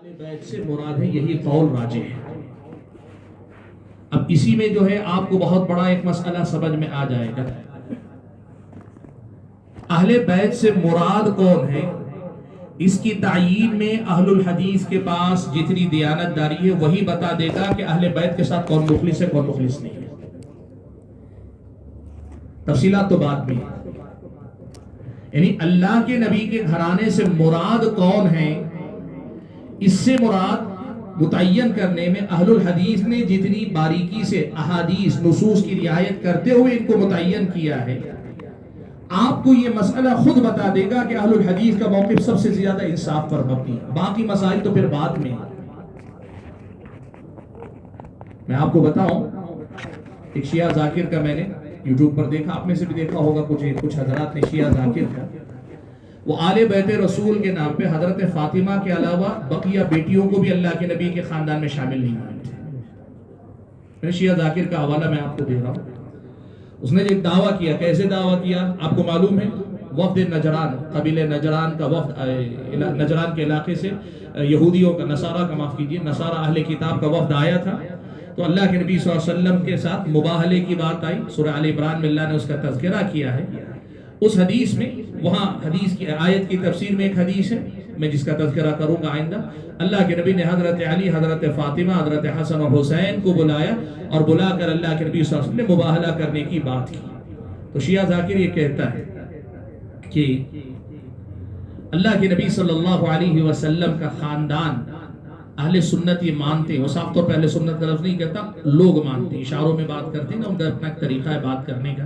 اہل بیت سے مراد ہے یہی قول راجح ہے۔ اب اسی میں جو ہے آپ کو بہت بڑا ایک مسئلہ سمجھ میں آ جائے گا، اہل بیت سے مراد کون ہے، اس کی تعیین میں اہل الحدیث کے پاس جتنی دیانت داری ہے وہی بتا دے گا کہ اہل بیت کے ساتھ کون مخلص ہے کون مخلص نہیں ہے۔ تفصیلات تو بعد میں، یعنی اللہ کے نبی کے گھرانے سے مراد کون ہے، اس سے مراد متعین کرنے میں اہل الحدیث نے جتنی باریکی سے احادیث نصوص کی رعایت کرتے ہوئے ان کو متعین کیا ہے، آپ کو یہ مسئلہ خود بتا دے گا کہ اہل الحدیث کا موقف سب سے زیادہ انصاف پر مبنی ہے، باقی مسائل تو پھر بعد میں۔ میں آپ کو بتاؤں، ایک شیعہ ذاکر کا میں نے یوٹیوب پر دیکھا، آپ میں سے بھی دیکھا ہوگا کچھ حضرات نے، شیعہ ذاکر کا، وہ آل بیت رسول کے نام پہ حضرت فاطمہ کے علاوہ بقیہ بیٹیوں کو بھی اللہ کے نبی کے خاندان میں شامل نہیں مانتے۔ میں شیعہ ذاکر کا حوالہ میں آپ کو دے رہا ہوں، اس نے ایک دعویٰ کیا، کیسے دعویٰ کیا آپ کو معلوم ہے، وفد نجران، قبیلہ نجران کا وفد، نجران کے علاقے سے یہودیوں کا، نصارہ کا معاف کیجیے، نصارہ اہل کتاب کا وفد آیا تھا، تو اللہ کے نبی صلی اللہ علیہ وسلم کے ساتھ مباہلے کی بات آئی، سورہ آل عمران میں اللہ نے اس کا تذکرہ کیا ہے۔ اس حدیث میں، وہاں حدیث کی آیت کی تفسیر میں ایک حدیث ہے میں جس کا تذکرہ کروں گا آئندہ، اللہ کے نبی نے حضرت علی، حضرت فاطمہ، حضرت حسن اور حسین کو بلایا اور بلا کر اللہ کے نبی صلی اللہ علیہ وسلم نے مباہلہ کرنے کی بات کی۔ تو شیعہ ذاکر یہ کہتا ہے کہ اللہ کے نبی صلی اللہ علیہ وسلم کا خاندان اہل سنت یہ مانتے ہیں، وہ صاف طور پہ اہل سنت کا لفظ نہیں کہتا، لوگ مانتے ہیں، اشاروں میں بات کرتے ہیں نا، ان کا اپنا طریقہ ہے بات کرنے کا۔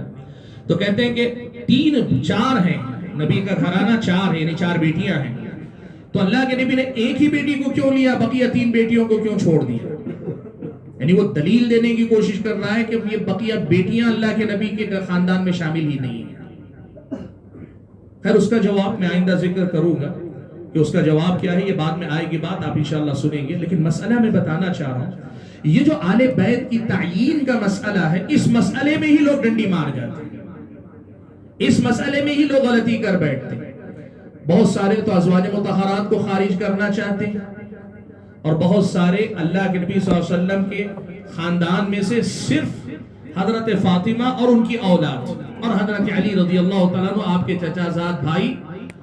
تو کہتے ہیں کہ چار ہیں، نبی کا گھرانہ چار ہے، یعنی چار بیٹیاں ہیں، تو اللہ کے نبی نے ایک ہی بیٹی کو کیوں لیا، بقیہ تین بیٹیوں کو کیوں چھوڑ دیا؟ یعنی وہ دلیل دینے کی کوشش کر رہا ہے کہ یہ بقیہ بیٹیاں اللہ کے نبی کے خاندان میں شامل ہی نہیں ہیں۔ خیر اس کا جواب میں آئندہ ذکر کروں گا کہ اس کا جواب کیا ہے، یہ بعد میں آئے گی بات، آپ انشاءاللہ سنیں گے، لیکن مسئلہ میں بتانا چاہ رہا ہوں، یہ جو آل بیت کی تعیین کا مسئلہ ہے، اس مسئلے میں ہی لوگ ڈنڈی مار جاتے ہیں، اس مسئلے میں ہی لوگ غلطی کر بیٹھتے ہیں۔ بہت سارے تو ازواج مطہرات کو خارج کرنا چاہتے ہیں، اور بہت سارے اللہ کے نبی صلی اللہ علیہ وسلم کے خاندان میں سے صرف حضرت فاطمہ اور ان کی اولاد اور حضرت علی رضی اللہ تعالیٰ عنہ آپ کے چچا زاد بھائی،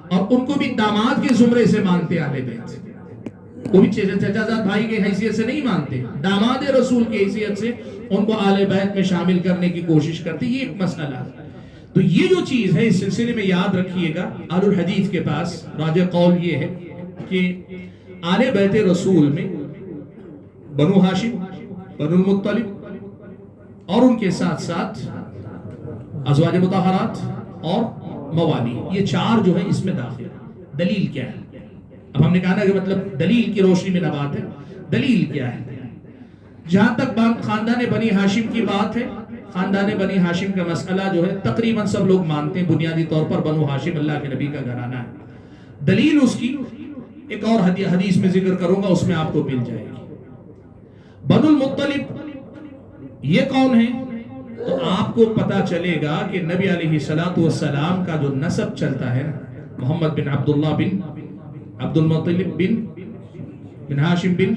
اور ان کو بھی داماد کے زمرے سے مانتے اہل بیت، وہ بھی چچا زاد بھائی کی حیثیت سے نہیں مانتے، داماد رسول کی حیثیت سے ان کو اہل بیت میں شامل کرنے کی کوشش کرتے۔ یہ ایک مسئلہ ہے۔ تو یہ جو چیز ہے، اس سلسلے میں یاد رکھیے گا، اہل الحدیث کے پاس راجح قول یہ ہے کہ آل بیت رسول میں بنو ہاشم، بنو المطلب اور ان کے ساتھ ساتھ ازواج مطہرات اور موالی، یہ چار جو ہیں اس میں داخل ہے۔ دلیل کیا ہے؟ اب ہم نے کہا نا کہ مطلب دلیل کی روشنی میں نہ بات ہے، دلیل کیا ہے؟ جہاں تک خاندان بنی ہاشم کی بات ہے، خاندان بنی ہاشم کا مسئلہ جو ہے تقریباً سب لوگ مانتے ہیں، بنیادی طور پر بنو ہاشم اللہ کے نبی کا گھرانہ ہے۔ دلیل اس کی ایک اور حدیث میں ذکر کروں گا، اس میں آپ کو مل جائے گی۔ بنو المطلب یہ کون ہے؟ تو آپ کو پتا چلے گا کہ نبی علیہ السلام کا جو نسب چلتا ہے، محمد بن عبداللہ بن عبد المطلب بن ہاشم بن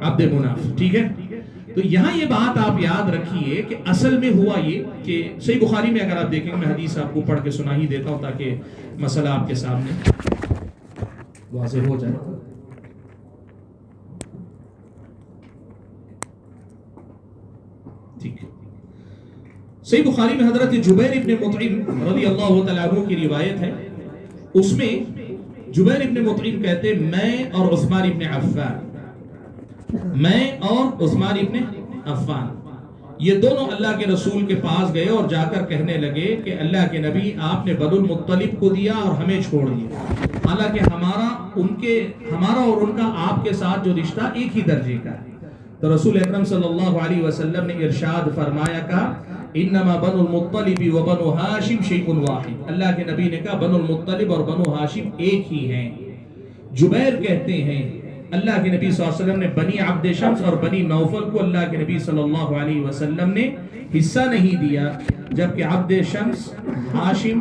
عبد مناف، ٹھیک ہے؟ تو یہاں یہ بات آپ یاد رکھیے کہ اصل میں ہوا یہ کہ صحیح بخاری میں اگر آپ دیکھیں گے، میں حدیث آپ کو پڑھ کے سنا ہی دیتا ہوں تاکہ مسئلہ آپ کے سامنے واضح ہو جائے۔ ٹھیک ہے، صحیح بخاری میں حضرت جبیر ابن مطعم رضی اللہ تعالیٰ عنہ کی روایت ہے، اس میں جبیر ابن مطعم کہتے ہیں میں اور عثمان ابن عفان یہ دونوں اللہ کے رسول کے پاس گئے اور جا کر کہنے لگے کہ اللہ کے نبی آپ نے بنو المطلب کو دیا اور ہمیں چھوڑ دیا، حالانکہ ہمارا اور ان کا آپ کے ساتھ جو رشتہ ایک ہی درجے کا ہے۔ تو رسول اکرم صلی اللہ علیہ وسلم نے ارشاد فرمایا، کہا انما بنو المطلب و بنو ہاشم شیء واحد، اللہ کے نبی نے کہا بنو المطلب اور بنو ہاشم ایک ہی ہیں۔ جبیر کہتے ہیں اللہ کے نبی صلی اللہ علیہ وسلم نے بنی عبد شمس اور بنی نوفل کو اللہ کے نبی صلی اللہ علیہ وسلم نے حصہ نہیں دیا، جبکہ عبد شمس، ہاشم،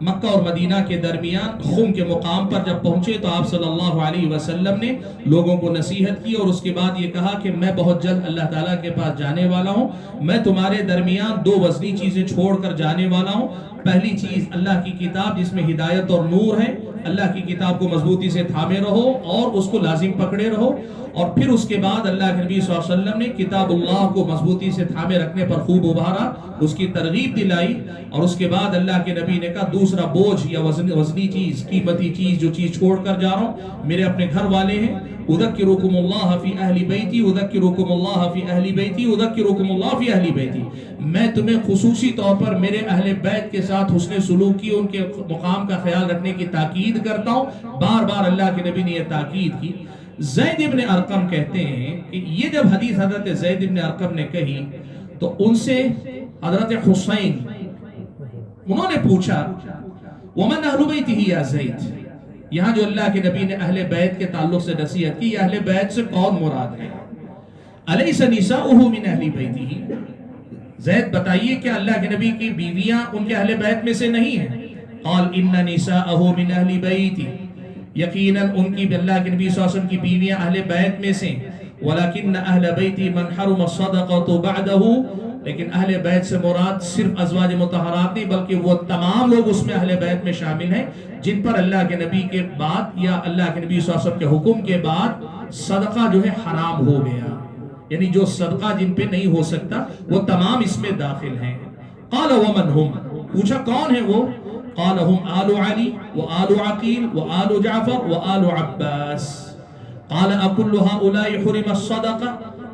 مکہ اور مدینہ کے درمیان خم کے مقام پر جب پہنچے تو آپ صلی اللہ علیہ وسلم نے لوگوں کو نصیحت کی اور اس کے بعد یہ کہا کہ میں بہت جلد اللہ تعالیٰ کے پاس جانے والا ہوں، میں تمہارے درمیان دو وزنی چیزیں چھوڑ کر جانے والا ہوں۔ پہلی چیز اللہ کی کتاب جس میں ہدایت اور نور ہے، اللہ کی کتاب کو مضبوطی سے تھامے رہو اور اس کو لازم پکڑے رہو، اور پھر اس کے بعد اللہ کے نبی صلی اللہ علیہ وسلم نے کتاب اللہ کو مضبوطی سے تھامے رکھنے پر خوب ابھارا، اس کی ترغیب دلائی، اور اس کے بعد اللہ کے نبی نے کہا دوسرا بوجھ یا وزنی چیز، قیمتی چیز جو چیز چھوڑ کر جا رہا ہوں میرے اپنے گھر والے ہیں، اذکرکم اللہ فی اہل بیتی، اذکرکم اللہ فی اہل بیتی، اذکرکم اللہ فی اہل بیتی، میں تمہیں خصوصی طور پر میرے اہل بیت کے ساتھ حسن سلوک کی، ان کے مقام کا خیال رکھنے کی تاکید کرتا ہوں۔ بار بار اللہ کے نبی نے یہ تاکید کی۔ زید ابن ارقم کہتے ہیں کہ یہ جب حدیث حضرت زید ابن ارقم نے کہی تو ان سے حضرت حسین انہوں نے پوچھا ومن اہل بیتہ یا زید، یہاں جو اللہ کے نبی نے اہل بیت کے تعلق سے نصیحت کی، اہل بیت سے کون مراد ہے؟ الیس نساؤہ من اہل بیتہ، زید بتائیے کہ اللہ کے نبی کی بیویاں ان کے اہل بیت میں سے نہیں ہیں؟ قال ان نساءہ من اہل بیتہ، یقیناً ان کی اللہ کے نبی صلی اللہ علیہ وسلم کی بیویاں اہل بیت میں سے، ولیکن اہل بیتی من حرم الصدقۃ بعدہ، لیکن اہل بیت سے مراد صرف ازواج مطہرات نہیں بلکہ وہ تمام لوگ اس میں اہل بیت میں شامل ہیں جن پر اللہ کے نبی کے بعد یا اللہ کے نبی صلی اللہ علیہ وسلم کے حکم کے بعد صدقہ جو ہے حرام ہو گیا، یعنی جو صدقہ جن پہ نہیں ہو سکتا وہ تمام اس میں داخل ہیں۔ قال ومن ہم، پوچھا کون ہے وہ؟ قال هم آل علی و آل عقیل و آل جعفر و آل عباس۔ قال اکل هؤلاء حرم الصدقہ؟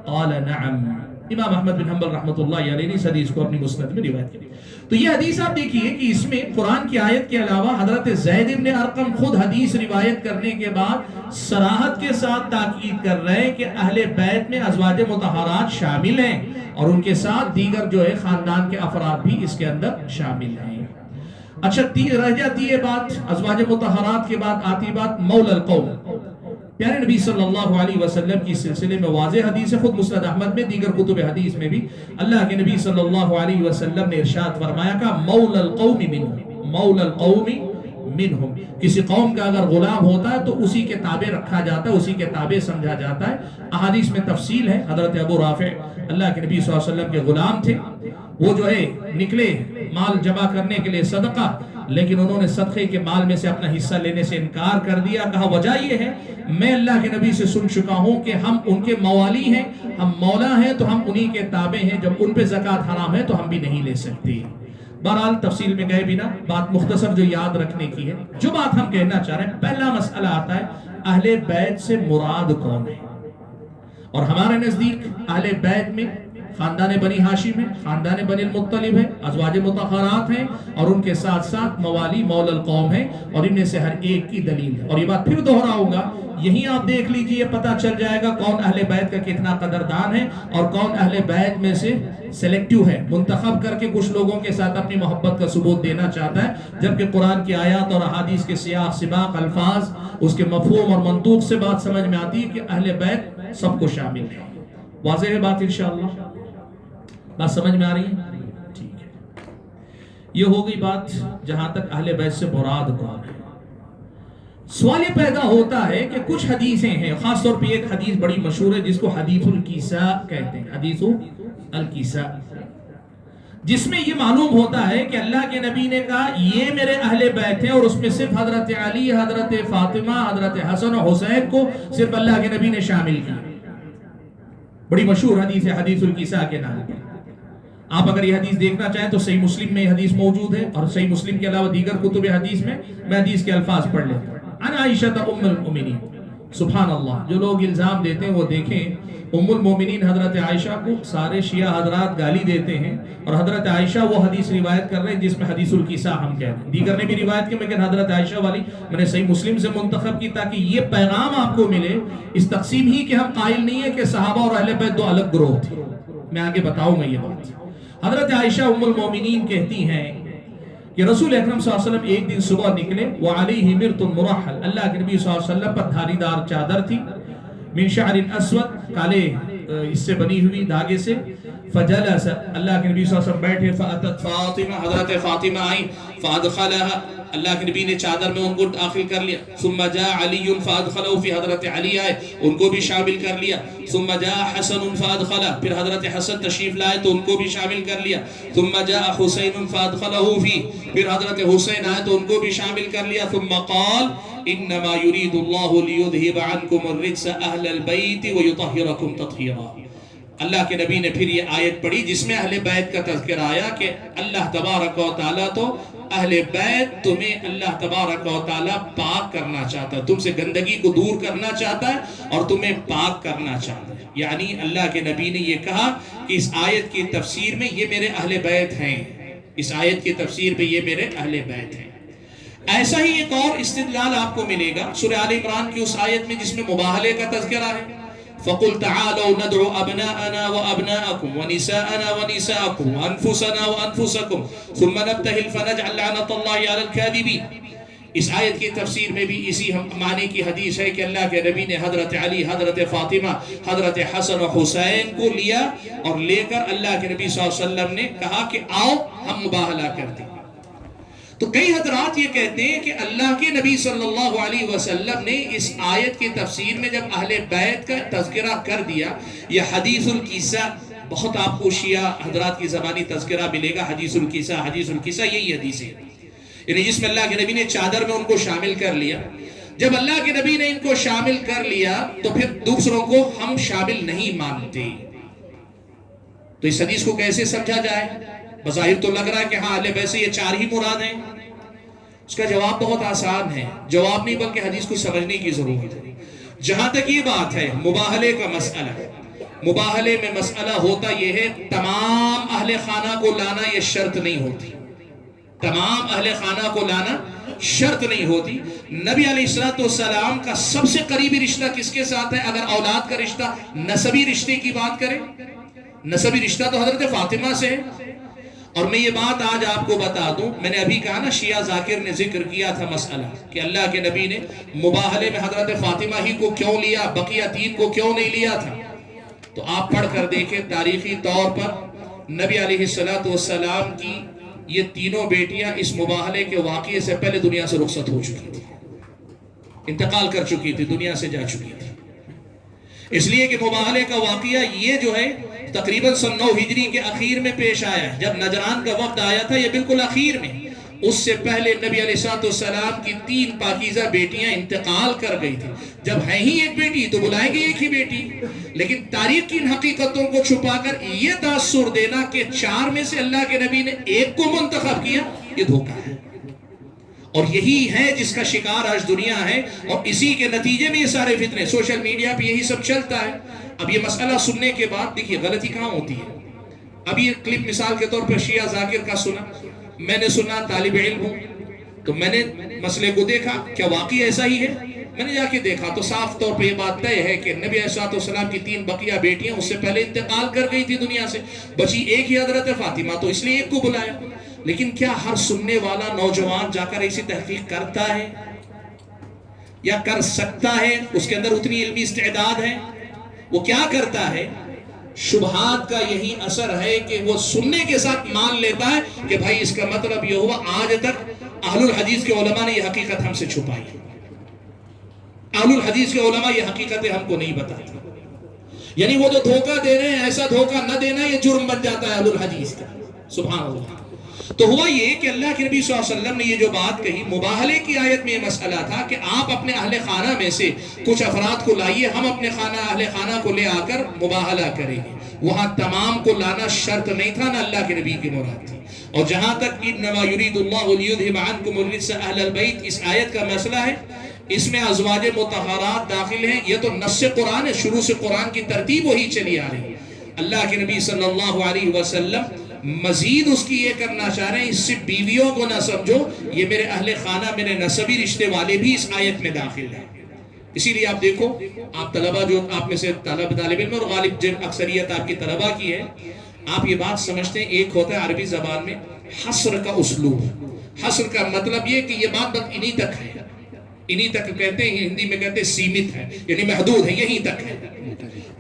قال نعم۔ امام احمد بن حنبل رحمۃ اللہ علیہ نے اس حدیث کو اپنی مسند میں روایت کی۔ تو یہ حدیث آپ دیکھیے کہ اس میں قرآن کی آیت کے علاوہ حضرت زید ابن ارقم خود حدیث روایت کرنے کے بعد صراحت کے ساتھ تاکید کر رہے ہیں کہ اہل بیت میں ازواج مطہرات شامل ہیں اور ان کے ساتھ دیگر جو ہے خاندان کے افراد بھی اس کے اندر شامل ہیں۔ اچھا رہ جاتی ہے بات ازواج مطہرات کے بعد آتی بات مولا القوم۔ پیارے نبی صلی اللہ علیہ وسلم کی سلسلے میں واضح حدیث ہے، خود مسند احمد میں دیگر کتب حدیث میں بھی اللہ کے نبی صلی اللہ علیہ وسلم نے ارشاد فرمایا کہ مولا القوم منہم، مولا القوم منہم، کسی قوم کا اگر غلام ہوتا ہے تو اسی کے تابع رکھا جاتا ہے، اسی کے تابع سمجھا جاتا ہے۔ احادیث میں تفصیل ہے، حضرت ابو رافع اللہ کے نبی صلی اللہ علیہ وسلم کے غلام تھے، وہ جو ہے نکلے مال جمع کرنے کے لیے صدقہ، لیکن انہوں نے صدقے کے مال میں سے اپنا حصہ لینے سے انکار کر دیا، کہا وجہ یہ ہے میں اللہ کے نبی سے سن چکا ہوں کہ ہم ان کے موالی ہیں، ہم مولا ہیں تو ہم انہی کے تابع ہیں، جب ان پہ زکوٰۃ حرام ہے تو ہم بھی نہیں لے سکتے۔ بہرحال تفصیل میں گئے بنا بات مختصر جو یاد رکھنے کی ہے، جو بات ہم کہنا چاہ رہے ہیں، پہلا مسئلہ آتا ہے اہل بیت سے مراد کون ہے؟ اور ہمارے نزدیک اہل بیت میں خاندان بنی ہاشم ہے، خاندان بنی المطلب ہے، ازواج مطہرات ہیں، اور ان کے ساتھ ساتھ موالی مولا القوم ہے، اور ان میں سے ہر ایک کی دلیل ہے۔ اور یہ بات پھر دہراؤں گا، یہیں آپ دیکھ لیجئے پتہ چل جائے گا کون اہل بیت کا کتنا قدردان ہے اور کون اہل بیت میں سے سلیکٹیو ہے، منتخب کر کے کچھ لوگوں کے ساتھ اپنی محبت کا ثبوت دینا چاہتا ہے، جبکہ قرآن کی آیات اور احادیث کے سیاق سباق الفاظ اس کے مفہوم اور منطوق سے بات سمجھ میں آتی ہے کہ اہل بیت سب کو شامل ہے۔ واضح ہے بات انشاءاللہ؟ بات سمجھ میں آ رہی ہے؟ ٹھیک ہے، یہ ہو گئی بات جہاں تک اہل بیت سے مراد کون ہے۔ سوال یہ پیدا ہوتا ہے کہ کچھ حدیثیں ہیں، خاص طور پہ ایک حدیث بڑی مشہور ہے جس کو حدیث الکیساء کہتے ہیں، حدیث الکیساء، جس میں یہ معلوم ہوتا ہے کہ اللہ کے نبی نے کہا یہ میرے اہل بیت ہیں، اور اس میں صرف حضرت علی، حضرت فاطمہ، حضرت حسن و حسین کو صرف اللہ کے نبی نے شامل کیا۔ بڑی مشہور حدیث ہے حدیث الکیساء کے نام پر۔ آپ اگر یہ حدیث دیکھنا چاہیں تو صحیح مسلم میں یہ حدیث موجود ہے، اور صحیح مسلم کے علاوہ دیگر کتب حدیث میں حدیث کے الفاظ پڑھ لیتا ہوں۔ عن عائشہ ام المؤمنین، سبحان اللہ، جو لوگ الزام دیتے ہیں وہ دیکھیں، ام المؤمنین حضرت عائشہ کو سارے شیعہ حضرات گالی دیتے ہیں، اور حضرت عائشہ وہ حدیث روایت کر رہے ہیں جس میں حدیث الکیساء ہم کہتے ہیں، دیگر نے بھی روایت کی، لیکن حضرت عائشہ والی میں نے صحیح مسلم سے منتخب کی تاکہ یہ پیغام آپ کو ملے، اس تقسیم ہی کہ ہم قائل نہیں ہے کہ صحابہ اور اہل بیت دو الگ گروہ تھے۔ میں آگے بتاؤں گا یہ بات۔ حضرت عائشہ ام المؤمنین کہتی ہیں کہ رسول اکرم صلی اللہ علیہ وسلم ایک دن صبح نکلے، وعلیہ مرط مرحل، اللہ کے نبی صلی اللہ علیہ وسلم پر دھاری دار چادر تھی، من شعر اسود، کالے اس سے بنی ہوئی دھاگے سے، فجلس، اللہ کے نبی صلی اللہ علیہ وسلم بیٹھے، فاتت فاطمہ، حضرت فاطمہ آئی، فادخلها، اللہ کے نبی نے چادر میں ان کو داخل کر لیا، ثم جاء علی فادخلہ فی، حضرت علی آئے ان کو بھی شامل کر لیا، ثم جاء حسن فادخلہ، پھر حضرت حسن تشریف لائے تو ان کو بھی شامل کر لیا، ثم جاء حسین فادخلہ فی، پھر حضرت حسین آئے تو ان کو بھی شامل کر لیا، ثم قال انما يريد الله ليذهب عنكم الرجس اہل البیت ويطهركم تطہیرا۔ اللہ کے نبی نے پھر یہ آیت پڑھی جس میں اہل بیت کا تذکرہ آیا کہ اللہ تبارک و تعالیٰ تو اہل بیت تمہیں اللہ تبارک و تعالیٰ پاک کرنا چاہتا ہے، تم سے گندگی کو دور کرنا چاہتا ہے اور تمہیں پاک کرنا چاہتا ہے۔ یعنی اللہ کے نبی نے یہ کہا کہ اس آیت کی تفسیر میں یہ میرے اہل بیت ہیں، اس آیت کی تفسیر میں یہ میرے اہل بیت ہیں۔ ایسا ہی ایک اور استدلال آپ کو ملے گا سورہ آل عمران کی اس آیت میں جس میں مباہلے کا تذکرہ ہے، فَقُلْ تَعَالَوْا نَدْعُ أَبْنَاءَنَا وَأَبْنَاءَكُمْ وَنِسَاءَنَا وَنِسَاءَكُمْ وَأَنفُسَنَا وَأَنفُسَكُمْ ثُمَّ نَبْتَهِلْ فَنَجْعَلْ لَعْنَةَ اللَّهِ عَلَى الْكَاذِبِينَ۔ اس آیت کی تفسیر میں بھی اسی معنی کی حدیث ہے کہ اللہ کے نبی نے حضرت علی، حضرت فاطمہ، حضرت حسن و حسین کو لیا اور لے کر اللہ کے نبی صلی اللہ علیہ وسلم نے کہا کہ آؤ ہم مباہلہ کرتے ہیں۔ تو کئی حضرات یہ کہتے ہیں کہ اللہ کے نبی صلی اللہ علیہ وسلم نے اس آیت کی تفسیر میں جب اہل بیت کا تذکرہ کر دیا، یہ حدیث القصہ، بہت آپ کو شیعہ حضرات کی زبانی تذکرہ ملے گا، حدیث القصہ، حدیث القصہ، یہی حدیث ہے، یعنی جس میں اللہ کے نبی نے چادر میں ان کو شامل کر لیا۔ جب اللہ کے نبی نے ان کو شامل کر لیا تو پھر دوسروں کو ہم شامل نہیں مانتے۔ تو اس حدیث کو کیسے سمجھا جائے؟ بظاہر تو لگ رہا ہے کہ ہاں اہل بیت سے یہ چار ہی مراد ہیں۔ اس کا جواب بہت آسان ہے، جواب نہیں بلکہ حدیث کو سمجھنے کی ضرورت ہے۔ جہاں تک یہ بات ہے مباہلے کا مسئلہ، مباہلے میں مسئلہ ہوتا یہ ہے تمام اہل خانہ کو لانا یہ شرط نہیں ہوتی، تمام اہل خانہ کو لانا شرط نہیں ہوتی۔ نبی علیہ السلام کا سب سے قریبی رشتہ کس کے ساتھ ہے؟ اگر اولاد کا رشتہ، نسبی رشتے کی بات کریں، نسبی رشتہ تو حضرت فاطمہ سے ہے۔ اور میں یہ بات آج آپ کو بتا دوں، میں نے ابھی کہا نا شیعہ ذاکر نے ذکر کیا تھا مسئلہ کہ اللہ کے نبی نے مباہلے میں حضرت فاطمہ ہی کو کیوں لیا، بقیہ تین کو کیوں نہیں لیا تھا؟ تو آپ پڑھ کر دیکھیں تاریخی طور پر نبی علیہ السلام کی یہ تینوں بیٹیاں اس مباہلے کے واقعے سے پہلے دنیا سے رخصت ہو چکی تھی، انتقال کر چکی تھی، دنیا سے جا چکی تھی۔ اس لیے کہ مباہلے کا واقعہ یہ جو ہے تقریباً سن 9 ہجری کے اخیر میں پیش آیا ہے۔ جب نجران کا وقت آیا تھا یہ بالکل اخیر میں، اس سے پہلے نبی علیہ السلام کی 3 پاکیزہ بیٹیاں انتقال کر گئی تھی۔ جب ہے ہی ایک بیٹی تو بلائیں گے ایک ہی بیٹی، لیکن تاریخ کی ان حقیقتوں کو چھپا کر یہ تاثر دینا کہ 4 میں سے اللہ کے نبی نے ایک کو منتخب کیا، یہ دھوکہ ہے۔ اور یہی ہے جس کا شکار آج دنیا ہے، اور اسی کے نتیجے میں یہ سارے فتنے، سوشل میڈیا پہ یہی سب چلتا ہے۔ اب یہ مسئلہ سننے کے بعد دیکھیے غلطی کہاں ہوتی ہے۔ اب یہ کلپ مثال کے طور پر شیعہ ذاکر کا سنا، میں نے سنا، طالب علم ہوں تو میں نے مسئلے کو دیکھا کیا واقعی ایسا ہی ہے، میں نے جا کے دیکھا تو صاف طور پہ یہ بات طے ہے کہ نبی علیہ السلام کی 3 بقیہ بیٹیاں اس سے پہلے انتقال کر گئی تھی دنیا سے، بچی ایک ہی حضرت فاطمہ، تو اس لیے ایک کو بلایا۔ لیکن کیا ہر سننے والا نوجوان جا کر ایسی تحقیق کرتا ہے یا کر سکتا ہے؟ اس کے اندر اتنی علمی استعداد ہے؟ وہ کیا کرتا ہے؟ شبہات کا یہی اثر ہے کہ وہ سننے کے ساتھ مان لیتا ہے کہ بھائی اس کا مطلب یہ ہوا آج تک اہل الحدیث کے علماء نے یہ حقیقت ہم سے چھپائی ہے، اہل الحدیث کے علماء یہ حقیقتیں ہم کو نہیں بتائی۔ یعنی وہ جو دھوکہ دے رہے ہیں، ایسا دھوکہ نہ دینا یہ جرم بن جاتا ہے اہل الحدیث کا۔ سبحان اللہ۔ تو ہوا یہ کہ اللہ کے نبی صلی اللہ علیہ وسلم نے یہ جو بات کہی، مباہلے کی آیت میں یہ مسئلہ تھا کہ آپ اپنے اہل خانہ میں سے کچھ افراد کو لائیے، ہم اپنے اہل خانہ کو لے آ کر مباہلہ کریں گے۔ وہاں تمام کو لانا شرط نہیں تھا، نہ اللہ کے نبی کی مراد تھی۔ اور جہاں تک انما یرید اللہ لیذھب عنکم الرجس اہل البیت اس آیت کا مسئلہ ہے، اس میں ازواج مطہرات داخل ہیں، یہ تو نص قرآن ہے، شروع سے قرآن کی ترتیب وہی چلی آ رہی ہے۔ اللہ کے نبی صلی اللہ علیہ وسلم مزید اس کی یہ کرنا چاہ رہے ہیں، اس سے بیویوں کو نہ سمجھو، یہ میرے اہل خانہ، میرے نسبی رشتے والے بھی اس آیت میں داخل ہیں۔ اسی لیے آپ دیکھو، آپ طلبہ جو آپ میں سے طالب علم اور غالب جن اکثریت آپ کی طلبہ کی ہے، آپ یہ بات سمجھتے ہیں، ایک ہوتا ہے عربی زبان میں حصر کا اسلوب۔ حصر کا مطلب یہ کہ یہ بات انہی تک ہے، انہی تک کہتے ہیں، ہندی میں کہتے ہیں سیمت ہے، یعنی محدود ہے، یہیں تک ہے۔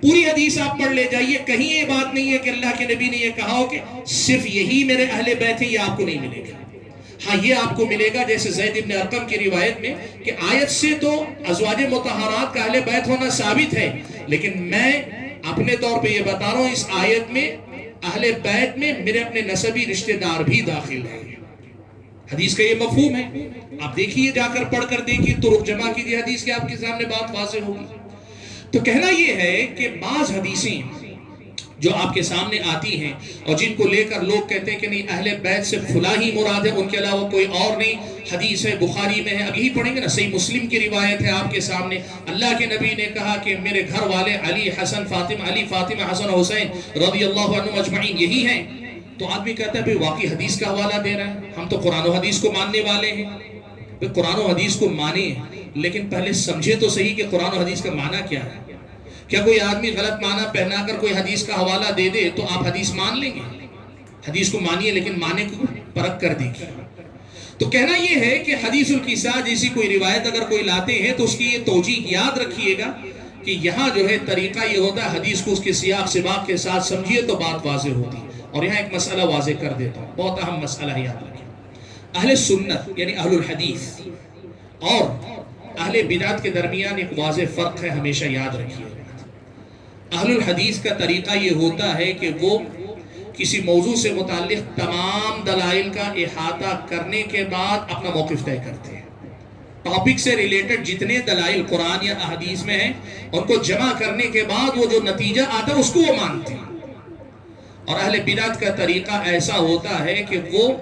پوری حدیث آپ پڑھ لے جائیے، کہیں یہ بات نہیں ہے کہ اللہ کے نبی نے یہ کہا ہو کہ صرف یہی میرے اہل بیت ہیں، یہ آپ کو نہیں ملے گا۔ ہاں یہ آپ کو ملے گا جیسے زید بن ارقم کی روایت میں کہ آیت سے تو ازواج مطہرات کا اہل بیت ہونا ثابت ہے، لیکن میں اپنے طور پہ یہ بتا رہا ہوں اس آیت میں اہل بیت میں میرے اپنے نسبی رشتہ دار بھی داخل ہیں۔ حدیث کا یہ مفہوم ہے، آپ دیکھیے جا کر پڑھ کر دیکھیے، طرق جمع کیجیے حدیث کے، آپ کے سامنے بات واضح ہوگی۔ تو کہنا یہ ہے کہ بعض حدیثیں جو آپ کے سامنے آتی ہیں اور جن کو لے کر لوگ کہتے ہیں کہ نہیں اہل بیت سے فلاں ہی مراد ہے، ان کے علاوہ کوئی اور نہیں، حدیث ہے بخاری میں ہے، اب یہی پڑھیں گے نا، صحیح مسلم کی روایت ہے آپ کے سامنے، اللہ کے نبی نے کہا کہ میرے گھر والے علی حسن فاطمہ، علی فاطمہ حسن حسین رضی اللہ عنہ اجمعین یہی ہیں۔ تو آدمی کہتا ہے بھئی واقعی حدیث کا حوالہ دے رہا ہے، ہم تو قرآن و حدیث کو ماننے والے ہیں۔ بھئی قرآن و حدیث کو مانیں، لیکن پہلے سمجھے تو صحیح کہ قرآن و حدیث کا معنی کیا ہے۔ کیا کوئی آدمی غلط معنی پہنا کر کوئی حدیث کا حوالہ دے دے تو آپ حدیث مان لیں گے؟ حدیث کو مانیے لیکن معنی کو پرکھ کر دیکھیے۔ تو کہنا یہ ہے کہ حدیث القصہ جیسی کوئی روایت اگر کوئی لاتے ہیں تو اس کی یہ توجیہ یاد رکھیے گا کہ یہاں جو ہے طریقہ یہ ہوتا ہے حدیث کو اس کے سیاق سباق کے ساتھ سمجھیے تو بات واضح ہوتی ہے۔ اور یہاں ایک مسئلہ واضح کر دیتا ہوں، بہت اہم مسئلہ ہے، یاد رکھیں۔ اہل سنت یعنی اہل الحدیث اور اہل بدعت کے درمیان ایک واضح فرق ہے، ہمیشہ یاد رکھیے۔ اہل الحدیث کا طریقہ یہ ہوتا ہے کہ وہ کسی موضوع سے متعلق تمام دلائل کا احاطہ کرنے کے بعد اپنا موقف طے کرتے ہیں۔ ٹاپک سے ریلیٹڈ جتنے دلائل قرآن یا احادیث میں ہیں ان کو جمع کرنے کے بعد وہ جو نتیجہ آتا ہے اس کو وہ مانتے ہیں۔ اور اہل بدعت کا طریقہ ایسا ہوتا ہے کہ وہ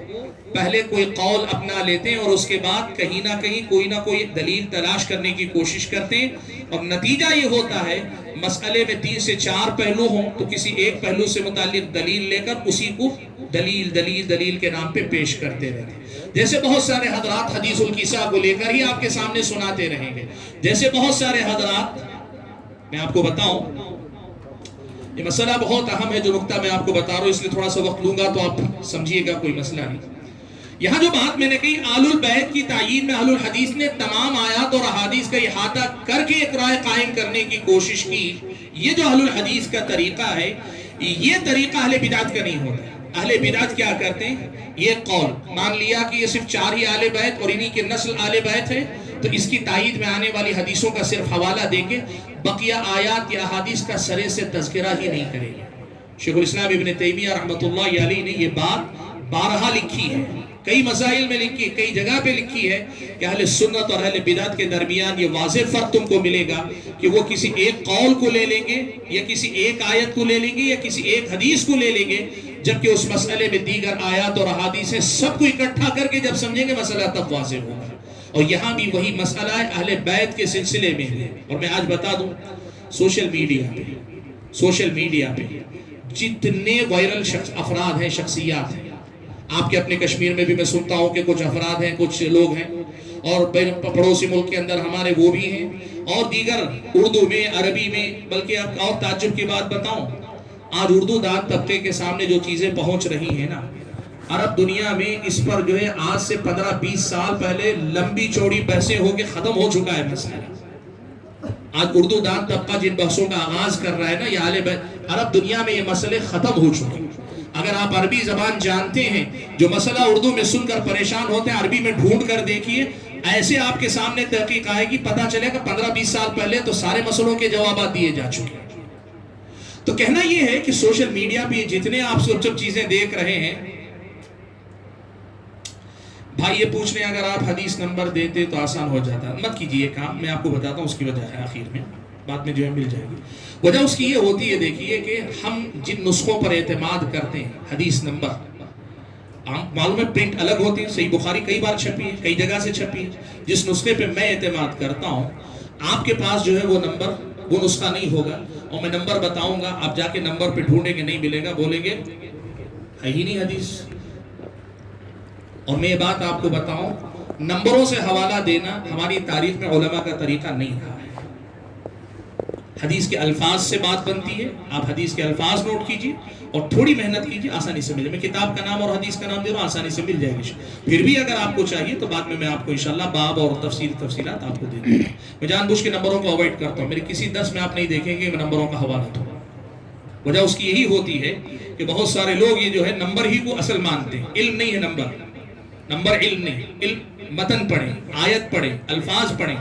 پہلے کوئی قول اپنا لیتے ہیں اور اس کے بعد کہیں نہ کہیں کوئی نہ کوئی دلیل تلاش کرنے کی کوشش کرتے ہیں، اور نتیجہ یہ ہوتا ہے مسئلے میں 3 سے 4 پہلو ہوں تو کسی ایک پہلو سے متعلق دلیل لے کر اسی کو دلیل کے نام پہ پیش کرتے رہتے ہیں۔ جیسے بہت سارے حضرات حدیث القصہ کو لے کر ہی آپ کے سامنے سناتے رہیں گے، جیسے بہت سارے حضرات، میں آپ کو بتاؤں یہ مسئلہ بہت اہم ہے جو نقطہ میں آپ کو بتا رہا ہوں، اس لیے تھوڑا سا وقت لوں گا تو آپ سمجھیے گا، کوئی مسئلہ نہیں۔ یہاں جو بات میں نے کہی آل البیت کی تعیین میں اہل الحدیث نے تمام آیات اور احادیث کا احاطہ کر کے ایک رائے قائم کرنے کی کوشش کی، یہ جو اہل الحدیث کا طریقہ ہے یہ طریقہ اہل بدعت کا نہیں ہوتا۔ اہل بدعت کیا کرتے ہیں، یہ قول مان لیا کہ یہ صرف 4 ہی اہل بیت اور انہی کے نسل اہل بیت ہے، تو اس کی تائید میں آنے والی حدیثوں کا صرف حوالہ دیں گے، بقیہ آیات یا احادیث کا سرے سے تذکرہ ہی نہیں کریں گے۔ شیخ الاسلام ابن تیمیہ رحمۃ اللہ علیہ نے یہ بات بارہا لکھی ہے، کئی مسائل میں لکھی، کئی جگہ پہ لکھی ہے کہ اہل سنت اور اہل بدعت کے درمیان یہ واضح فرق تم کو ملے گا کہ وہ کسی ایک قول کو لے لیں گے یا کسی ایک آیت کو لے لیں گے یا کسی ایک حدیث کو لے لیں گے، جبکہ اس مسئلے میں دیگر آیات اور احادیث سب کو اکٹھا کر کے جب سمجھیں گے مسئلہ تب واضح ہوگا۔ اور یہاں بھی وہی مسئلہ ہے اہل بیت کے سلسلے میں ہے۔ اور میں آج بتا دوں سوشل میڈیا پہ جتنے وائرل افراد ہیں، شخصیات ہیں، آپ کے اپنے کشمیر میں بھی میں سنتا ہوں کہ کچھ افراد ہیں، کچھ لوگ ہیں، اور پڑوسی ملک کے اندر ہمارے وہ بھی ہیں، اور دیگر اردو میں، عربی میں، بلکہ آپ اور تعجب کی بات بتاؤں، آج اردو دان طبقے کے سامنے جو چیزیں پہنچ رہی ہیں نا، عرب دنیا میں اس پر جو ہے آج سے 15-20 سال پہلے لمبی چوڑی بحثیں ہو کے ختم ہو چکا ہے مسئلہ۔ آج اردو دان طبقہ جن بحثوں کا آغاز کر رہا ہے نا، یہ اہل بیت، عرب دنیا میں یہ مسئلے ختم ہو چکے ہیں۔ اگر آپ عربی زبان جانتے ہیں، جو مسئلہ اردو میں سن کر پریشان ہوتے ہیں، عربی میں ڈھونڈ کر دیکھیے، ایسے آپ کے سامنے تحقیق آئے گی، پتہ چلے گا 15-20 سال پہلے تو سارے مسئلوں کے جوابات دیے جا چکے ہیں۔ تو کہنا یہ ہے کہ سوشل میڈیا پہ جتنے آپ سب چیزیں دیکھ رہے ہیں، بھائی یہ پوچھ رہے ہیں اگر آپ حدیث نمبر دیتے تو آسان ہو جاتا، مت کیجئے کام، میں آپ کو بتاتا ہوں اس کی وجہ ہے، آخر میں بعد میں جو ہے مل جائے گی۔ وجہ اس کی یہ ہوتی ہے، دیکھیے کہ ہم جن نسخوں پر اعتماد کرتے ہیں، حدیث نمبر معلوم ہے پرنٹ الگ ہوتی ہے، صحیح بخاری کئی بار چھپی ہے، کئی جگہ سے چھپی ہے، جس نسخے پہ میں اعتماد کرتا ہوں آپ کے پاس جو ہے وہ نمبر، وہ نسخہ نہیں ہوگا، اور میں نمبر بتاؤں گا، آپ جا کے نمبر پہ ڈھونڈیں گے نہیں ملے گا، بولیں گے ہے ہی نہیں حدیث۔ اور میں یہ بات آپ کو بتاؤں، نمبروں سے حوالہ دینا ہماری تاریخ میں علماء کا طریقہ نہیں رہا ہے۔ حدیث کے الفاظ سے بات بنتی ہے. آپ حدیث کے الفاظ نوٹ کیجئے اور تھوڑی محنت کیجئے, آسانی سے ملے. میں کتاب کا نام اور حدیث کا نام دے رہا ہوں, آسانی سے مل جائے گی. پھر بھی اگر آپ کو چاہیے تو بعد میں آپ کو انشاءاللہ باب اور تفصیلات آپ کو دے دوں گا. میں جان بوجھ کے نمبروں کو اوائڈ کرتا ہوں. میرے کسی درس میں آپ نہیں دیکھیں گے میں نمبروں کا حوالہ دوں. وجہ اس کی یہی ہوتی ہے کہ بہت سارے لوگ یہ جو ہے نمبر ہی کو اصل مانتے ہیں. علم نہیں ہے نمبر علم نہیں. علم متن پڑھیں, آیت پڑھیں, الفاظ پڑھیں.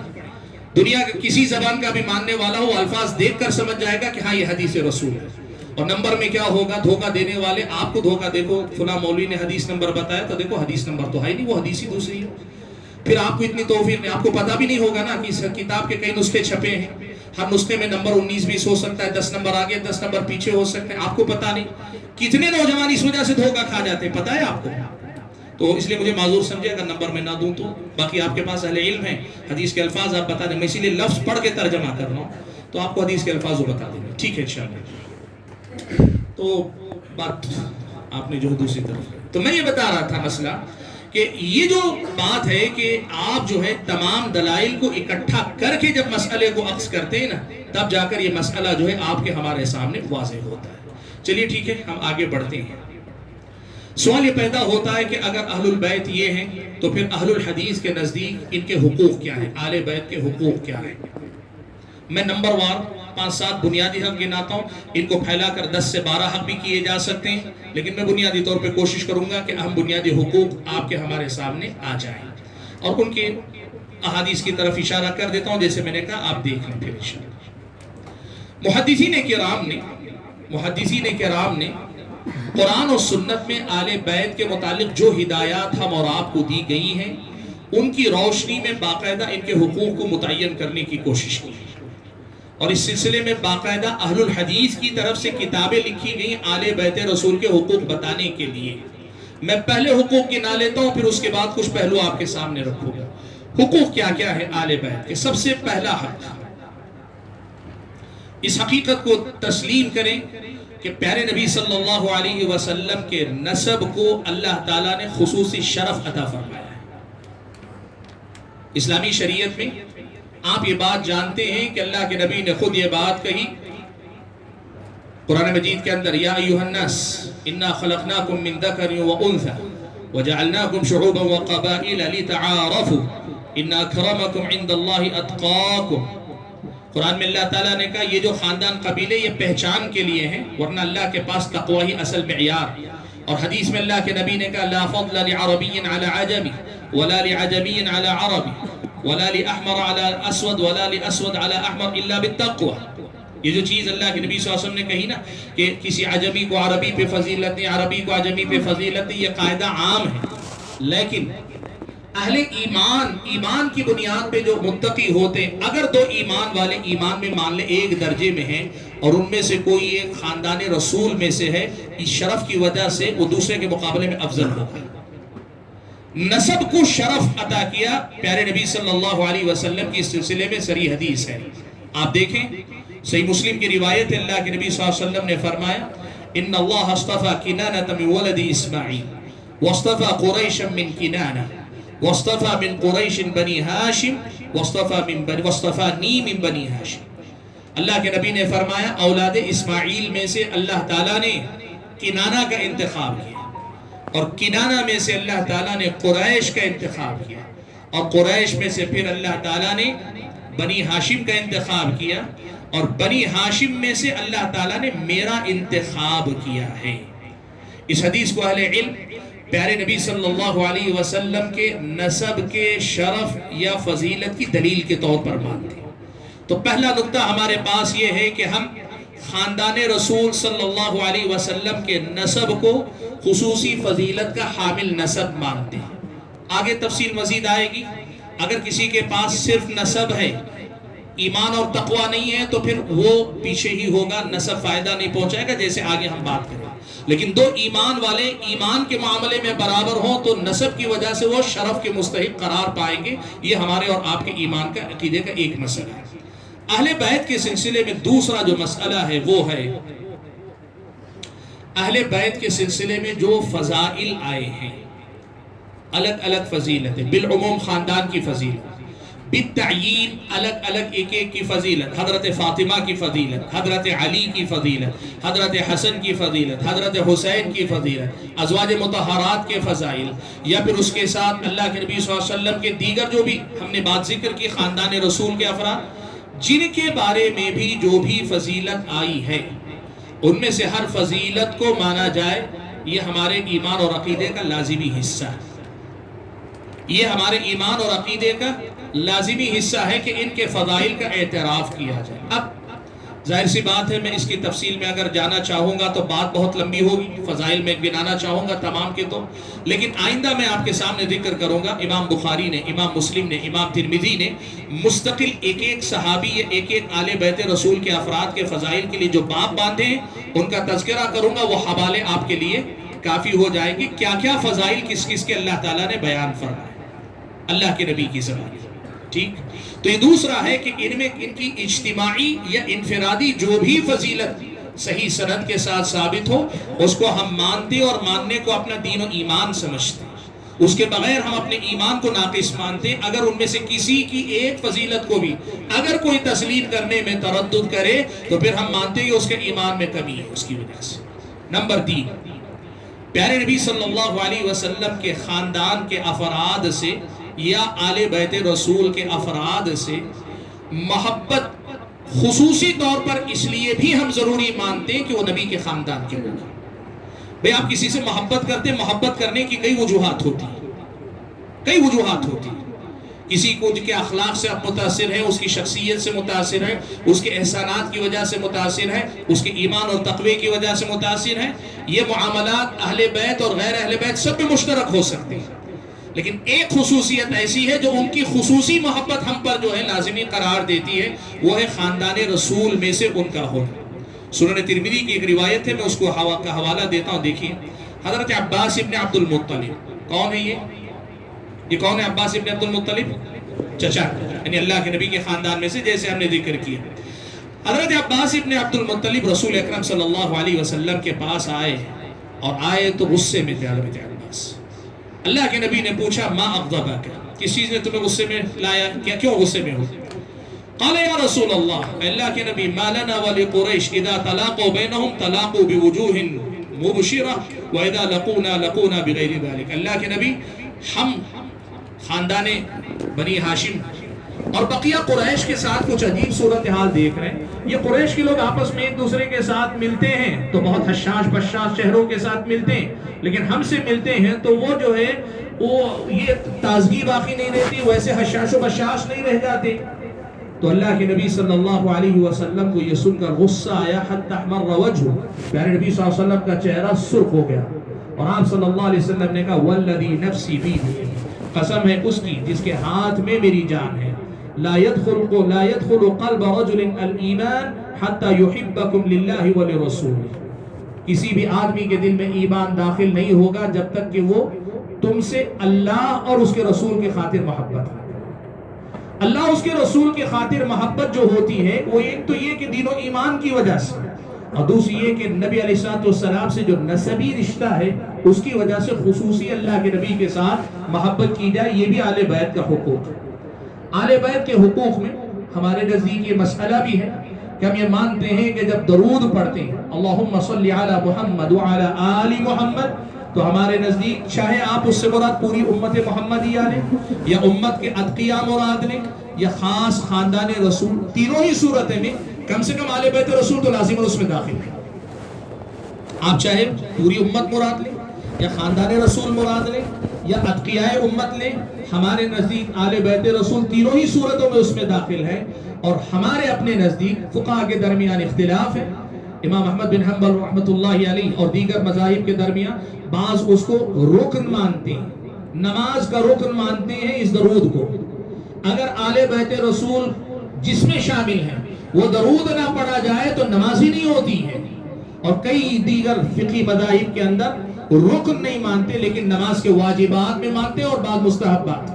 دنیا کے کسی زبان کا بھی ماننے والا ہو الفاظ دیکھ کر سمجھ جائے گا کہ ہاں یہ حدیث رسول ہے. اور نمبر میں کیا ہوگا, دھوکہ دینے والے آپ کو دھوکہ, دیکھو فلاں مولوی نے حدیث نمبر بتایا تو دیکھو حدیث نمبر تو ہے نہیں, وہ حدیث ہی دوسری ہے. پھر آپ کو اتنی توفیق نہیں, آپ کو پتہ بھی نہیں ہوگا نا کہ اس کتاب کے کئی نسخے چھپے ہیں. ہر نسخے میں نمبر 19-20 ہو سکتا ہے, 10 نمبر آگے 10 نمبر پیچھے ہو سکتے ہیں. آپ کو پتہ نہیں. کتنے نوجوان اس وجہ سے دھوکہ کھا جاتے ہیں, پتہ ہے آپ کو. تو اس لیے مجھے معذور سمجھے اگر نمبر میں نہ دوں تو. باقی آپ کے پاس اہل علم ہیں, حدیث کے الفاظ آپ بتا دیں. میں اسی لیے لفظ پڑھ کے ترجمہ کر رہا ہوں تو آپ کو حدیث کے الفاظ وہ بتا دیں گے. ٹھیک ہے انشاءاللہ. تو بات آپ نے جو دوسری طرف, تو میں یہ بتا رہا تھا مسئلہ کہ یہ جو بات ہے کہ آپ جو ہے تمام دلائل کو اکٹھا کر کے جب مسئلے کو عکس کرتے ہیں نا, تب جا کر یہ مسئلہ جو ہے آپ کے ہمارے سامنے واضح ہوتا ہے. چلیے ٹھیک ہے, ہم آگے بڑھتے ہیں. سوال یہ پیدا ہوتا ہے کہ اگر اہل البیت یہ ہیں تو پھر اہل الحدیث کے نزدیک ان کے حقوق کیا ہیں, آل بیت کے حقوق کیا ہیں. میں نمبر وار 5-7 بنیادی حق گناتا ہوں. ان کو پھیلا کر 10 سے 12 حق بھی کیے جا سکتے ہیں, لیکن میں بنیادی طور پہ کوشش کروں گا کہ اہم بنیادی حقوق آپ کے ہمارے سامنے آ جائیں, اور ان کے احادیث کی طرف اشارہ کر دیتا ہوں. جیسے میں نے کہا آپ دیکھ لیں پھر انشاءاللہ. محدثین کرام نے قرآن و سنت میں آل بیت کے متعلق جو ہدایات ہم اور آپ کو دی گئی ہیں, ان کی روشنی میں باقاعدہ ان کے حقوق کو متعین کرنے کی کوشش کی. اور اس سلسلے میں باقاعدہ اہل الحدیث کی طرف سے کتابیں لکھی گئی آل بیت رسول کے حقوق بتانے کے لیے. میں پہلے حقوق گنا لیتا ہوں, پھر اس کے بعد کچھ پہلو آپ کے سامنے رکھوں گا. حقوق کیا کیا ہے آل بیت کے. سب سے پہلا حق, اس حقیقت کو تسلیم کریں کہ پیارے نبی صلی اللہ علیہ وسلم کے نسب کو اللہ تعالیٰ نے خصوصی شرف عطا فرمایا ہے. اسلامی شریعت میں آپ یہ بات جانتے ہیں کہ اللہ کے نبی نے خود یہ بات کہی قرآن مجید کے اندر, یا ایھا الناس انا خلقناکم من ذکر و انثی وجعلناکم شعوبا وقبائل لتعارفوا ان اکرمکم عند اللہ اتقاکم. قرآن میں اللہ تعالیٰ نے کہا یہ جو خاندان قبیلے یہ پہچان کے لیے ہیں, ورنہ اللہ کے پاس تقوی ہی اصل معیار. اور حدیث میں اللہ کے نبی نے کہا لا فضل لعربی علی عجمی ولا لعجمی علی عربی ولا لأحمر علی اسود ولا لأسود علی احمر الا بالتقوی. یہ جو چیز اللہ کے نبی صلی اللہ علیہ وسلم نے کہی نا کہ کسی عجمی کو عربی پہ فضیلت نہیں, عربی کو عجمی پہ فضیلت نہیں, یہ قاعدہ عام ہے. لیکن اہل ایمان کی بنیاد پہ جو متقی ہوتے ہیں, اگر دو ایمان والے ایمان میں مان لے ایک درجے میں ہیں اور ان میں سے کوئی ایک خاندان رسول میں سے ہے, اس شرف کی وجہ سے وہ دوسرے کے مقابلے میں افضل ہوگا. نسب کو شرف عطا کیا پیارے نبی صلی اللہ علیہ وسلم کی اس سلسلے میں صریح حدیث ہے. آپ دیکھیں صحیح مسلم کی روایت ہے, اللہ کے نبی صلی اللہ علیہ وسلم نے فرمایا ان اللہ اصطفى کنانة من ولد اسماعیل واصطفى قریشا من کنانہ واصطفى من قریش بنی ہاشم واصطفانی من بنی ہاشم. اللہ کے نبی نے فرمایا اولاد اسماعیل میں سے اللہ تعالیٰ نے کنانہ کا انتخاب کیا, اور کنانہ میں سے اللہ تعالیٰ نے قریش کا انتخاب کیا, اور قریش میں سے پھر اللہ تعالیٰ نے بنی ہاشم کا انتخاب کیا, اور بنی ہاشم میں سے اللہ تعالیٰ نے میرا انتخاب کیا ہے. اس حدیث کو اہل علم پیارے نبی صلی اللہ علیہ وسلم کے نسب کے شرف یا فضیلت کی دلیل کے طور پر مانتے ہیں. تو پہلا نقطہ ہمارے پاس یہ ہے کہ ہم خاندان رسول صلی اللہ علیہ وسلم کے نسب کو خصوصی فضیلت کا حامل نسب مانتے ہیں. آگے تفصیل مزید آئے گی. اگر کسی کے پاس صرف نسب ہے, ایمان اور تقوی نہیں ہے, تو پھر وہ پیچھے ہی ہوگا, نسب فائدہ نہیں پہنچائے گا, جیسے آگے ہم بات کریں. لیکن دو ایمان والے ایمان کے معاملے میں برابر ہوں تو نسب کی وجہ سے وہ شرف کے مستحق قرار پائیں گے. یہ ہمارے اور آپ کے ایمان کا عقیدے کا ایک مسئلہ ہے. اہل بیت کے سلسلے میں دوسرا جو مسئلہ ہے وہ ہے اہل بیت کے سلسلے میں جو فضائل آئے ہیں, الگ الگ فضیلتیں, بالعموم خاندان کی فضیلت, بالتعیین الگ الگ ایک ایک کی فضیلت، حضرت فاطمہ کی فضیلت، حضرت علی کی فضیلت، حضرت حسن کی فضیلت، حضرت حسین کی فضیلت، ازواج مطہرات کے فضائل، یا پھر اس کے ساتھ اللہ کے نبی صلی اللہ علیہ وسلم کے دیگر جو بھی ہم نے بات ذکر کی خاندان رسول کے افراد، جن کے بارے میں بھی جو بھی فضیلت آئی ہے ان میں سے ہر فضیلت کو مانا جائے، یہ ہمارے ایمان اور عقیدے کا لازمی حصہ ہے۔ یہ ہمارے ایمان اور عقیدے کا لازمی حصہ ہے کہ ان کے فضائل کا اعتراف کیا جائے۔ اب ظاہر سی بات ہے، میں اس کی تفصیل میں اگر جانا چاہوں گا تو بات بہت لمبی ہوگی، فضائل میں گنانا چاہوں گا تمام کے تو، لیکن آئندہ میں آپ کے سامنے ذکر کروں گا امام بخاری نے، امام مسلم نے، امام ترمذی نے مستقل ایک ایک صحابی یا ایک ایک آل بیت رسول کے افراد کے فضائل کے لیے جو باب باندھے ہیں ان کا تذکرہ کروں گا، وہ حوالے آپ کے لیے کافی ہو جائے گی، کیا کیا فضائل کس کس کے اللہ تعالیٰ نے بیان فرمائے اللہ کے نبی کی زبان۔ ٹھیک، تو یہ دوسرا ہے کہ ان میں ان کی اجتماعی یا انفرادی جو بھی فضیلت صحیح سند کے ساتھ ثابت ہو اس کو ہم مانتے اور ماننے کو اپنا دین و ایمان سمجھتے ہیں، اس کے بغیر ہم اپنے ایمان کو ناقص مانتے ہیں۔ اگر ان میں سے کسی کی ایک فضیلت کو بھی اگر کوئی تسلیم کرنے میں تردد کرے تو پھر ہم مانتے ہیں کہ اس کے ایمان میں کمی ہے اس کی وجہ سے۔ نمبر 3، پیارے نبی صلی اللہ علیہ وسلم کے خاندان کے افراد سے یا آل بیت رسول کے افراد سے محبت خصوصی طور پر اس لیے بھی ہم ضروری مانتے ہیں کہ وہ نبی کے خاندان کے لوگ ہیں۔ بھئی آپ کسی سے محبت کرتے، محبت کرنے کی کئی وجوہات ہوتی ہیں، کئی وجوہات ہوتی ہیں۔ کسی کو کے اخلاق سے آپ متاثر ہے، اس کی شخصیت سے متاثر ہے، اس کے احسانات کی وجہ سے متاثر ہے، اس کے ایمان اور تقوی کی وجہ سے متاثر ہے۔ یہ معاملات اہل بیت اور غیر اہل بیت سب میں مشترک ہو سکتے ہیں، لیکن ایک خصوصیت ایسی ہے جو ان کی خصوصی محبت ہم پر جو ہے لازمی قرار دیتی ہے، وہ ہے خاندان رسول میں سے ان کا ہونا۔ سنن ترمذی کی ایک روایت ہے، میں اس کو کا حوالہ دیتا ہوں، دیکھیے حضرت عباس ابن عبد المطلب، کون ہے یہ کون ہے عباس ابن عبد المطلب؟ چچا، یعنی اللہ کے نبی کے خاندان میں سے، جیسے ہم نے ذکر کیا۔ حضرت عباس ابن عبد المطلب رسول اکرم صلی اللہ علیہ وسلم کے پاس آئے، اور آئے تو غصے میں تھے حضرت عباس۔ اللہ کے نبی نے پوچھا ما اغضبک، کس چیز نے تمہیں غصے میں لایا، کیوں غصے میں ہو؟ قال یا رسول اللہ کے نبی ما لنا ولقریش اذا تلاقوا بینہم تلاقوا بوجوہ مبشرہ واذا لقونا لقونا بغیر ذلک۔ اللہ کے نبی، ہم خاندان بنی ہاشم اور بقیہ قریش کے ساتھ کچھ عجیب صورتحال دیکھ رہے ہیں۔ یہ قریش کے لوگ آپس میں ایک دوسرے کے ساتھ ملتے ہیں تو بہت حشاش بشاش چہروں کے ساتھ ملتے ہیں، لیکن ہم سے ملتے ہیں تو وہ جو ہے وہ یہ تازگی باقی نہیں رہتی، ویسے حشاش و بشاش نہیں رہ جاتے۔ تو اللہ کے نبی صلی اللہ علیہ وسلم کو یہ سن کر غصہ آیا، حتی احمر وجہ، پیارے نبی صلی اللہ علیہ وسلم کا چہرہ سرخ ہو گیا، اور آپ صلی اللہ علیہ وسلم نے کہا والذی نفسی بیدہ، قسم ہے اس کی جس کے ہاتھ میں میری جان ہے، لا يدخل قلب رجل الایمان حتی یحبکم للہ ولرسولہ، کسی بھی آدمی کے دل میں ایمان داخل نہیں ہوگا جب تک کہ وہ تم سے اللہ اور اس کے رسول کے خاطر محبت ہے۔ اللہ اس کے رسول کے خاطر محبت جو ہوتی ہے وہ ایک تو یہ کہ دین و ایمان کی وجہ سے، اور دوسری یہ کہ نبی علیہ السلام سے جو نسبی رشتہ ہے اس کی وجہ سے خصوصی اللہ کے نبی کے ساتھ محبت کی جائے، یہ بھی آل بیت کا حقوق ہے۔ آل بیت کے حقوق میں ہمارے نزدیک یہ مسئلہ بھی ہے کہ ہم یہ مانتے ہیں کہ جب درود پڑھتے ہیں اللہم صلی علی محمد وعلی آل محمد، تو ہمارے نزدیک چاہے آپ اس سے مراد پوری امت محمدیہ لیں یا امت کے اتقیاء مراد لیں یا خاص خاندان رسول، تینوں ہی صورتیں میں کم سے کم آل بیت رسول تو لازم اس میں داخل ہے۔ آپ چاہے پوری امت مراد لیں یا خاندان رسول مراد لیں یا اتقیاء امت لیں، ہمارے نزدیک آل بیت رسول تینوں ہی صورتوں میں اس میں داخل ہے۔ اور ہمارے اپنے نزدیک فقہاء کے درمیان اختلاف ہے، امام احمد بن حنبل رحمۃ اللہ علیہ اور دیگر مذاہب کے درمیان، بعض اس کو رکن مانتے ہیں، نماز کا رکن مانتے ہیں اس درود کو۔ اگر آل بیت رسول جس میں شامل ہیں وہ درود نہ پڑھا جائے تو نماز ہی نہیں ہوتی ہے۔ اور کئی دیگر فقہی مذاہب کے اندر رکن نہیں مانتے لیکن نماز کے واجبات میں مانتے ہیں اور بعض مستحبات۔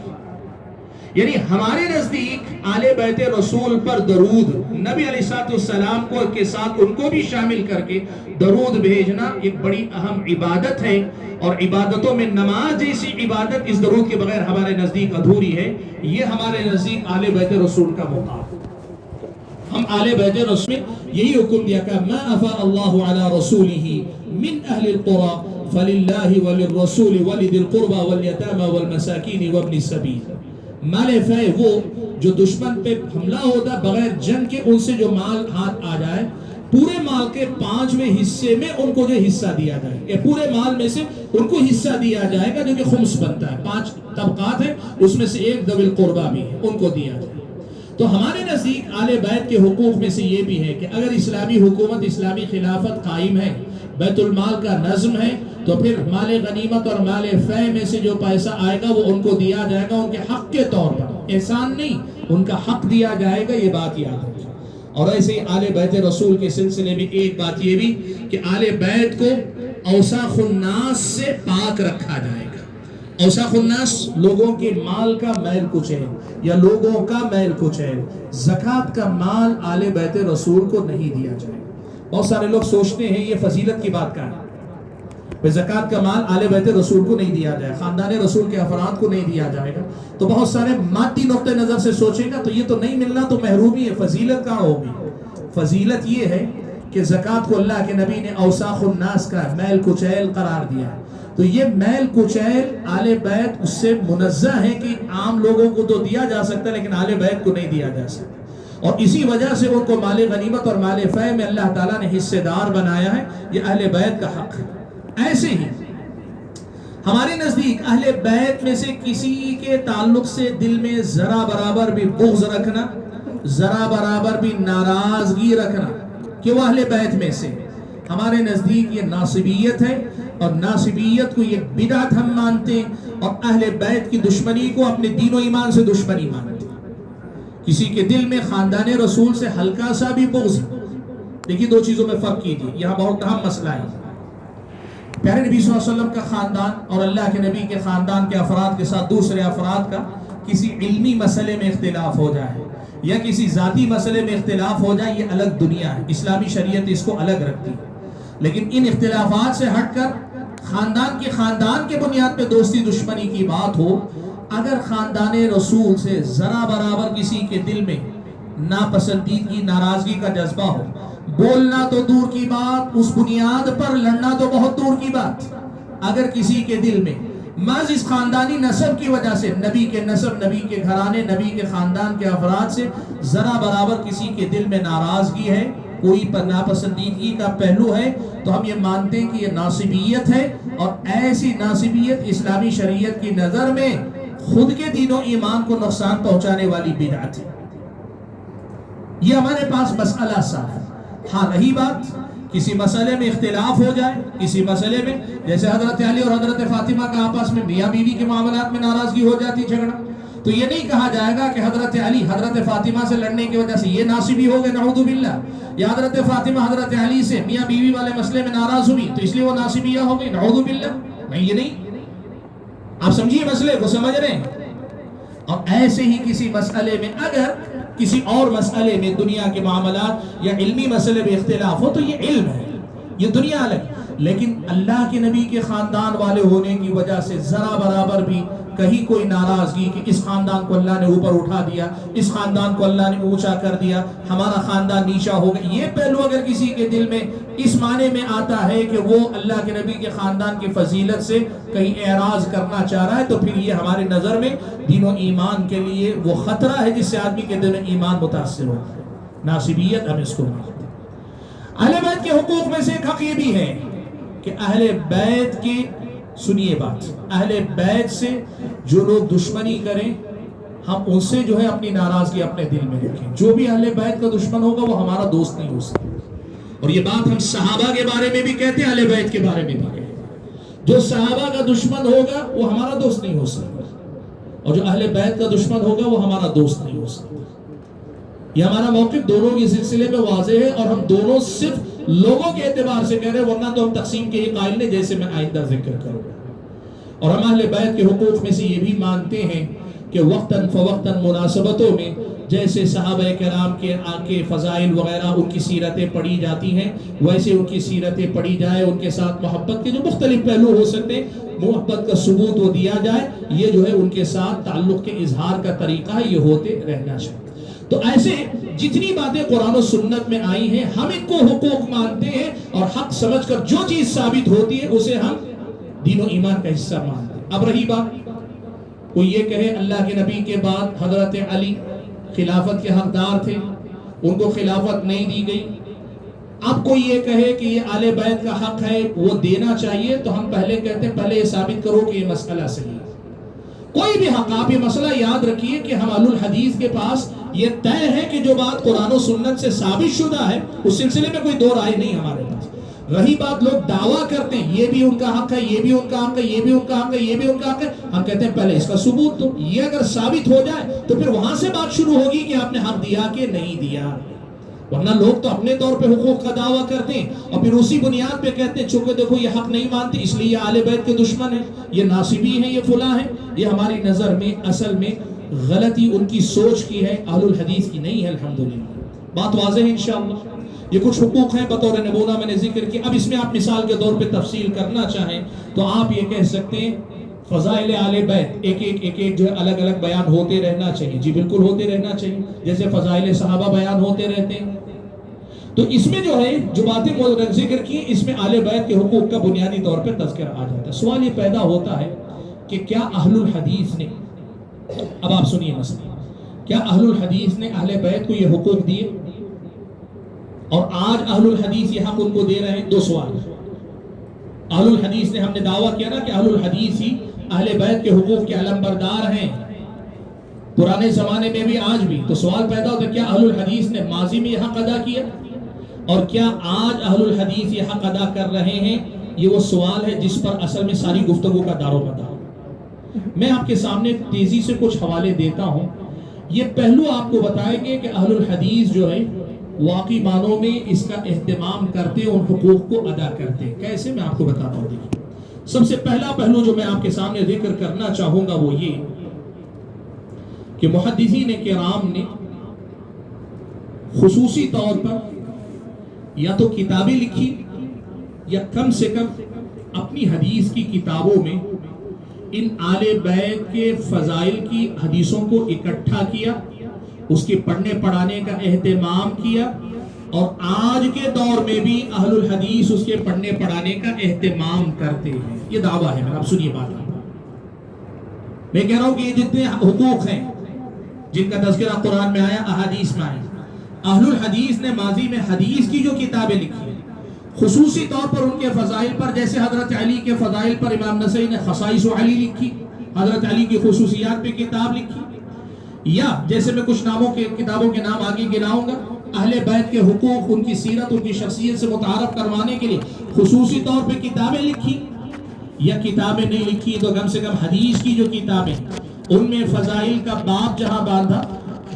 یعنی ہمارے نزدیک آل بیت رسول پر درود، نبی علیہ السلام کو کے ساتھ ان کو بھی شامل کر کے درود بھیجنا ایک بڑی اہم عبادت ہے، اور عبادتوں میں نماز جیسی عبادت اس درود کے بغیر ہمارے نزدیک ادھوری ہے. یہ ہمارے نزدیک آل بیت رسول کا مقام. ہم آل بیت رسول میں یہی حکم دیا کہ ما افاء اللہ علی رسولہ من اہل القرى فللہ وللرسول ولذی القربى والیتامى والمساکین وابن السبیل. مال فے وہ جو دشمن پہ حملہ ہوتا بغیر جنگ کے ان سے جو مال ہاتھ آ جائے پورے مال کے 5ویں حصے میں ان کو جو حصہ دیا جائے گا. پورے مال میں سے ان کو حصہ دیا جائے گا جو کہ خمس بنتا ہے. 5 طبقات ہیں اس میں سے ایک ذوی القربہ بھی ہے ان کو دیا جائے. تو ہمارے نزدیک آل بیت کے حقوق میں سے یہ بھی ہے کہ اگر اسلامی حکومت اسلامی خلافت قائم ہے بیت المال کا نظم ہے تو پھر مال غنیمت اور مال فے میں سے جو پیسہ آئے گا وہ ان کو دیا جائے گا ان کے حق کے طور پر. احسان نہیں ان کا حق دیا جائے گا. یہ بات یاد رکھیں. اور ایسے ہی آل بیت رسول کے سلسلے میں ایک بات یہ بھی کہ آل بیت کو اوساخ الناس سے پاک رکھا جائے گا. اوساخ الناس لوگوں کے مال کا میل کچیل یا لوگوں کا میل کچیل. زکوٰۃ کا مال آل بیت رسول کو نہیں دیا جائے گا. بہت سارے لوگ سوچتے ہیں یہ فضیلت کی بات کا ہے، زکوٰۃ کا مال آل بیت رسول کو نہیں دیا جائے، خاندان رسول کے افراد کو نہیں دیا جائے گا. تو بہت سارے مادی نقطہ نظر سے سوچے گا تو یہ تو نہیں ملنا تو محرومی ہے. فضیلت کہاں ہوگی؟ فضیلت یہ ہے کہ زکوٰۃ کو اللہ کے نبی نے اوساخ الناس کا میل کچیل قرار دیا. تو یہ میل کچیل آل بیت اس سے منزہ ہے کہ عام لوگوں کو تو دیا جا سکتا ہے لیکن آل بیت کو نہیں دیا جا سکتا. اور اسی وجہ سے ان کو مال غنیمت اور مال فے میں اللہ تعالیٰ نے حصے دار بنایا ہے. یہ اہل بیت کا حق ہے. ایسے ہی ہمارے نزدیک اہل بیت میں سے کسی کے تعلق سے دل میں ذرا برابر بھی بغض رکھنا، ذرا برابر بھی ناراضگی رکھنا کہ وہ اہل بیت میں سے، ہمارے نزدیک یہ ناصبیت ہے. اور ناصبیت کو یہ بدعت ہم مانتے ہیں اور اہل بیت کی دشمنی کو اپنے دین و ایمان سے دشمنی مانتے ہیں. کسی کے دل میں خاندان رسول سے ہلکا سا بھی بغض، دیکھیے دو چیزوں میں فرق کیجیے، یہاں بہت اہم مسئلہ ہے. پیارے نبی صلی اللہ علیہ وسلم کا خاندان اور اللہ کے نبی کے خاندان کے افراد کے ساتھ دوسرے افراد کا کسی علمی مسئلے میں اختلاف ہو جائے یا کسی ذاتی مسئلے میں اختلاف ہو جائے، یہ الگ دنیا ہے. اسلامی شریعت اس کو الگ رکھتی ہے. لیکن ان اختلافات سے ہٹ کر خاندان کے بنیاد پہ دوستی دشمنی کی بات ہو، اگر خاندان رسول سے ذرا برابر کسی کے دل میں ناپسندیدگی ناراضگی کا جذبہ ہو، بولنا تو دور کی بات، اس بنیاد پر لڑنا تو بہت دور کی بات. اگر کسی کے دل میں محض اس خاندانی نسب کی وجہ سے، نبی کے نسب، نبی کے گھرانے، نبی کے خاندان کے افراد سے ذرا برابر کسی کے دل میں ناراضگی ہے، کوئی ناپسندیدگی کا پہلو ہے، تو ہم یہ مانتے ہیں کہ یہ ناصبیت ہے. اور ایسی ناصبیت اسلامی شریعت کی نظر میں خود کے دین و ایمان کو نقصان پہنچانے والی بدعت ہے. یہ ہمارے پاس مسئلہ صاف ہے. ہاں رہی بات کسی مسئلے میں اختلاف ہو جائے، کسی مسئلے میں جیسے حضرت علی اور حضرت فاطمہ کا آپس میں میاں بیوی کے معاملات میں ناراضگی ہو جاتی، جھگڑا، تو یہ نہیں کہا جائے گا کہ حضرت علی حضرت فاطمہ سے لڑنے کی وجہ سے یہ ناصبی ہو گئے نعوذ باللہ، یا حضرت فاطمہ حضرت علی سے میاں بیوی والے مسئلے میں ناراض ہوئی تو اس لیے وہ ناصبیہ ہو گئی نعوذ باللہ. نہیں، یہ نہیں. آپ سمجھیے مسئلے کو، سمجھ رہے ہیں. اور ایسے ہی کسی مسئلے میں اگر کسی اور مسئلے میں دنیا کے معاملات یا علمی مسئلے میں اختلاف ہو تو یہ علم ہے، یہ دنیا الگ. لیکن اللہ کے نبی کے خاندان والے ہونے کی وجہ سے ذرا برابر بھی کہیں کوئی ناراضگی کہ اس خاندان کو اللہ نے اوپر اٹھا دیا، اس خاندان کو اللہ نے اونچا کر دیا، ہمارا خاندان نیچا ہو گیا، یہ پہلو اگر کسی کے دل میں اس معنی میں آتا ہے کہ وہ اللہ کے نبی کے خاندان کی فضیلت سے کہیں اعراض کرنا چاہ رہا ہے تو پھر یہ ہمارے نظر میں دین و ایمان کے لیے وہ خطرہ ہے جس سے آدمی کے دل میں ایمان متاثر ہوتا ہے. ناصبیت ہم اس کو مانتے ہیں. اہل بیت کے حقوق میں سے ایک حق یہ بھی ہے کہ اہل بیت کی، سنیے بات، اہل بیت سے جو لوگ دشمنی کریں ہم ان سے جو ہے اپنی ناراضگی اپنے دل میں رکھیں. جو بھی اہل بیت کا دشمن ہوگا وہ ہمارا دوست نہیں ہو سکتا. اور یہ بات ہم صحابہ کے بارے میں بھی کہتے ہیں، اہل بیت کے بارے میں بھی کہتے ہیں. جو صحابہ کا دشمن ہوگا وہ ہمارا دوست نہیں ہو سکتا، اور جو اہل بیت کا دشمن ہوگا وہ ہمارا دوست نہیں ہو سکتا. یہ ہمارا موقف دونوں کے سلسلے میں واضح ہے، اور ہم دونوں صرف لوگوں کے اعتبار سے کہہ رہے ہیں، ورنہ تو ہم تقسیم کے ہی قائل ہیں جیسے میں آئندہ ذکر کروں گا. اور ہم اہل بیت کے حقوق میں سے یہ بھی مانتے ہیں کہ وقتاً فوقتاً مناسبتوں میں جیسے صحابہ کرام کے فضائل وغیرہ ان کی سیرتیں پڑھی جاتی ہیں، ویسے ان کی سیرتیں پڑھی جائے، ان کے ساتھ محبت کے جو مختلف پہلو ہو سکتے ہیں محبت کا ثبوت وہ دیا جائے، یہ جو ہے ان کے ساتھ تعلق کے اظہار کا طریقہ ہے، یہ ہوتے رہنا چاہیے۔ تو ایسے جتنی باتیں قرآن و سنت میں آئی ہیں ہم ان کو حقوق مانتے ہیں، اور حق سمجھ کر جو چیز ثابت ہوتی ہے اسے ہم دین و ایمان کا حصہ مانتے ہیں۔ اب رہی بات، کوئی یہ کہے اللہ کے نبی کے بعد حضرت علی خلافت کے حقدار تھے، ان کو خلافت نہیں دی گئی، اب کوئی یہ کہے کہ یہ آل بیت کا حق ہے وہ دینا چاہیے، تو ہم پہلے کہتے ہیں پہلے یہ ثابت کرو کہ یہ مسئلہ صحیح ہے۔ کوئی بھی حق، آپ یہ مسئلہ یاد رکھیے کہ ہم اہل الحدیث کے پاس یہ طے ہے کہ جو بات قرآن و سنت سے ثابت شدہ ہے اس سلسلے میں کوئی دو رائے نہیں ہمارے پاس۔ رہی بات لوگ دعویٰ کرتے ہیں یہ بھی ان کا حق ہے، یہ بھی ان کا حق ہے، یہ بھی ان کا حق ہے، یہ بھی ان کا حق ہے، ہم کہتے ہیں پہلے اس کا ثبوت دو، یہ اگر ثابت ہو جائے تو پھر وہاں سے بات شروع ہوگی کہ آپ نے حق دیا کہ نہیں دیا۔ ورنہ لوگ تو اپنے طور پہ حقوق کا دعویٰ کرتے ہیں اور پھر اسی بنیاد پہ کہتے ہیں چونکہ دیکھو یہ حق نہیں مانتے اس لیے یہ آل بیت کے دشمن ہیں، یہ ناصبی ہیں، یہ فلاں ہیں۔ یہ ہماری نظر میں اصل میں غلطی ان کی سوچ کی ہے، اہل الحدیث کی نہیں ہے۔ الحمدللہ بات واضح ہے انشاءاللہ۔ یہ کچھ حقوق ہیں بطور نمونہ میں نے ذکر کیا۔ اب اس میں آپ مثال کے طور پہ تفصیل کرنا چاہیں تو آپ یہ کہہ سکتے ہیں فضائل آل بیت ایک جو ہے الگ الگ بیان ہوتے رہنا چاہیے۔ جی بالکل ہوتے رہنا چاہیے، جیسے فضائل صحابہ بیان ہوتے رہتے ہیں۔ تو اس میں جو ہے جو باتیں ذکر کی اس میں آل بیت کے حقوق کا بنیادی طور پہ تذکرہ آ جاتا ہے۔ سوال یہ پیدا ہوتا ہے کہ کیا اہل الحدیث نے، اب آپ سنیے مسئلہ، کیا اہل الحدیث نے اہل بیت کو یہ حقوق دیے اور آج اہل الحدیث یہ حق ان کو دے رہے ہیں؟ دو سوال۔ اہل الحدیث نے، ہم نے دعویٰ کیا نا کہ اہل الحدیث ہی اہل بیت کے حقوق کے علمبردار ہیں پرانے زمانے میں بھی آج بھی۔ تو سوال پیدا ہوتا ہے کیا اہل الحدیث نے ماضی میں یہ حق ادا کیا اور کیا آج اہل الحدیث یہ حق ادا کر رہے ہیں؟ یہ وہ سوال ہے جس پر اصل میں ساری گفتگو کا دار و مدار۔ میں آپ کے سامنے تیزی سے کچھ حوالے دیتا ہوں۔ یہ پہلو آپ کو بتائیں گے کہ اہل الحدیث جو ہے واقعی معنوں میں اس کا اہتمام کرتے ان حقوق کو ادا کرتے۔ کیسے؟ میں آپ کو بتاتا ہوں۔ دیکھیں، سب سے پہلا پہلو جو میں آپ کے سامنے ذکر کرنا چاہوں گا وہ یہ کہ محدثین کرام نے خصوصی طور پر یا تو کتابیں لکھی یا کم سے کم اپنی حدیث کی کتابوں میں ان آل بیت کے فضائل کی حدیثوں کو اکٹھا کیا، اس کے پڑھنے پڑھانے کا اہتمام کیا، اور آج کے دور میں بھی اہل الحدیث اس کے پڑھنے پڑھانے کا اہتمام کرتے ہیں۔ یہ دعویٰ ہے میرا۔ اب سنیے بات، میں کہہ رہا ہوں کہ یہ جتنے حقوق ہیں جن کا تذکرہ قرآن میں آیا، احادیث میں آیا، اہل الحدیث نے ماضی میں حدیث کی جو کتابیں لکھی ہیں خصوصی طور پر ان کے فضائل پر، جیسے حضرت علی کے فضائل پر امام نسائی نے خصائص علی لکھی، حضرت علی کی خصوصیات پہ کتاب لکھی، یا جیسے میں کچھ ناموں کے کتابوں کے نام آگے گناؤں گا، اہل بیت کے حقوق، ان کی سیرت، ان کی شخصیت سے متعارف کروانے کے لیے خصوصی طور پہ کتابیں لکھی، یا کتابیں نہیں لکھی تو کم سے کم حدیث کی جو کتابیں ان میں فضائل کا باب جہاں باندھا،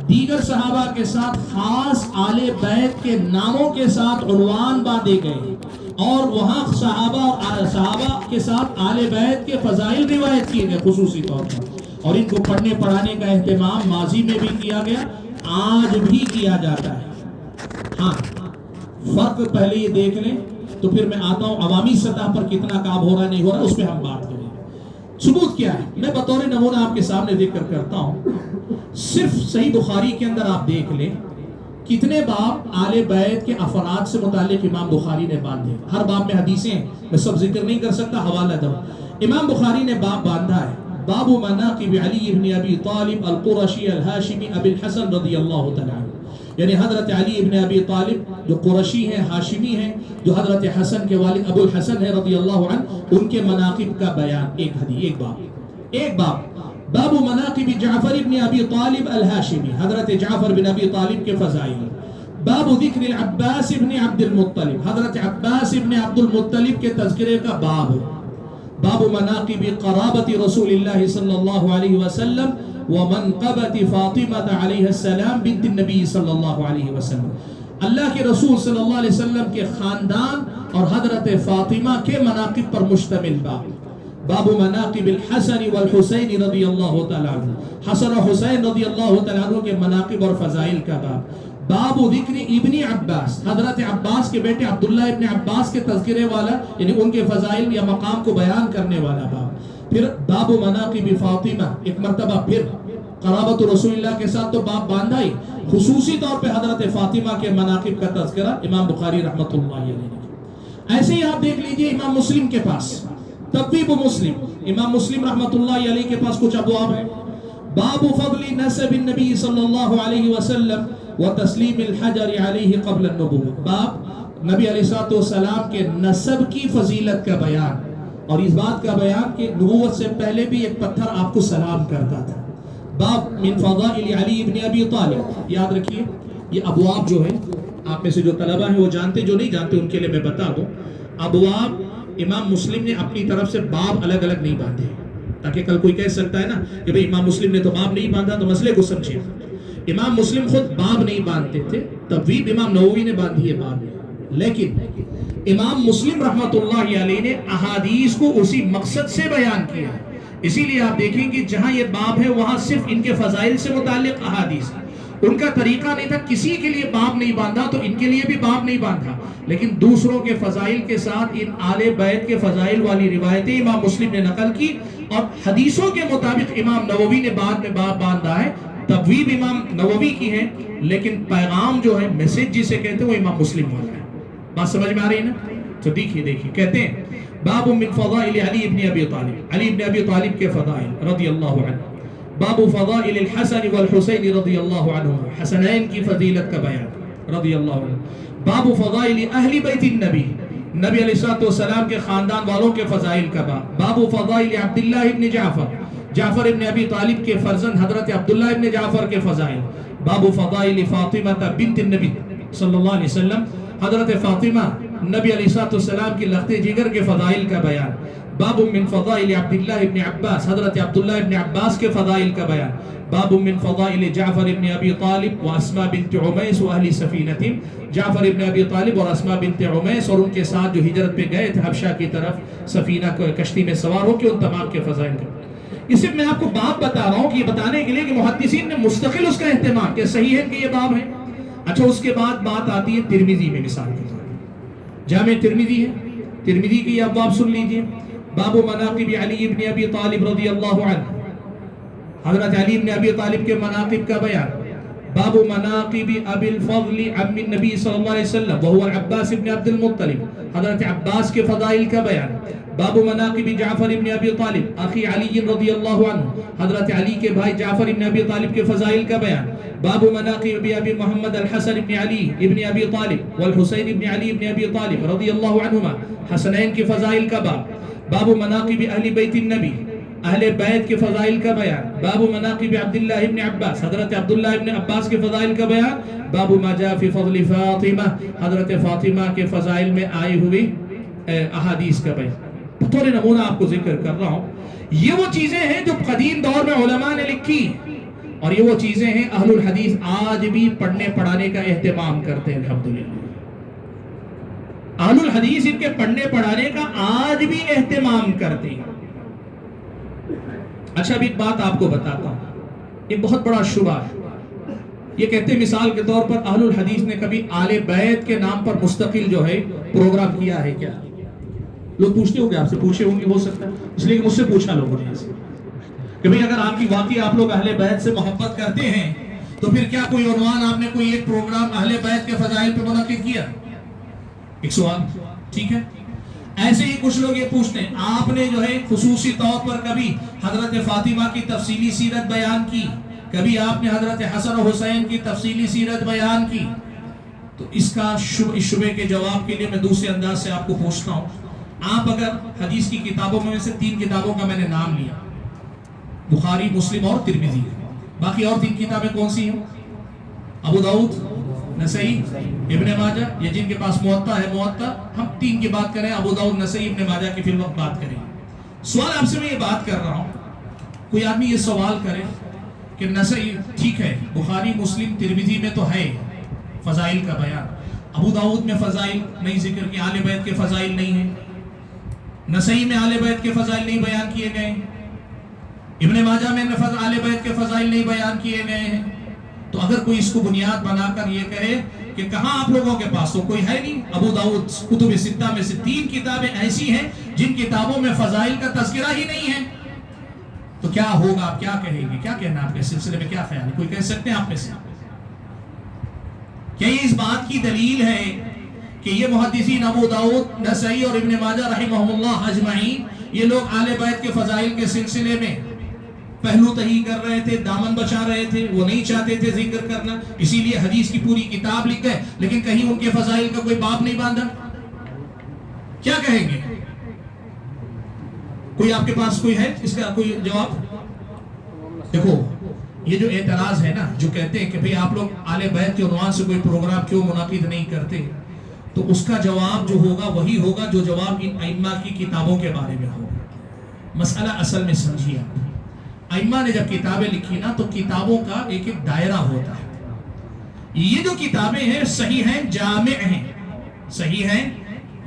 دیگر صحابہ کے ساتھ خاص آل بیت کے ناموں کے ساتھ عنوان باندھے گئے، اور وہاں صحابہ کے ساتھ آل بیت کے فضائل روایت کیے گئے خصوصی طور پر، اور ان کو پڑھنے پڑھانے کا اہتمام ماضی میں بھی کیا گیا، آج بھی کیا جاتا ہے۔ ہاں، فرق پہلے یہ دیکھ لیں، تو پھر میں آتا ہوں عوامی سطح پر کتنا کام ہو رہا نہیں ہو رہا اس پہ ہم بات کریں۔ ثبوت کیا ہے؟ میں بطور نمونہ آپ کے سامنے ذکر کرتا ہوں۔ صرف صحیح بخاری کے اندر آپ دیکھ لیں کتنے باب آل بیت کے افراد سے متعلق امام بخاری نے باندھے۔ ہر باب میں حدیثیں ہیں، میں سب ذکر نہیں کر سکتا، حوالہ دو۔ امام بخاری نے باب باندھا ہے باب مناقب علی بن ابی طالب القرشی الہاشمی ابی الحسن رضی اللہ تعالی عنہ، یعنی حضرت علی ابن ابی طالب جو قرشی ہیں، ہاشمی ہیں، جو حضرت حسن کے والد ابو الحسن ہے رضی اللہ عنہ، ان کے مناقب کا بیان۔ ایک حدیث، ایک باب باب مناقب جعفر ابن ابی طالب الہاشمی، حضرت جعفر بن ابی طالب کے فضائل۔ باب ذکر العباس ابن عبد المطلب، حضرت عباس ابن عبد المطلب کے تذکرے کا باب۔ باب مناقب قرابت رسول اللہ صلی اللہ علیہ وسلم ومنقبت فاطمہ علیہ السلام بنت النبی صلی اللہ علیہ وسلم، اللہ کے رسول صلی اللہ علیہ وسلم کے خاندان اور حضرت فاطمہ کے مناقب پر مشتمل باب۔ باب مناقب الحسن والحسین رضی اللہ تعالیٰ عنہ، حسن و حسین رضی اللہ تعالیٰ عنہ کے مناقب اور فضائل کا باب۔ باب ذکر ابن عباس، حضرت عباس کے بیٹے عبداللہ ابن عباس کے تذکرے والا، یعنی ان کے فضائل یا مقام کو بیان کرنے والا باب۔ پھر باب مناقب فاطمہ، ایک مرتبہ پھر قرابت رسول اللہ کے ساتھ تو باب باندھا ہی، خصوصی طور پہ حضرت فاطمہ کے مناقب کا تذکرہ امام بخاری رحمۃ اللہ علیہ نے۔ ایسے ہی آپ دیکھ لیجئے امام مسلم کے پاس تبویب مسلم، امام مسلم رحمۃ اللہ علیہ کے پاس کچھ ابواب ہیں۔ باب فضل نسب النبی صلی اللہ علیہ وسلم وتسلیم الحجر علیہ قبل النبوۃ، باب نبی علیہ السلام کے نسب کی فضیلت کا بیان اور اس بات کا بیان کہ نبوت سے پہلے بھی ایک پتھر آپ کو سلام کرتا تھا۔ باب من فضائل علی ابن ابی طالب، یاد رکھیے یہ ابواب جو ہیں، آپ میں سے جو طلبہ ہیں وہ جانتے، جو نہیں جانتے ان کے لیے میں بتا دوں، ابواب امام مسلم نے اپنی طرف سے باب الگ الگ نہیں باندھے، تاکہ کل کوئی کہہ سکتا ہے نا کہ بھئی امام مسلم نے تو باب نہیں باندھا، تو مسئلے کو سمجھے۔ امام مسلم خود باب نہیں باندھتے تھے، تبویب امام نووی نے باندھی ہے باب میں، لیکن امام مسلم رحمۃ اللہ علیہ نے احادیث کو اسی مقصد سے بیان کیا، اسی لیے آپ دیکھیں کہ جہاں یہ باب ہے وہاں صرف ان کے فضائل سے متعلق احادیث، ان کا طریقہ نہیں تھا کسی کے لیے باب نہیں باندھا تو ان کے لیے بھی باب نہیں باندھا، لیکن دوسروں کے فضائل کے ساتھ ان آل بیت کے فضائل والی روایتیں امام مسلم نے نقل کی، اور حدیثوں کے مطابق امام نووی نے بعد میں باب باندھا ہے، تبویب امام نووی کی ہے، لیکن پیغام جو ہے، میسج جسے کہتے ہیں، وہ امام مسلم والا ہے۔ بات سمجھ میں آ رہی ہے نا؟ تو دیکھیے کہتے ہیں باب من فضائل علی ابن ابی طالب، علی ابن ابی طالب کے فضائل رضی اللہ عنہ۔ باب فضائل الحسن والحسین رضی اللہ عنہما، حسنین کی فضیلت کا بیان رضی اللہ عنہ۔ باب فضائل اہل بیت النبی، نبی علیہ السلام کے خاندان والوں کے فضائل کا باب۔ باب فضائل عبداللہ ابن جعفر، جعفر ابن ابی طالب کے فرزند حضرت عبداللہ ابن جعفر کے فضائل۔ باب فضائل فاطمہ بنت النبی صلی اللہ علیہ وسلم، حضرت فاطمہ نبی علیہ السلام کی لخت جگر کے فضائل کا بیان۔ باب من فضائل عبداللہ ابن عباس، حضرت عبداللہ ابن عباس کے فضائل کا بیان۔ باب من فضائل جعفر ابن ابی طالب و اسماء بنت عمیس و اہل سفینہ، جعفر ابن ابی طالب اور اسماء بنت عمیس اور ان کے ساتھ جو ہجرت پہ گئے تھے حبشہ کی طرف، سفینہ کشتی میں سوار ہو کے، ان تمام کے فضائل کا۔ اسے میں آپ کو باب بتا رہا ہوں کہ یہ بتانے کے لیے کہ محدثین نے مستقل اس کا اہتمام کہ صحیح ہے کہ یہ باب ہے۔ اچھا، اس کے بعد بات آتی ہے ترمذی میں، مثال کے طور پر جامع ترمذی ہے، ترمذی کی ابواب سن لیجئے۔ باب مناقب علی ابن ابی طالب رضی اللہ عنہ، حضرت علی ابن ابی طالب کے مناقب کا بیان۔ باب مناقب ابی الفضل عم النبی صلی اللہ علیہ وسلم وهو العباس ابن عبد المطلب، حضرت عباس کے فضائل کا بیان۔ باب مناقب جعفر ابن ابی طالب اخی علی رضی اللہ عنہ، حضرت علی کے بھائی جعفر ابن ابی طالب کے فضائل کا بیان۔ باب مناقب ابی محمد الحسن ابن علی ابن ابی طالب والحسین ابن علی ابن ابی طالب رضی اللہ عنہما، حسنین کے فضائل کا باب۔ باب مناقب اہل بیت النبی، اہل بیت کے فضائل کا بیان۔ باب مناقب عبداللہ ابن عباس، حضرت عبداللہ ابن عباس کے فضائل کا بیان۔ باب ما جاء فی فضل فاطمہ، حضرت فاطمہ کے فضائل میں آئی ہوئی احادیث کا بیان۔ تھوڑے نمونہ آپ کو ذکر کر رہا ہوں، یہ وہ چیزیں ہیں جو قدیم دور میں علماء نے لکھی، اور یہ وہ چیزیں ہیں اہل الحدیث آج بھی پڑھنے پڑھانے کا اہتمام کرتے ہیں الحمدللہ۔ اہل الحدیث ان کے پڑھنے پڑھانے کا آج بھی اہتمام کرتے ہیں۔ اچھا، اب ایک بات آپ کو بتاتا ہوں، ایک بہت بڑا شبہ ہے۔ یہ کہتے ہیں مثال کے طور پر اہل الحدیث نے کبھی آل بیت کے نام پر مستقل جو ہے پروگرام کیا ہے کیا؟ لوگ پوچھتے ہوں گے، آپ سے پوچھے ہوں گے، ہو سکتا ہے اس لیے کہ مجھ سے پوچھا لوگوں نے کہ بھئی اگر آپ کی واقعی آپ لوگ اہل بیت سے محبت کرتے ہیں تو پھر کیا کوئی عنوان آپ نے کوئی ایک پروگرام اہل بیت کے فضائل پہ منعقد کیا؟ ایک سوال، ٹھیک ہے۔ ایسے ہی کچھ لوگ یہ پوچھتے ہیں آپ نے جو ہے خصوصی طور پر کبھی حضرت فاطمہ کی تفصیلی سیرت بیان کی، کبھی آپ نے حضرت حسن و حسین کی تفصیلی سیرت بیان کی؟ تو اس کا اس شبے کے جواب کے لیے میں دوسرے انداز سے آپ کو پوچھتا ہوں، آپ اگر حدیث کی کتابوں میں سے 3 کتابوں کا میں نے نام لیا، بخاری، مسلم اور ترمذی، باقی اور 3 کتابیں کون سی ہیں؟ ابو داؤد، نسائی، ابن ماجہ، یا جن کے پاس موطا ہے موطا، ہم 3 کی بات کریں، ابو داؤد، نسائی، ابن ماجہ کی فی الوقت بات کریں۔ سوال آپ سے میں یہ بات کر رہا ہوں، کوئی آدمی یہ سوال کرے کہ نسائی ٹھیک ہے، بخاری، مسلم، ترمذی میں تو ہے فضائل کا بیان، ابو داؤد میں فضائل نہیں ذکر کی، آل بیت کے فضائل نہیں ہیں، نسائی میں آل بیت کے فضائل نہیں بیان کیے گئے، ابن ماجہ میں آل بیت کے فضائل نہیں بیان کیے گئے ہیں. تو اگر کوئی اس کو بنیاد بنا کر یہ کہے کہ کہاں آپ لوگوں کے پاس، تو کوئی ہے نہیں. ابو داؤد کتب ستہ میں سے 3 کتابیں ایسی ہیں جن کتابوں میں فضائل کا تذکرہ ہی نہیں ہے. تو کیا ہوگا، آپ کیا کہیں گے، کیا کہنا آپ کے سلسلے میں، کیا خیال ہے؟ کوئی کہہ سکتے ہیں آپ میں سے؟ کیا یہ اس بات کی دلیل ہے کہ یہ محدثین ابو داؤد، نسائی اور ابن ماجہ رحمہم اللہ اجمعین یہ لوگ آل بیت کے فضائل کے سلسلے میں پہلو تہی کر رہے تھے، دامن بچا رہے تھے، وہ نہیں چاہتے تھے ذکر کرنا، اسی لیے حدیث کی پوری کتاب لکھ گئے لیکن کہیں ان کے فضائل کا کوئی باب نہیں باندھا؟ کیا کہیں گے؟ کوئی آپ کے پاس کوئی ہے اس کا کوئی جواب؟ دیکھو یہ جو اعتراض ہے نا، جو کہتے ہیں کہ بھئی آپ لوگ آل بیت کے عنوان سے کوئی پروگرام کیوں منعقد نہیں کرتے، تو اس کا جواب جو ہوگا وہی ہوگا جو جواب ان ائمہ کی کتابوں کے بارے میں ہوگا. مسئلہ اصل میں سمجھیے آپ، ائمہ نے جب کتابیں لکھی نا تو کتابوں کا ایک ایک دائرہ ہوتا ہے. یہ جو کتابیں ہیں صحیح ہیں، جامع ہیں، صحیح ہیں،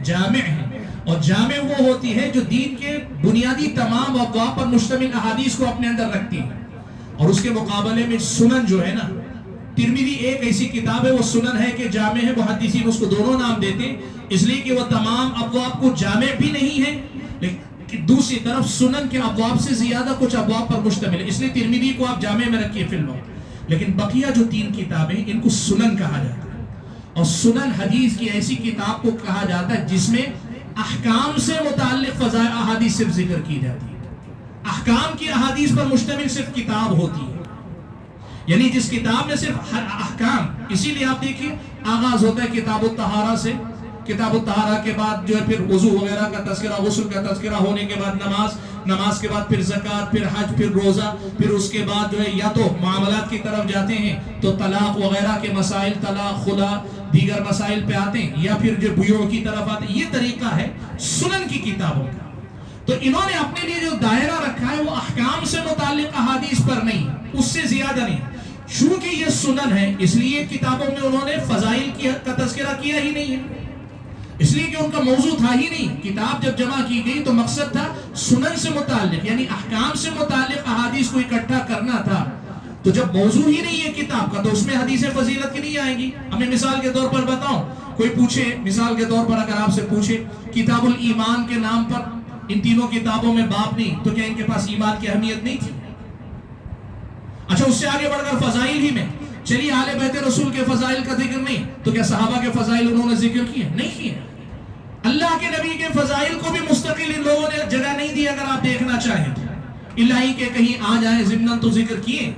جامع ہیں. اور جامع وہ ہوتی ہے جو دین کے بنیادی تمام ابواب پر مشتمل احادیث کو اپنے اندر رکھتی ہے. اور اس کے مقابلے میں سنن جو ہے نا، ترمذی ایک ایسی کتاب ہے، وہ سنن ہے کہ جامع ہے. محدثین اس کو دونوں نام دیتے ہیں اس لیے کہ وہ تمام ابواب کو جامع بھی نہیں ہے، لیکن دوسری طرف سنن کے ابواب سے زیادہ کچھ ابواب پر مشتمل ہے. اس لیے ترمذی کو آپ جامع میں رکھیے فلموں، لیکن بقیہ جو 3 کتابیں ان کو سنن کہا جاتا ہے. اور سنن حدیث کی ایسی کتاب کو کہا جاتا ہے جس میں احکام سے متعلق فضائل احادیث صرف ذکر کی جاتی ہے. احکام کی احادیث پر مشتمل صرف کتاب ہوتی ہے، یعنی جس کتاب میں صرف احکام. اسی لیے آپ دیکھیں آغاز ہوتا ہے کتاب الطہارہ سے، کتاب الطہارہ کے بعد جو ہے پھر وضو وغیرہ کا تذکرہ، غسل کا تذکرہ ہونے کے بعد نماز کے بعد پھر زکوٰۃ، پھر حج، پھر روزہ، پھر اس کے بعد جو ہے یا تو معاملات کی طرف جاتے ہیں تو طلاق وغیرہ کے مسائل، طلاق، خلا، دیگر مسائل پہ آتے ہیں، یا پھر جو بیوع کی طرف آتے ہیں. یہ طریقہ ہے سنن کی کتابوں کا. تو انہوں نے اپنے لیے جو دائرہ رکھا ہے وہ احکام سے متعلق احادیث پر نہیں، اس سے زیادہ نہیں. چونکہ یہ سنن ہے اس لیے کتابوں میں انہوں نے فضائل کا تذکرہ کیا ہی نہیں ہے، اس لیے کہ ان کا موضوع تھا ہی نہیں. کتاب جب جمع کی گئی تو مقصد تھا سنن سے متعلق یعنی احکام سے متعلق احادیث کو اکٹھا کرنا تھا. تو جب موضوع ہی نہیں ہے کتاب کا تو اس میں حدیث فضیلت کی نہیں آئیں گی. ہمیں مثال کے طور پر بتاؤں، کوئی پوچھے مثال کے طور پر اگر آپ سے پوچھے کتاب الایمان کے نام پر ان تینوں کتابوں میں باب نہیں، تو کیا ان کے پاس ایمان کی اہمیت نہیں تھی؟ اچھا اس سے آگے بڑھ کر فضائل ہی میں چلیے آل بیت رسول کے فضائل کا ذکر نہیں، تو کیا صحابہ کے فضائل انہوں نے ذکر کیے؟ نہیں کیے. اللہ کے نبی کے فضائل کو بھی مستقل ان لوگوں نے جگہ نہیں دی. اگر آپ دیکھنا چاہیں تو الہی کے کہیں آ جائیں ضمناً تو ذکر کیے،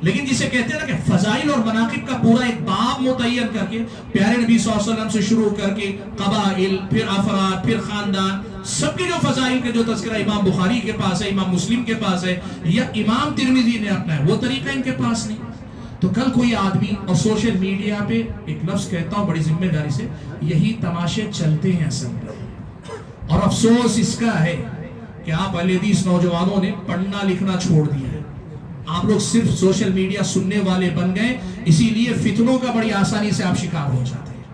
لیکن جسے کہتے ہیں نا کہ فضائل اور مناقب کا پورا ایک باب متعین کر کے پیارے نبی صلی اللہ علیہ وسلم سے شروع کر کے قبائل، پھر افراد، پھر خاندان، سب کے جو فضائل کے جو تذکرہ امام بخاری کے پاس ہے، امام مسلم کے پاس ہے، یا امام ترمذی نے اپنا ہے، وہ طریقہ ان کے پاس نہیں. تو کل کوئی آدمی اور سوشل میڈیا پہ ایک لفظ کہتا ہوں بڑی ذمہ داری سے، یہی تماشے چلتے ہیں اصل میں. اور افسوس اس کا ہے کہ آپ اہل حدیث نوجوانوں نے پڑھنا لکھنا چھوڑ دیا ہے. آپ لوگ صرف سوشل میڈیا سننے والے بن گئے، اسی لیے فتنوں کا بڑی آسانی سے آپ شکار ہو جاتے ہیں.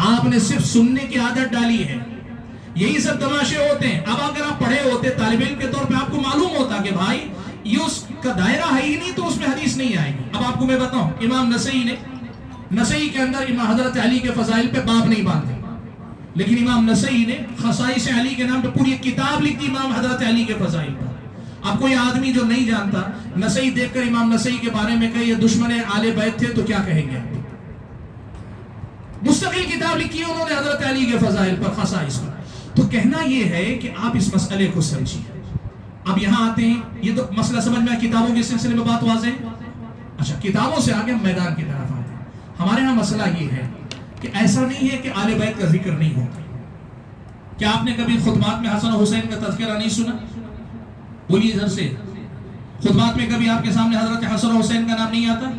آپ نے صرف سننے کی عادت ڈالی ہے، یہی سب تماشے ہوتے ہیں. اب اگر آپ پڑھے ہوتے طالب علم کے طور پہ آپ کو معلوم ہوتا کہ بھائی یہ اس کا دائرہ ہے ہی نہیں تو اس میں حدیث نہیں آئے گی. اب آپ کو میں بتاؤں امام نسائی کے اندر امام حضرت علی کے فضائل پہ باب نہیں باندھے، لیکن امام نسائی نے خصائص علی کے نام پہ پوری کتاب لکھ دی امام حضرت علی کے فضائل پر. اب کوئی آدمی جو نہیں جانتا نسائی دیکھ کر امام نسائی کے بارے میں کہے یہ دشمن آل بیت تھے تو کیا کہیں گے؟ مستقل کتاب لکھی ہے انہوں نے حضرت علی کے فضائل پر، خصائص پر. تو کہنا یہ ہے کہ آپ اس مسئلے کو سمجھیے. اب یہاں آتے ہیں، یہ تو مسئلہ سمجھ میں کتابوں کے سلسلے میں بات واضح ہے. اچھا کتابوں سے آگے ہم میدان کی طرف آتے ہیں. ہمارے ہاں مسئلہ یہ ہے کہ ایسا نہیں ہے کہ آل بیت کا ذکر نہیں ہوتا. کیا آپ نے کبھی خطبات میں حسن و حسین کا تذکرہ نہیں سنا؟ بولیے ادھر سے. خطبات میں کبھی آپ کے سامنے حضرت حسن و حسین کا نام نہیں آتا؟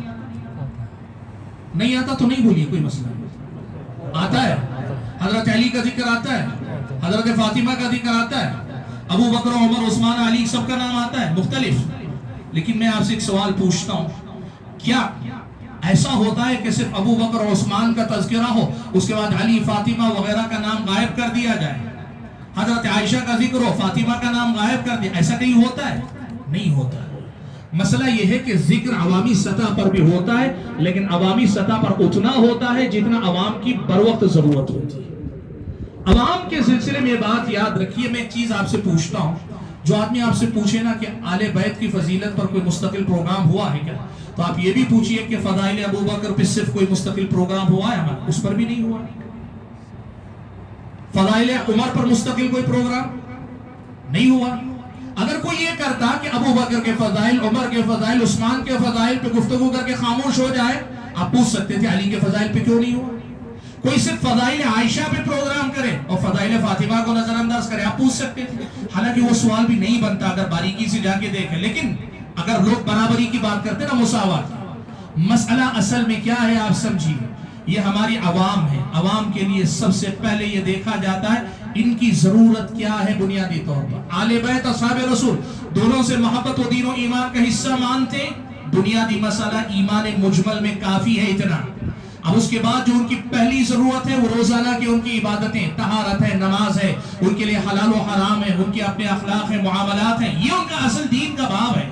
نہیں آتا تو نہیں بولیے، کوئی مسئلہ نہیں. آتا ہے، حضرت علی کا ذکر آتا ہے، حضرت فاطمہ کا ذکر آتا ہے، ابو بکر، عمر، عثمان، علی سب کا نام آتا ہے مختلف. لیکن میں آپ سے ایک سوال پوچھتا ہوں، کیا ایسا ہوتا ہے کہ صرف ابو بکر اور عثمان کا تذکرہ ہو اس کے بعد علی، فاطمہ وغیرہ کا نام غائب کر دیا جائے؟ حضرت عائشہ کا ذکر ہو فاطمہ کا نام غائب کر دیا، ایسا کہیں ہوتا ہے؟ نہیں ہوتا. مسئلہ یہ ہے کہ ذکر عوامی سطح پر بھی ہوتا ہے، لیکن عوامی سطح پر اتنا ہوتا ہے جتنا عوام کی بروقت ضرورت ہوتی ہے. عوام کے سلسلے میں یہ بات یاد رکھیے. میں ایک چیز آپ سے پوچھتا ہوں، جو آدمی آپ سے پوچھے نا کہ آل بیت کی فضیلت پر کوئی مستقل پروگرام ہوا ہے کیا، تو آپ یہ بھی پوچھئے کہ فضائل ابو بکر پر صرف کوئی مستقل پروگرام ہوا ہے ہمارا، اس پر بھی نہیں ہوا. فضائل عمر پر مستقل کوئی پروگرام نہیں ہوا. اگر کوئی یہ کرتا کہ ابو بکر کے فضائل، عمر کے فضائل، عثمان کے فضائل پہ گفتگو کر کے خاموش ہو جائے، آپ پوچھ سکتے تھے علی کے فضائل پہ کیوں نہیں ہوا. کوئی صرف فضائل عائشہ پہ پروگرام کرے اور فضائل فاطمہ کو نظر انداز کرے، آپ پوچھ سکتے تھے. حالانکہ وہ سوال بھی نہیں بنتا اگر باریکی سے جا کے دیکھیں. لیکن اگر لوگ برابری کی بات کرتے نا، مساوات، مسئلہ اصل میں کیا ہے آپ سمجھیے. یہ ہماری عوام ہے. عوام کے لیے سب سے پہلے یہ دیکھا جاتا ہے ان کی ضرورت کیا ہے. بنیادی طور پر آل بیت اصحاب رسول دونوں سے محبت و دین و ایمان کا حصہ مانتے. بنیادی مسئلہ ایمان مجمل میں کافی ہے اتنا. اب اس کے بعد جو ان کی پہلی ضرورت ہے وہ روزانہ کی ان کی عبادتیں، طہارت ہے، نماز ہے، ان کے لیے حلال و حرام ہے، ان کے اپنے اخلاق ہیں، معاملات ہیں. یہ ان کا اصل دین کا باب ہے.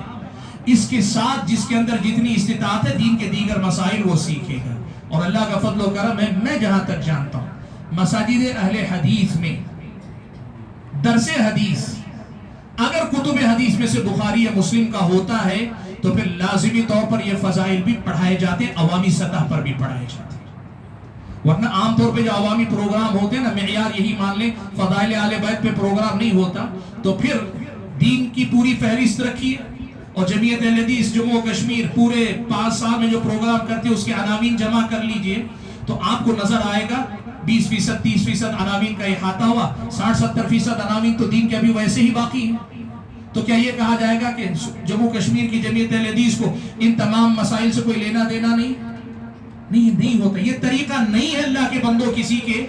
اس کے ساتھ جس کے اندر جتنی استطاعت ہے دین کے دیگر مسائل وہ سیکھے گا. اور اللہ کا فضل و کرم ہے، میں جہاں تک جانتا ہوں مساجد اہل حدیث میں درس حدیث اگر کتب حدیث میں سے بخاری یا مسلم کا ہوتا ہے تو پھر لازمی طور پر یہ فضائل بھی پڑھائے جاتے ہیں، عوامی سطح پر بھی پڑھائے جاتے ہیں. ورنہ عام طور پہ جو عوامی پروگرام ہوتے ہیں نا، معیار یہی مان لیں فضائل آل بیت پہ پروگرام نہیں ہوتا تو پھر دین کی پوری فہرست رکھیے اور جمعیت اہل حدیث جموں کشمیر پورے 5 سال میں جو پروگرام کرتے ہیں اس کے عناوین جمع کر لیجئے تو آپ کو نظر آئے گا 20% 30% عناوین کا احاطہ ہوا، 60-70% عناوین تو دین کے ابھی ویسے ہی باقی ہیں. تو کیا یہ کہا جائے گا کہ جموں کشمیر کی جمعیت اہل حدیث کو ان تمام مسائل سے کوئی لینا دینا نہیں ہوتا. یہ طریقہ نہیں ہے اللہ کے بندوں. کسی کے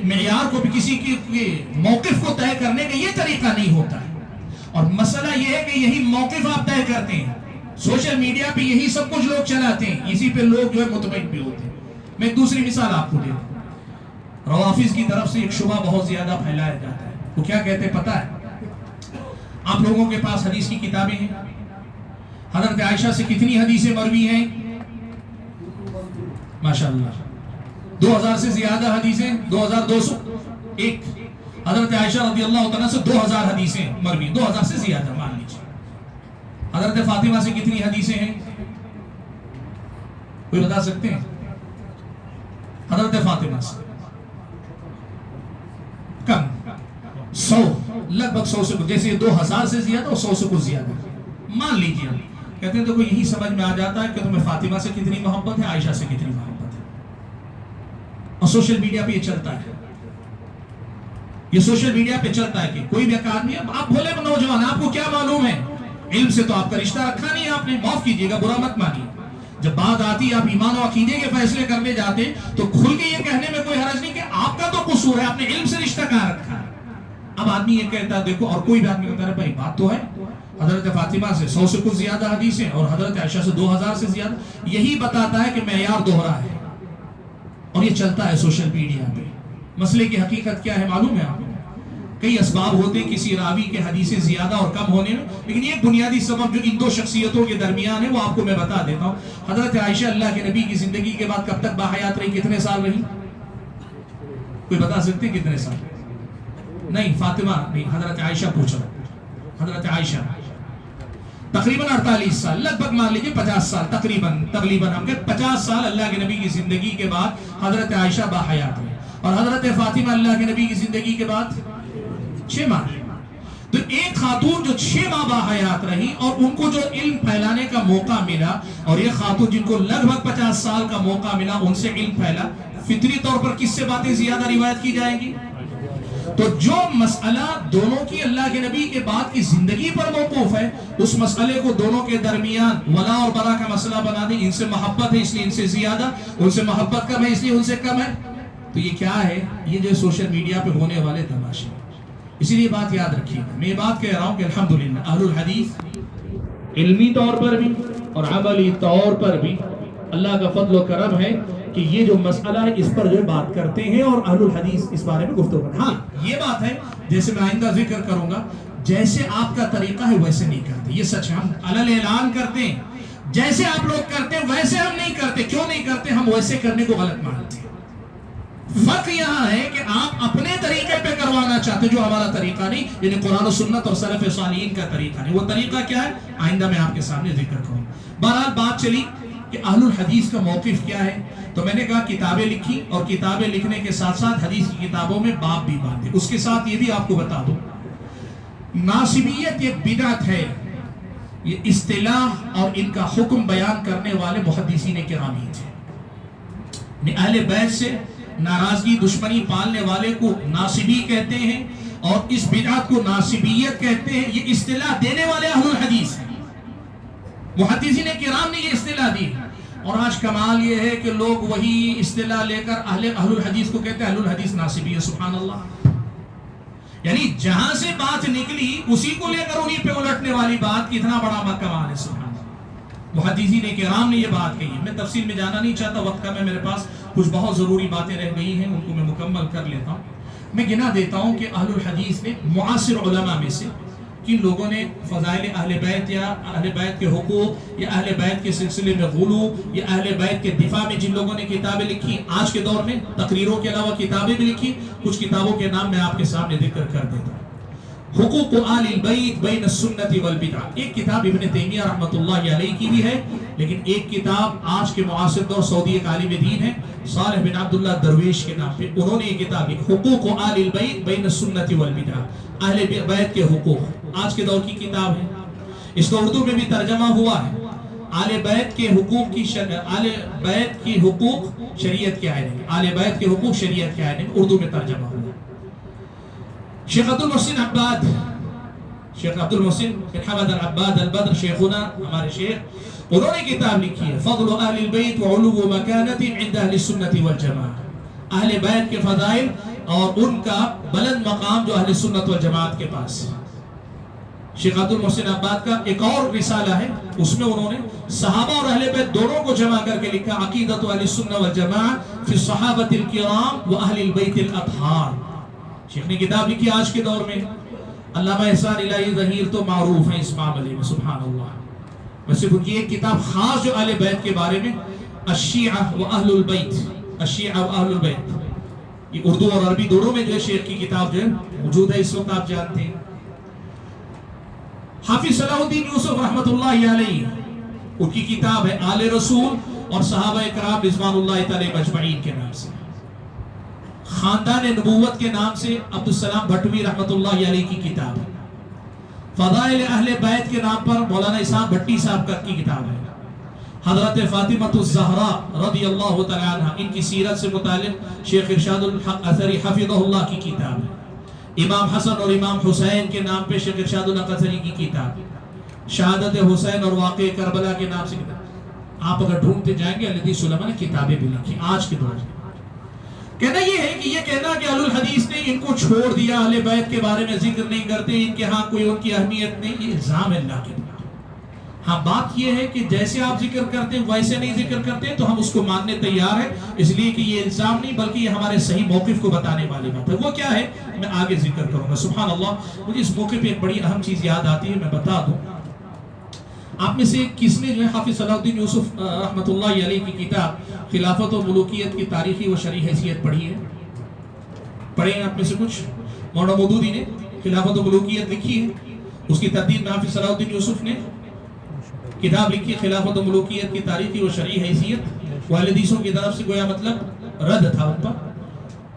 معیار کو بھی، کسی کے موقف کو طے کرنے کا یہ طریقہ نہیں ہوتا ہے. اور مسئلہ یہ ہے کہ یہی موقف آپ طے کرتے ہیں. سوشل میڈیا پہ یہی سب کچھ لوگ چلاتے ہیں، اسی پہ لوگ جو ہے مطمئن بھی ہوتے ہیں. میں ایک دوسری مثال آپ کو دیتا ہوں. روافض کی طرف سے ایک شبہ بہت زیادہ پھیلایا جاتا ہے. وہ کیا کہتے ہیں پتہ ہے؟ آپ لوگوں کے پاس حدیث کی کتابیں ہیں. حضرت عائشہ سے کتنی حدیثیں مروی ہیں؟ ماشاءاللہ 2000 سے زیادہ حدیثیں، 2201. حضرت عائشہ رضی اللہ تعالیٰ سے 2000 حدیثیں مروی، 2000 سے زیادہ مان لیجیے. حضرت فاطمہ سے کتنی حدیثیں ہیں؟ کوئی بتا سکتے ہیں؟ حضرت فاطمہ سے کم 100، لگ بھگ 100 سے کچھ، جیسے 2000 سے زیادہ اور 100 سے کچھ زیادہ مان لیجیے. کہتے ہیں تو یہی سمجھ میں آ جاتا ہے کہ تمہیں فاطمہ سے کتنی محبت ہے، عائشہ سے کتنی محبت ہے. اور سوشل میڈیا پہ یہ چلتا ہے، یہ سوشل میڈیا پہ چلتا ہے کہ کوئی بھی آدمی، آپ بھولے نوجوان، آپ کو کیا معلوم ہے؟ علم سے تو آپ کا رشتہ رکھا نہیں ہے آپ نے. معاف کیجئے گا، برا مت مانیے. جب بات آتی ہے آپ ایمان و عقیدے کے فیصلے کرنے جاتے تو کھل کے یہ کہنے میں کوئی حرج نہیں کہ آپ کا تو قصور ہے، آپ نے علم سے رشتہ کہاں رکھا ہے. اب آدمی یہ کہتا ہے دیکھو، اور کوئی بھی آدمی کہتا ہے بھائی بات تو ہے، حضرت فاطمہ سے 100 سے کچھ زیادہ حدیثیں اور حضرت عائشہ سے 2000 سے زیادہ. یہی بتاتا ہے کہ معیار دوہرا ہے اور یہ چلتا ہے سوشل میڈیا پہ. مسئلے کی حقیقت کیا ہے معلوم ہے آپ کو؟ کئی اسباب ہوتے ہیں کسی راوی کے حدیثیں زیادہ اور کم ہونے میں، لیکن یہ بنیادی سبب جو ان دو شخصیتوں کے درمیان ہے وہ آپ کو میں بتا دیتا ہوں. حضرت عائشہ اللہ کے نبی کی زندگی کے بعد کب تک باحیات رہی؟ کتنے سال رہی؟ کوئی بتا سکتے کتنے سال؟ نہیں فاطمہ نہیں، حضرت عائشہ پوچھا. حضرت عائشہ تقریباً 48 سال، لگ بھگ مان لیجیے 50 سال تقریباً ہم کہتے 50 سال اللہ کے نبی کی زندگی کے بعد حضرت عائشہ باحیات رہی. اور حضرت فاطمہ اللہ کے نبی کی زندگی کے بعد 6 ماہ. تو ایک خاتون جو 6 ماہ باحیات رہی اور ان کو جو علم پھیلانے کا موقع ملا، اور یہ خاتون جن کو لگ بھگ 50 سال کا موقع ملا ان سے علم پھیلا، فطری طور پر کس سے باتیں زیادہ روایت کی جائیں گی؟ تو جو مسئلہ دونوں کی اللہ کے نبی کے بعد کی زندگی پر موقوف ہے، اس مسئلے کو دونوں کے درمیان ولا اور برا کا مسئلہ بنا دیں. ان سے محبت ہے اس لیے ان سے زیادہ، ان سے محبت کم ہے اس لیے ان سے کم ہے. تو یہ کیا ہے؟ یہ جو سوشل میڈیا پہ ہونے والے تماشے. اسی لیے بات یاد رکھیے، میں یہ بات کہہ رہا ہوں کہ الحمدللہ اہل الحدیث علمی طور پر بھی اور عملی طور پر بھی اللہ کا فضل و کرم ہے کہ یہ جو مسئلہ ہے اس پر جو بات کرتے ہیں اور اہل الحدیث اس بارے میں گفتگو کرتے ہیں. ہاں یہ بات ہے جیسے میں آئندہ ذکر کروں گا جیسے آپ کا طریقہ ہے ویسے نہیں کرتے. یہ سچ ہے, ہم علل اعلان کرتے ہیں جیسے آپ لوگ کرتے ہیں ویسے ہم نہیں کرتے. کیوں نہیں کرتے؟ ہم ویسے کرنے کو غلط مانتے ہیں. فرق یہاں ہے کہ آپ اپنے طریقے پہ کروانا چاہتے جو ہمارا طریقہ نہیں, یعنی قرآن و سنت اور سلف صالحین کا طریقہ نہیں. وہ طریقہ کیا ہے آئندہ میں آپ کے سامنے ذکر کروں. بہرحال بات چلی کہ اہل الحدیث کا موقف کیا ہے. تو میں نے کہا کتابیں لکھی اور کتابیں لکھنے کے ساتھ ساتھ حدیث کی کتابوں میں باب بھی باندھے. اس کے ساتھ یہ بھی آپ کو بتا دوں, ناسبیت ایک بدعت ہے. یہ اصطلاح اور ان کا حکم بیان کرنے والے محدثین کرام ہی تھے. اہل بیت سے ناراضگی دشمنی پالنے والے کو ناسبی کہتے ہیں اور اس بدعت کو ناسبیت کہتے ہیں. یہ اصطلاح دینے والے اہل الحدیث ہیں, محدثین کرام نے یہ اصطلاح دی. اور آج کمال یہ ہے کہ لوگ وہی اصطلاح لے کر اہل الحدیث کو کہتے ہیں اہل الحدیث ناسبی ہے. سبحان اللہ. یعنی جہاں سے بات نکلی اسی کو لے کر انہیں پہ الٹنے والی بات کتنا بڑا کمال ہے. سبحان اللہ. محدثین کرام نے یہ بات کہی. میں تفصیل میں جانا نہیں چاہتا, وقت کا میں میرے پاس کچھ بہت ضروری باتیں رہ گئی ہیں, ان کو میں مکمل کر لیتا ہوں. میں گنا دیتا ہوں کہ اہل الحدیث نے معاصر علماء میں سے کن لوگوں نے فضائل اہل بیت یا اہل بیت کے حقوق یا اہل بیت کے سلسلے میں غلو یا اہل بیت کے دفاع میں جن لوگوں نے کتابیں لکھی, آج کے دور میں تقریروں کے علاوہ کتابیں بھی لکھی. کچھ کتابوں کے نام میں آپ کے سامنے ذکر کر دیتا ہوں. حقوق آل البیت بین السنت والبدع, ایک کتاب ابن تیمیہ رحمۃ اللہ علیہ کی بھی ہے, لیکن ایک کتاب آج کے معاصر دور سعودی ایک عالم دین ہے صالح بن عبداللہ درویش کے نام پہ, انہوں نے یہ کتاب لکھی حقوق آل البیت بین السنت والبدع, اہل بیت کے حقوق. آج کے دور کی کتاب ہے, اس کا اردو میں بھی ترجمہ ہوا ہے. آل بیت کے حقوق کی آل بیت کی حقوق شریعت کے آئینے میں, آل بیت کے حقوق شریعت کے آئینے میں اردو میں ترجمہ ہوا. شیخ عبد المحسن عباد, شیخ عبد المحسن بن حمد العباد البدر شیخنا, ہمارے شیخ, انہوں نے کتاب لکھی ہے فضل اہل البیت وعلو مکانتهم عند اہل السنت والجماعہ, اہل بیت کے فضائل اور ان کا بلند مقام جو اہل سنت والجماعت کے پاس ہے. شیخ عبد المحسن عباد کا ایک اور رسالہ ہے, اس میں انہوں نے صحابہ اور اہل بیت دونوں کو جمع کر کے لکھا عقیدۃ اہل السنت والجماعہ فی الصحابۃ الکرام و اہل البیت الاطہار. شیخ نے کتاب لکھی آج کے دور میں. علامہ احسان الہی ظہیر تو معروف ہیں اس معاملے میں. سبحان اللہ. بس صرف ان کی ایک کتاب خاص جو اہل بیت کے بارے میں, الشیعہ و اہل البیت, الشیعہ و اہل البیت, یہ اردو اور عربی دونوں میں جو ہے شیخ کی کتاب جو ہے موجود ہے اس وقت, آپ جانتے ہیں. حافظ صلاح الدین یوسف رحمۃ اللہ علیہ, ان کی کتاب ہے آل رسول اور صحابہ کرام رضوان اللہ تعالی مجمعین کے نام سے. خاندان نبوت کے نام سے عبدالسلام بھٹوی رحمۃ اللہ علیہ کی کتاب ہے. فضائل اہل بیت کے نام پر مولانا اسحاق بھٹی صاحب کی کتاب ہے. حضرت فاطمہ الزہرا رضی اللہ تعالی عنہ, ان کی سیرت سے متعلق شیخ ارشاد الحق اثری حفظہ اللہ کی کتاب ہے. امام حسن اور امام حسین کے نام پہ شیخ ارشاد الحق اثری کی کتاب, شہادت حسین اور واقع کربلا کے نام سے کتاب. آپ اگر ڈھونڈتے جائیں گے الحدیث علماء نے کتابیں بھی لکھی آج کے دور میں. کہنا یہ ہے کہ یہ کہنا کہ اہل الحدیث نے ان کو چھوڑ دیا, اہل بیت کے بارے میں ذکر نہیں کرتے, ان کے ہاں کوئی ان کی اہمیت نہیں, یہ الزام ہے اللہ کے بارے. ہاں بات یہ ہے کہ جیسے آپ ذکر کرتے ہیں ویسے نہیں ذکر کرتے تو ہم اس کو ماننے تیار ہیں, اس لیے کہ یہ الزام نہیں بلکہ یہ ہمارے صحیح موقف کو بتانے والی بات ہے. وہ کیا ہے میں آگے ذکر کروں گا. سبحان اللہ. مجھے اس موقع پہ ایک بڑی اہم چیز یاد آتی ہے, میں بتا دوں. آپ میں سے کس نے جو ہے حافظ صلاح الدین یوسف رحمۃ اللہ علیہ کی کتاب خلافت و ملوکیت کی تاریخی و شرعی حیثیت پڑھی ہے؟ پڑھے ہیں آپ میں سے کچھ؟ مولانا مودودی نے خلافت و ملوکیت لکھی ہے, اس کی ترتیب میں حافظ صلاح الدین یوسف نے کتاب لکھی ہے خلافت و ملوکیت کی تاریخی و شرعی حیثیت. وہ اہل حدیثوں کی طرف سے گویا مطلب رد تھا ان پر.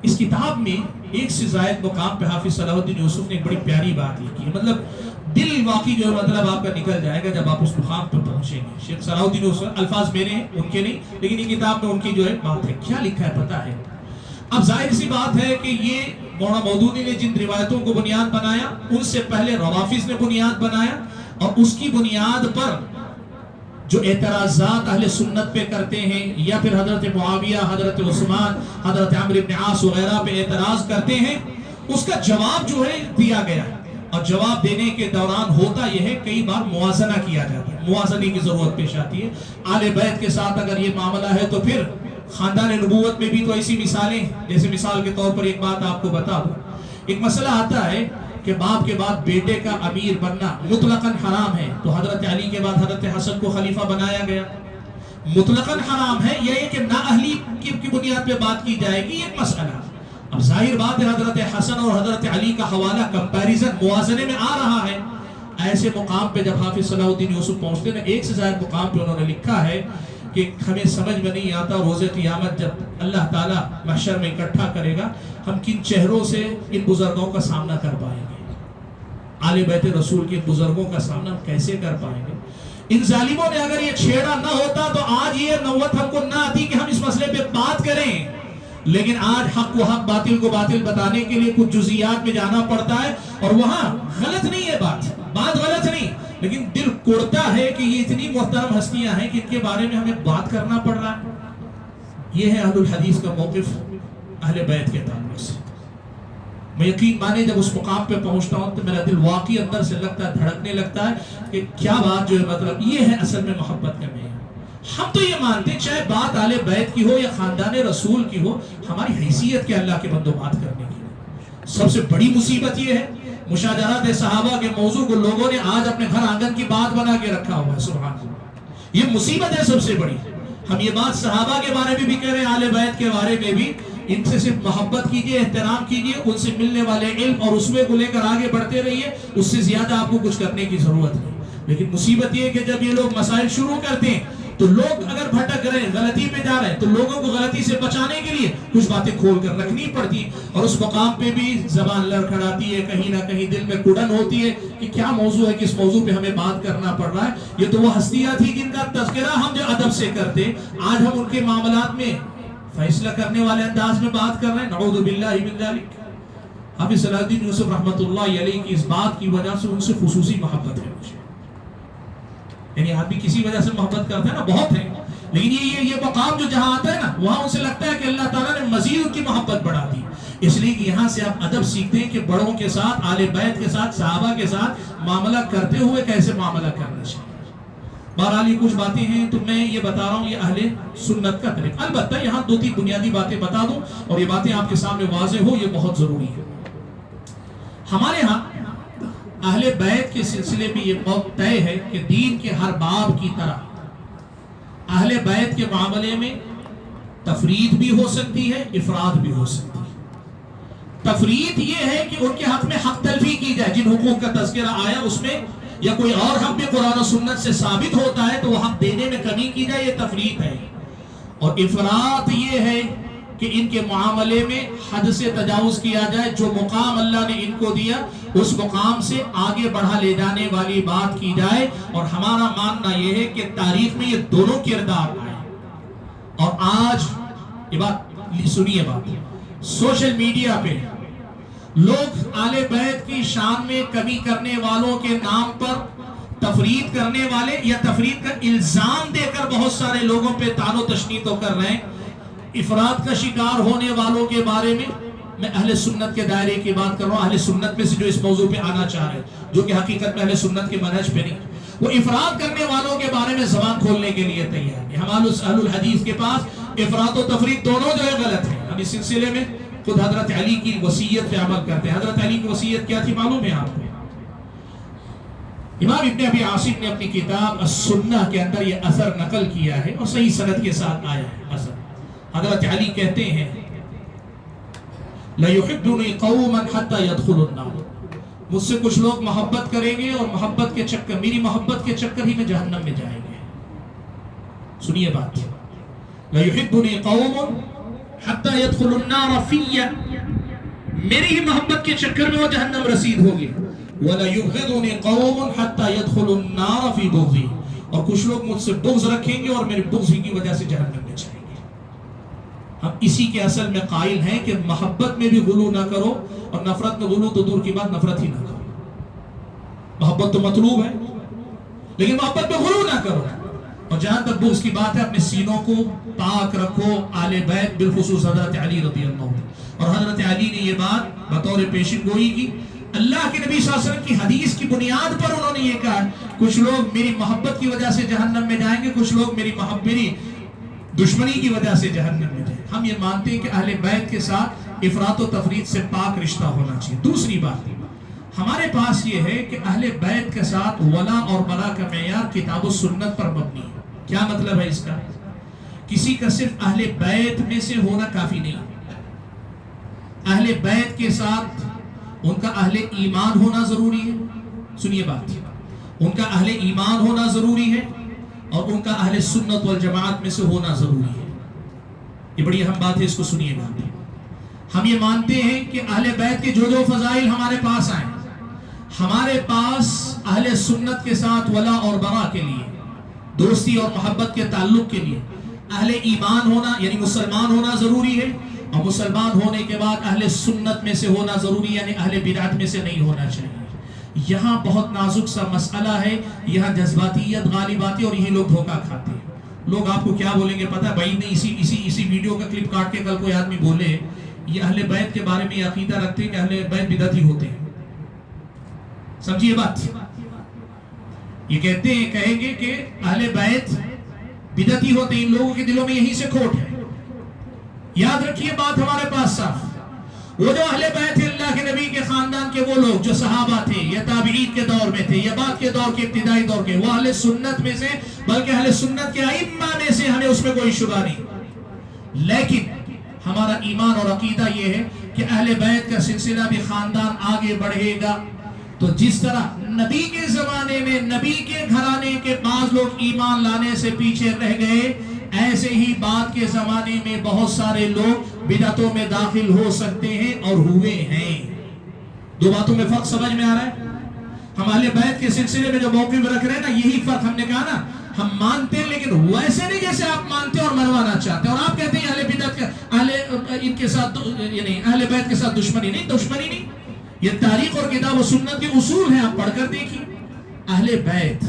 اس کتاب میں ایک سے زائد مقام پہ حافظ صلاح الدین یوسف نے ایک بڑی پیاری بات لکھی ہے. مطلب دل واقعی جو مطلب آپ کا نکل جائے گا جب آپ اس مقام پہ پہنچیں گے. شیخ صلاح الدین یوسف, الفاظ میرے ہیں ان کے نہیں, لیکن یہ کتاب میں ان کی جو ہے بات ہے. کیا لکھا ہے پتہ ہے؟ اب ظاہر سی بات ہے کہ یہ مولانا مودودی نے جن روایتوں کو بنیاد بنایا ان سے پہلے روافظ نے بنیاد بنایا, اور اس کی بنیاد پر جو اعتراضات اہل سنت پہ کرتے ہیں یا پھر حضرت معاویہ, حضرت عثمان, حضرت عمرو بن عاص وغیرہ پہ اعتراض کرتے ہیں, اس کا جواب جو ہے دیا گیا. اور جواب دینے کے دوران ہوتا یہ ہے کئی بار موازنہ کیا جاتا ہے, موازنے کی ضرورت پیش آتی ہے. آل بیت کے ساتھ اگر یہ معاملہ ہے تو پھر خاندان نبوت میں بھی تو ایسی مثالیں، جیسے مثال کے طور پر ایک بات آپ کو بتا دوں، ایک مسئلہ آتا ہے کہ باپ کے بعد بیٹے کا امیر بننا مطلقاً حرام ہے، تو حضرت علی کے بعد حضرت حسن کو خلیفہ بنایا گیا، مطلقاً حرام ہے، یہ کہ نااہلی کی بنیاد پہ بات کی جائے گی، ایک مسئلہ۔ اب ظاہر بات ہے حضرت حسن اور حضرت علی کا حوالہ کمپیریزن موازنے میں آ رہا ہے، ایسے مقام پہ جب حافظ صلاح الدین یوسف پہنچتے ہیں، ایک سے زائد مقام پہ انہوں نے لکھا ہے کہ ہمیں سمجھ میں نہیں آتا روز قیامت جب اللہ تعالیٰ محشر میں اکٹھا کرے گا، ہم کن چہروں سے ان بزرگوں کا سامنا کر پائیں گے، آل بیت رسول کے بزرگوں کا سامنا ہم کیسے کر پائیں گے۔ ان ظالموں نے اگر یہ چھیڑا نہ ہوتا تو آج یہ نوبت ہم کو نہ آتی کہ ہم اس مسئلے پہ بات کریں، لیکن آج حق کو حق، باطل کو باطل بتانے کے لیے کچھ جزئیات میں جانا پڑتا ہے، اور وہاں غلط نہیں ہے بات غلط نہیں، لیکن دل کوڑتا ہے کہ یہ اتنی محترم ہستیاں ہیں کہ ان کے بارے میں ہمیں بات کرنا پڑ رہا ہے۔ یہ ہے اہل الحدیث کا موقف اہل بیت کے تعلق سے۔ میں یقین مانے جب اس مقام پہ پہنچتا ہوں تو میرا دل واقعی اندر سے لگتا ہے، دھڑکنے لگتا ہے کہ کیا بات جو ہے، مطلب یہ ہے اصل میں محبت کا معیار۔ ہم تو یہ مانتے ہیں چاہے بات آل بیت کی ہو یا خاندان رسول کی ہو، ہماری حیثیت کے اللہ کے بندوں بات کرنے کی سب سے بڑی مصیبت یہ ہے مشاجرات صحابہ کے موضوع کو لوگوں نے آج اپنے گھر آنگن کی بات بنا کے رکھا ہوا ہے۔ سبحان اللہ، یہ مصیبت ہے سب سے بڑی۔ ہم یہ بات صحابہ کے بارے میں بھی کہہ رہے ہیں، آل بیت کے بارے میں بھی، ان سے صرف محبت کیجئے، احترام کیجئے، ان سے ملنے والے علم اور اسوے کو لے کر آگے بڑھتے رہیے، اس سے زیادہ آپ کو کچھ کرنے کی ضرورت نہیں۔ لیکن مصیبت یہ ہے کہ جب یہ لوگ مسائل شروع کرتے ہیں تو لوگ اگر بھٹک رہے ہیں، غلطی پہ جا رہے ہیں، تو لوگوں کو غلطی سے بچانے کے لیے کچھ باتیں کھول کر رکھنی پڑتی ہیں، اور اس مقام پہ بھی زبان لڑکھڑاتی ہے، کہیں نہ کہیں دل میں کڑن ہوتی ہے کہ کیا موضوع ہے، کس موضوع پہ ہمیں بات کرنا پڑ رہا ہے۔ یہ تو وہ ہستیاں تھی جن کا تذکرہ ہم جو ادب سے کرتے، آج ہم ان کے معاملات میں فیصلہ کرنے والے انداز میں بات کر رہے ہیں، نعوذ باللہ من ذالک۔ حافظ صلاح الدین یوسف رحمۃ اللہ علیہ کی اس بات کی وجہ سے ان سے خصوصی محبت ہے مجھے، یعنی آدمی کسی وجہ سے محبت کرتا ہے نا، بہت ہے، لیکن یہ مقام جو جہاں آتا ہے نا، وہاں ان سے لگتا ہے کہ اللہ تعالیٰ نے مزید ان کی محبت بڑھا دی، اس لیے کہ یہاں سے آپ ادب سیکھتے ہیں کہ بڑوں کے ساتھ، آل بیت کے ساتھ، صحابہ کے ساتھ معاملہ کرتے ہوئے کیسے معاملہ کرنا چاہیے۔ بہرحال یہ کچھ باتیں ہیں تو میں یہ بتا رہا ہوں، یہ اہل سنت کا طریقہ۔ البتہ یہاں دو تین بنیادی باتیں بتا دوں اور یہ باتیں آپ کے سامنے واضح ہو، یہ بہت ضروری ہے۔ ہمارے ہاں اہل بیت کے سلسلے میں یہ بہت طے ہے کہ دین کے ہر باب کی طرح اہل بیت کے معاملے میں تفرید بھی ہو سکتی ہے، افراد بھی ہو سکتی ہے۔ تفرید یہ ہے کہ ان کے حق میں حق تلفی کی جائے، جن حقوق کا تذکرہ آیا اس میں یا کوئی اور حق بھی قرآن و سنت سے ثابت ہوتا ہے تو وہ حق دینے میں کمی کی جائے، یہ تفرید ہے۔ اور افراد یہ ہے کہ ان کے معاملے میں حد سے تجاوز کیا جائے، جو مقام اللہ نے ان کو دیا اس مقام سے آگے بڑھا لے جانے والی بات کی جائے۔ اور ہمارا ماننا یہ ہے کہ تاریخ میں یہ دونوں کردار آئے، اور آج یہ بات سنیے، بات سوشل میڈیا پہ لوگ آل بیت کی شان میں کمی کرنے والوں کے نام پر تفرید کرنے والے یا تفرید کا الزام دے کر بہت سارے لوگوں پہ طعن و تشنیع تو کر رہے ہیں۔ افراد کا شکار ہونے والوں کے بارے میں میں اہل سنت کے دائرے کی بات کر رہا ہوں، اہل سنت میں سے جو اس موضوع پہ آنا چاہ رہے ہیں، جو کہ حقیقت میں اہل سنت کے منہج پہ نہیں، وہ افراد کرنے والوں کے بارے میں زبان کھولنے کے لیے تیار ہے۔ ہمارے اہل الحدیث کے پاس افراد و تفرید دونوں جو ہے غلط ہے۔ اب اس سلسلے میں خود حضرت علی کی وصیت پہ عمل کرتے ہیں۔ حضرت علی کی وصیت کیا تھی معلوم ہے آپ کو؟ امام ابن ابی عاصم نے اپنی کتاب السنہ کے اندر یہ اثر نقل کیا ہے اور صحیح سند کے ساتھ آیا ہے اثر۔ حضرت علی کہتے ہیں لَيُحِبُّنِي قَوْمًا حَتَّى يَدْخُلُ النَّارِ، مجھ سے کچھ لوگ محبت کریں گے اور محبت کے چکر، میری محبت کے چکر ہی میں جہنم میں جائیں گے۔ سنیے بات، لَيُحِبُّنِي قَوْمٌ حَتَّى يَدْخُلُ النَّارَ فِيَّ، میری ہی محبت کے چکر میں وہ جہنم رسید ہوگی۔ وَلَيُبْغِضُنِي قَوْمٌ حَتَّى يَدْخُلُ النَّارَ فِي بُغْضِي، اور کچھ لوگ مجھ سے بغض رکھیں گے اور میرے بغض کی وجہ سے جہنم میں جائیں گے۔ ہم اسی کے اصل میں قائل ہیں کہ محبت میں بھی غلو نہ کرو، اور نفرت میں غلو تو دور کی بات، نفرت ہی نہ کرو۔ محبت تو مطلوب ہے لیکن محبت میں غلو نہ کرو، اور جہاں تک بغض کی بات ہے اپنے سینوں کو پاک رکھو۔ آل بیت بالخصوص حضرت علی رضی اللہ عنہ، اور حضرت علی نے یہ بات بطور پیشن گوئی کی، اللہ کے نبی صلی اللہ علیہ وسلم کی حدیث کی بنیاد پر انہوں نے یہ کہا کچھ لوگ میری محبت کی وجہ سے جہنم میں جائیں گے، کچھ لوگ میری دشمنی کی وجہ سے جہنم میں جائے. ہم یہ مانتے ہیں کہ اہل بیت کے ساتھ افراط و تفریط سے پاک رشتہ ہونا چاہیے. دوسری بات ہمارے پاس یہ ہے کہ اہل بیت کے ساتھ ولا اور برا کا معیار کتاب و سنت پر مبنی ہے. کیا مطلب ہے اس کا؟ کسی کا صرف اہل بیت میں سے ہونا کافی نہیں. اہل بیت کے ساتھ ان کا اہل ایمان ہونا ضروری ہے. سنیے بات، ان کا اہل ایمان ہونا ضروری ہے اور ان کا اہل سنت والجماعت میں سے ہونا ضروری ہے. یہ بڑی اہم بات ہے، اس کو سنیے گا. ہم یہ مانتے ہیں کہ اہل بیت کے جو فضائل ہمارے پاس آئیں، ہمارے پاس اہل سنت کے ساتھ ولا اور برا کے لیے، دوستی اور محبت کے تعلق کے لیے اہل ایمان ہونا یعنی مسلمان ہونا ضروری ہے، اور مسلمان ہونے کے بعد اہل سنت میں سے ہونا ضروری یعنی اہل بدعت میں سے نہیں ہونا چاہیے. یہاں بہت نازک سا مسئلہ ہے، یہاں جذباتیت غالب آتی ہے اور یہی لوگ دھوکہ کھاتے ہیں. لوگ آپ کو کیا بولیں گے پتہ ہے بھائی نے اسی ویڈیو کا کلپ کاٹ کے کل کوئی آدمی بولے یہ اہل بیت کے بارے میں یہ عقیدہ رکھتے ہیں کہ اہل بیت بدعتی ہوتے ہیں. سمجھیے بات، یہ کہیں گے کہ اہل بیت بدعتی ہوتے ہیں. ان لوگوں کے دلوں میں یہیں سے کھوٹ ہے. یاد رکھیے بات ہمارے پاس صاف، وہ جو اہل بیت اللہ کے نبی کے خاندان کے وہ لوگ جو صحابہ تھے یا تابعین کے دور میں تھے یا بعد کے دور کے ابتدائی دور کے، وہ اہل سنت میں سے، بلکہ اہل سنت کے ائمہ میں سے، ہمیں اس میں کوئی شبہ نہیں. لیکن ہمارا ایمان اور عقیدہ یہ ہے کہ اہل بیت کا سلسلہ بھی خاندان آگے بڑھے گا. تو جس طرح نبی کے زمانے میں نبی کے گھرانے کے بعض لوگ ایمان لانے سے پیچھے رہ گئے، ایسے ہی بعد کے زمانے میں بہت سارے لوگ بدعتوں میں داخل ہو سکتے ہیں اور ہوئے ہیں. دو باتوں میں فرق سمجھ میں آ رہا ہے؟ ہم اہل بیت کے سلسلے میں جو موقف رکھ رہے ہیں نا، یہی فرق ہم نے کہا نا، ہم مانتے ہیں لیکن ویسے نہیں جیسے آپ مانتے اور منوانا چاہتے ہیں. اور آپ کہتے ہیں اہل بدعت ان کے ساتھ یعنی اہل بیت کے ساتھ دشمنی نہیں. یہ تاریخ اور کتاب و سنت کے اصول ہیں، آپ پڑھ کر دیکھیں. اہل بیت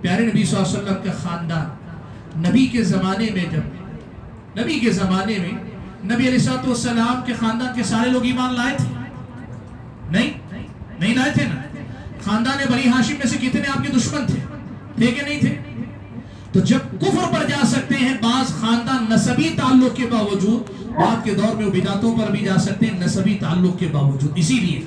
پیارے نبی صلی اللہ علیہ وسلم کا خاندان، نبی کے زمانے میں نبی علیہ السلام کے خاندان کے سارے لوگ ایمان لائے تھے؟ نہیں لائے تھے نا. خاندان بنی ہاشم میں سے کتنے آپ کے دشمن تھے کہ نہیں تھے؟ تو جب کفر پر جا سکتے ہیں بعض خاندان نسبی تعلق کے باوجود، بعد کے دور میں وہ بدعتوں پر بھی جا سکتے ہیں نسبی تعلق کے باوجود. اسی لیے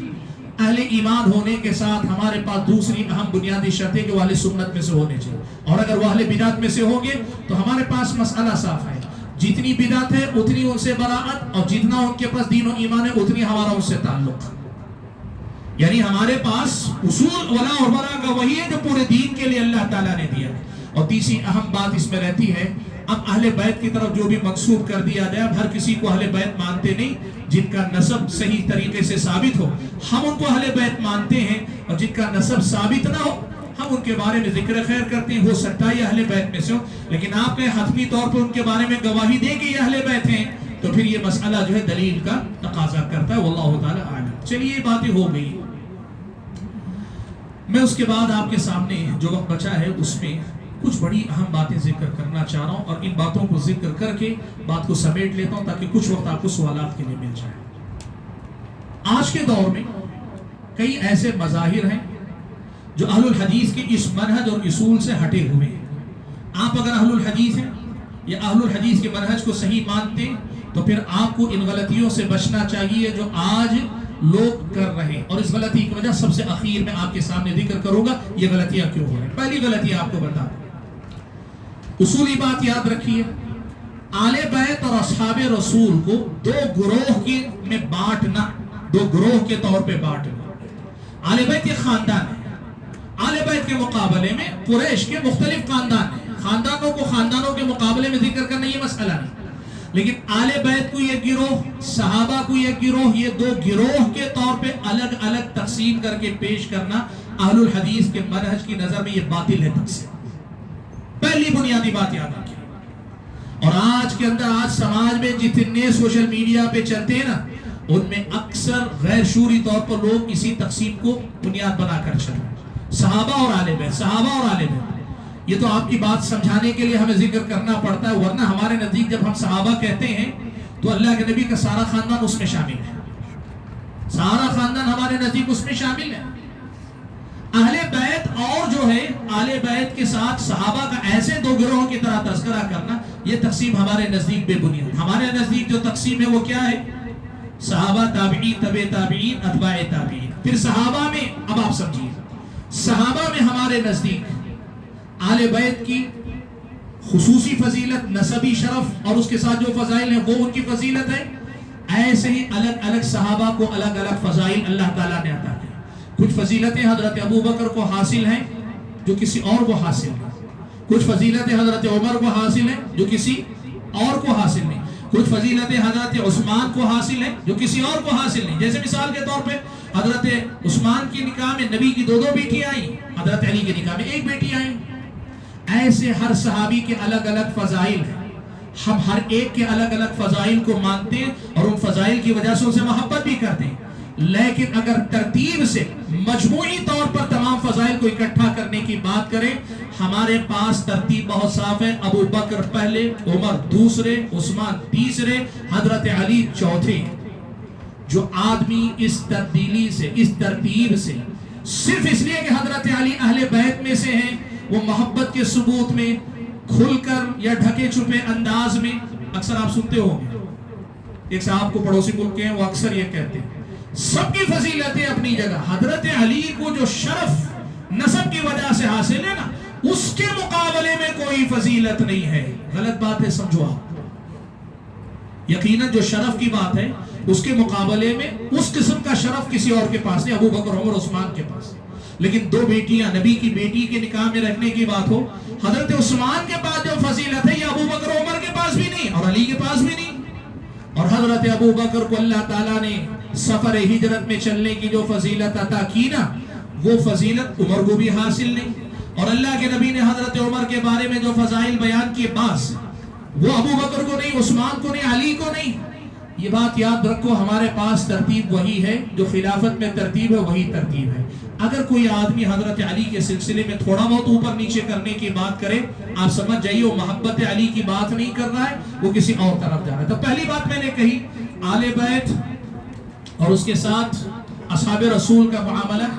اہل ایمان ہونے کے ساتھ ہمارے پاس دوسری اہم بنیادی شرط ہے کہ وہ اہل سنت میں سے ہونے چاہیے. اور اگر وہ اہل بدعت میں سے ہوں گے تو ہمارے پاس مسئلہ صاف ہے، جتنی بدعت ہے اتنی ان سے براءت، اور جتنا ان کے پاس دین و ایمان ہے اتنی ہمارا ان سے تعلق. یعنی ہمارے پاس اصول ولا اور برا کا وہی ہے جو پورے دین کے لیے اللہ تعالیٰ نے دیا. اور تیسری اہم بات اس میں رہتی ہے، اب اہل بیت کی طرف جو بھی منسوب کر دیا جائے، اب ہر کسی کو اہل بیت مانتے نہیں. جن کا نسب صحیح طریقے سے ثابت ہو ہم ان کو اہل بیت مانتے ہیں، اور جن کا نسب ثابت نہ ہو ہم ان کے بارے میں ذکر خیر کرتے ہیں. ہو سکتا ہے یہ اہل بیت میں سے ہو، لیکن آپ نے حتمی طور پر ان کے بارے میں گواہی دے کہ یہ اہل بیت ہیں، تو پھر یہ مسئلہ جو ہے دلیل کا تقاضا کرتا ہے. واللہ تعالی اعلم. چلیے یہ باتیں ہو گئی. میں اس کے بعد آپ کے سامنے جو وقت بچا ہے اس میں کچھ بڑی اہم باتیں ذکر کرنا چاہ رہا ہوں، اور ان باتوں کو ذکر کر کے بات کو سمیٹ لیتا ہوں تاکہ کچھ وقت آپ کو سوالات کے لیے مل جائے. آج کے دور میں کئی ایسے مظاہر ہیں جو اہل الحدیث کے اس منہج اور اصول سے ہٹے ہوئے ہیں. آپ اگر اہل الحدیث ہیں یا اہل الحدیث کے منہج کو صحیح مانتے ہیں تو پھر آپ کو ان غلطیوں سے بچنا چاہیے جو آج لوگ کر رہے ہیں. اور اس غلطی کی وجہ سب سے اخیر میں آپ کے سامنے ذکر کروں گا یہ غلطیاں کیوں ہو رہی ہیں. پہلی غلطی آپ کو بتا دیں، اصولی بات یاد رکھیے، آل بیت اور اصحاب رسول کو دو گروہ میں بانٹنا، دو گروہ کے طور پہ بانٹنا. آل بیت کے خاندان ہے، آل بیت کے مقابلے میں قریش کے مختلف خاندان ہیں. خاندانوں کو خاندانوں کے مقابلے میں ذکر کرنا یہ مسئلہ نہیں، لیکن آل بیت کو یہ گروہ، صحابہ کو یہ گروہ، یہ دو گروہ کے طور پہ الگ الگ تقسیم کر کے پیش کرنا اہل الحدیث کے منہج کی نظر میں یہ باطل ہے تقسیم. پہلی بنیادی بات یاد رکھیں. اور آج کے اندر آج سماج میں جتنے سوشل میڈیا پہ چلتے ہیں نا، ان میں اکثر غیر شعوری طور پر لوگ اسی تقسیم کو بنیاد بنا کر چل رہے ہیں، صحابہ اور آل بیت، صحابہ اور آل بیت. یہ تو آپ کی بات سمجھانے کے لیے ہمیں ذکر کرنا پڑتا ہے، ورنہ ہمارے نزدیک جب ہم صحابہ کہتے ہیں تو اللہ کے نبی کا سارا خاندان اس میں شامل ہے، سارا خاندان ہمارے نزدیک اس میں شامل ہے. اہل بیت اور جو ہے آل بیت کے ساتھ صحابہ کا ایسے دو گروہوں کی طرح تذکرہ کرنا یہ تقسیم ہمارے نزدیک بے بنیاد. ہمارے نزدیک جو تقسیم ہے وہ کیا ہے؟ صحابہ، تابعین، تبع تابعین، اتباع تابعین. پھر صحابہ میں، اب آپ سمجھیے، صحابہ میں ہمارے نزدیک آل بیت کی خصوصی فضیلت، نسبی شرف اور اس کے ساتھ جو فضائل ہیں وہ ان کی فضیلت ہے. ایسے ہی الگ الگ صحابہ کو الگ الگ فضائل اللہ تعالیٰ نے عطا کی. کچھ فضیلتیں حضرت ابو بکر کو حاصل ہیں جو کسی اور کو حاصل نہیں. کچھ فضیلتیں حضرت عمر کو حاصل ہیں جو کسی اور کو حاصل نہیں. کچھ فضیلتیں حضرت عثمان کو حاصل ہیں جو کسی اور کو حاصل نہیں. جیسے مثال کے طور پہ حضرت عثمان کی نکاح میں نبی کی 2 بیٹیاں آئیں، حضرت علی کی نکاح میں 1 بیٹی آئیں. ایسے ہر صحابی کے الگ الگ فضائل ہیں. ہم ہر ایک کے الگ الگ فضائل کو مانتے ہیں اور ان فضائل کی وجہ سے ان سے محبت بھی کرتے ہیں. لیکن اگر ترتیب سے مجموعی طور پر تمام فضائل کو اکٹھا کرنے کی بات کریں، ہمارے پاس ترتیب بہت صاف ہے. ابو بکر پہلے، عمر دوسرے، عثمان تیسرے، حضرت علی چوتھے. جو آدمی اس تبدیلی سے، اس ترتیب سے، صرف اس لیے کہ حضرت علی اہل بیت میں سے ہیں، وہ محبت کے ثبوت میں کھل کر یا ڈھکے چھپے انداز میں، اکثر آپ سنتے ہوں گے، ایک صاحب کو پڑوسی ملک کے ہیں، وہ اکثر یہ کہتے ہیں سب کی فضیلتیں اپنی جگہ، حضرت علی کو جو شرف نسب کی وجہ سے حاصل ہے نا، اس کے مقابلے میں کوئی فضیلت نہیں ہے. غلط بات ہے، سمجھو آپ. یقیناً جو شرف کی بات ہے اس کے مقابلے میں اس قسم کا شرف کسی اور کے پاس نہیں، ابو بکر، عمر، عثمان کے پاس. لیکن 2 بیٹیاں نبی کی بیٹی کے نکاح میں رکھنے کی بات ہو، حضرت عثمان کے پاس جو فضیلت ہے یہ ابو بکر عمر کے پاس بھی نہیں اور علی کے پاس بھی نہیں. اور حضرت ابو بکر کو اللہ تعالیٰ نے سفر ہجرت میں چلنے کی جو فضیلت عطا کی نا، وہ فضیلت عمر کو بھی حاصل نہیں. اور اللہ کے نبی نے حضرت عمر کے بارے میں جو فضائل بیان کیے، بعض وہ ابو بکر کو نہیں، عثمان کو نہیں، علی کو نہیں. یہ بات یاد رکھو، ہمارے پاس ترتیب وہی ہے جو خلافت میں ترتیب ہے، وہی ترتیب ہے. اگر کوئی آدمی حضرت علی کے سلسلے میں تھوڑا بہت اوپر نیچے کرنے کی بات کرے، آپ سمجھ جائیے وہ محبت علی کی بات نہیں کر رہا ہے، وہ کسی اور طرف جا رہا ہے. تو پہلی بات میں نے کہی، آل بیت اور اس کے ساتھ اصحاب رسول کا معاملہ،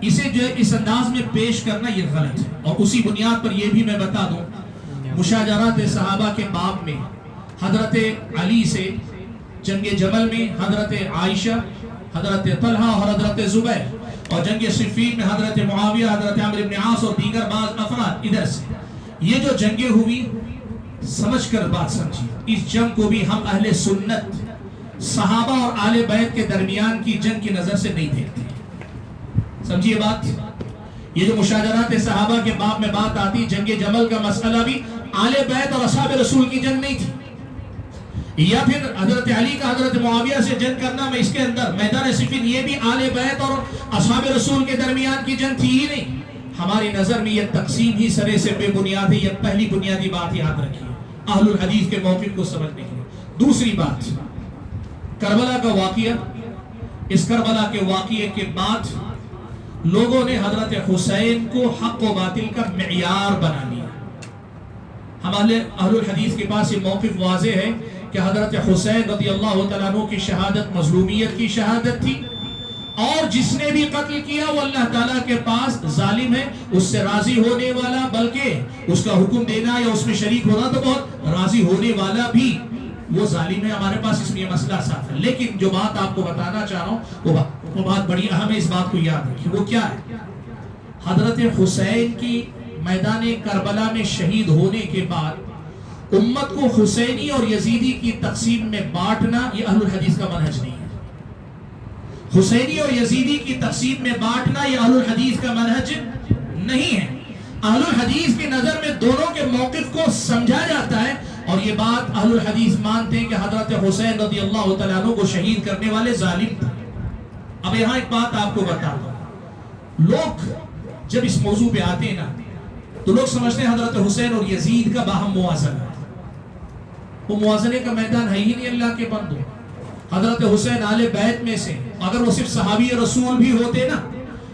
اسے جو اس انداز میں پیش کرنا یہ غلط ہے. اور اسی بنیاد پر یہ بھی میں بتا دوں، مشاجرات صحابہ کے باب میں حضرت علی سے جنگ جمل میں حضرت عائشہ، حضرت طلحہ اور حضرت زبیر، اور جنگ صفین میں حضرت معاویہ، حضرت عمرو بن عاص اور دیگر بعض افراد. ادھر سے یہ جو جنگیں ہوئی، سمجھ کر بات سمجھیے، اس جنگ کو بھی ہم اہل سنت صحابہ اور آل بیت کے درمیان کی جنگ کی نظر سے نہیں دیکھتے. سمجھیے بات. یہ جو مشاجرات صحابہ کے باب میں بات آتی، جنگ جمل کا مسئلہ بھی آل بیت اور اصحاب رسول کی جنگ نہیں تھی، یا پھر حضرت علی کا حضرت معاویہ سے جنگ کرنا میں اس کے اندر میدان صفین، یہ بھی آل بیت اور اصحاب رسول کے درمیان کی جنگ تھی ہی نہیں. ہماری نظر میں یہ تقسیم ہی سرے سے بے بنیاد ہے. یہ پہلی بنیادی بات یاد رکھیے اہل الحدیث کے موقف کو سمجھنے کے لیے. دوسری بات، کربلا کا واقعہ. اس کربلا کے واقعے کے بعد لوگوں نے حضرت حسین کو حق و باطل کا معیار بنا لیا. ہمارے اہل الحدیث کے پاس یہ موقف واضح ہے کہ حضرت حسین رضی اللہ تعالیٰ عنہ کی شہادت مظلومیت کی شہادت تھی، اور جس نے بھی قتل کیا وہ اللہ تعالیٰ کے پاس ظالم ہے، اس سے راضی ہونے والا، بلکہ اس کا حکم دینا یا اس میں شریک ہونا تو بہت، راضی ہونے والا بھی وہ ظالم ہے. ہمارے پاس اس میں یہ مسئلہ صاف ہے. لیکن جو بات آپ کو بتانا چاہ رہا ہوں وہ بات بڑی اہم ہے، اس بات کو یاد رکھیے. وہ کیا ہے؟ حضرت حسین کی میدان کربلا میں شہید ہونے کے بعد امت کو حسینی اور یزیدی کی تقسیم میں بانٹنا یہ اہل الحدیث کا منہج نہیں ہے. حسینی اور یزیدی کی تقسیم میں بانٹنا یہ اہل الحدیث کا منہج نہیں ہے. اہل الحدیث کی نظر میں دونوں کے موقف کو سمجھا جاتا ہے، اور یہ بات اہل الحدیث مانتے ہیں کہ حضرت حسین رضی اللہ تعالیٰ عنہ کو شہید کرنے والے ظالم تھے. اب یہاں ایک بات آپ کو بتا دوں، لوگ جب اس موضوع پہ آتے ہیں نا تو لوگ سمجھتے ہیں حضرت حسین اور یزید کا باہم موازنہ ہے. وہ موازنے کا میدان ہے ہی نہیں اللہ کے بندو. حضرت حسین آل بیت میں سے، اگر وہ صرف صحابی رسول بھی ہوتے نا،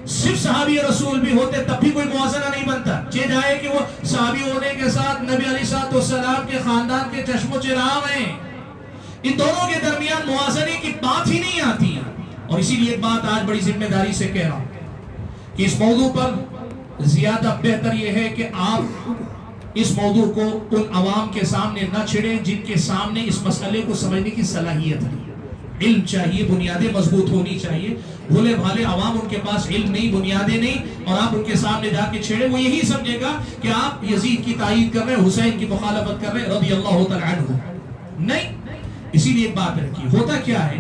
صرف صحابی رسول بھی ہوتے تب بھی کوئی موازنہ نہیں بنتا. چہ جائے کہ وہ صحابی ہونے کے ساتھ نبی علیہ السلام کے خاندان کے چشم و چراغ ہیں، ان دونوں کے درمیان موازنے کی بات ہی نہیں آتی. اور اسی لیے ایک بات آج بڑی ذمہ داری سے کہہ رہا ہوں کہ اس موضوع پر زیادہ بہتر یہ ہے کہ آپ اس موضوع کو ان عوام کے سامنے نہ چھڑیں جن کے سامنے اس مسئلے کو سمجھنے کی صلاحیت نہیں. علم چاہیے، بنیادیں مضبوط ہونی چاہیے. بھولے بھالے عوام، ان کے پاس علم نہیں، بنیادیں نہیں، اور آپ ان کے سامنے جا کے چھیڑے، وہ یہی سمجھے گا کہ آپ یزید کی تائید کر رہے ہیں، حسین کی مخالفت کر رہے ہیں رضی اللہ تعالی عنہ. نہیں. اسی لیے ایک بات رکھیے، ہوتا کیا ہے؟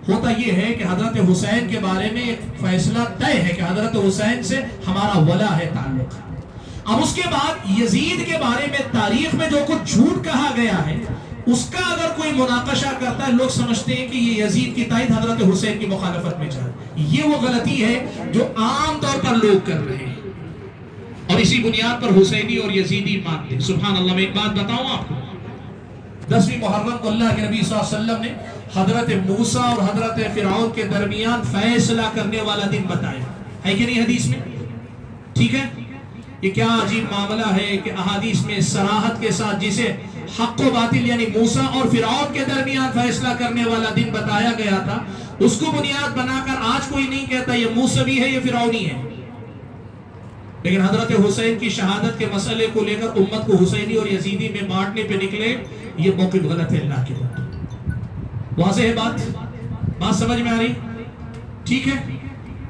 ہوتا یہ ہے کہ حضرت حسین کے بارے میں ایک فیصلہ طے ہے کہ حضرت حسین سے ہمارا ولا ہے، تعلق. اب اس کے بعد یزید کے بارے میں تاریخ میں جو کچھ جھوٹ کہا گیا ہے، اس کا اگر کوئی مناقشہ کرتا ہے، لوگ سمجھتے ہیں کہ یہ یزید کی تائید حضرت حسین کی مخالفت میں جائے. یہ وہ غلطی ہے جو عام طور پر لوگ کر رہے ہیں، اور اسی بنیاد پر حسینی اور یزیدی مانتے ہیں. سبحان اللہ. میں ایک بات بتاؤں آپ کو، 10ویں محرم کو اللہ کے نبی صلی اللہ علیہ وسلم نے حضرت موسیٰ اور حضرت فرعون کے درمیان فیصلہ کرنے والا دن بتایا ہے کہ نہیں حدیث میں؟ ٹھیک ہے. یہ کیا عجیب معاملہ ہے کہ احادیث میں صراحت کے ساتھ جسے حق و باطل یعنی موسیٰ اور فرعون کے درمیان فیصلہ کرنے والا دن بتایا گیا تھا، اس کو بنیاد بنا کر آج کوئی نہیں کہتا یہ موسوی ہے، یہ فرعونی ہے. لیکن حضرت حسین کی شہادت کے مسئلے کو لے کر امت کو حسینی اور یزیدی میں بانٹنے پہ نکلے، یہ موقف غلط ہے اللہ کے وقت. واضح ہے بات سمجھ میں آ رہی؟ ٹھیک ہے.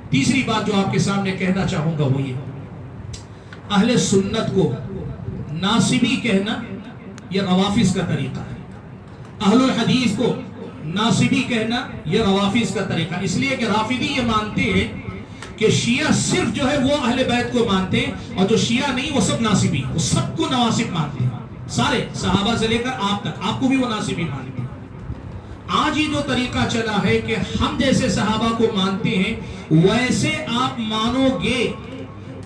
تیسری بات جو آپ کے سامنے کہنا چاہوں گا وہ یہ، اہل سنت کو ناصبی کہنا یہ روافض کا طریقہ ہے. اہل الحدیث کو ناصبی کہنا یہ روافض کا طریقہ، اس لیے کہ رافضی یہ مانتے ہیں کہ شیعہ صرف جو ہے وہ اہل بیت کو مانتے ہیں، اور جو شیعہ نہیں وہ سب ناصبی، وہ سب کو نواسب مانتے ہیں، سارے صحابہ سے لے کر آپ تک، آپ کو بھی وہ ناصبی مانتے ہیں. آج یہ جو طریقہ چلا ہے کہ ہم جیسے صحابہ کو مانتے ہیں ویسے آپ مانو گے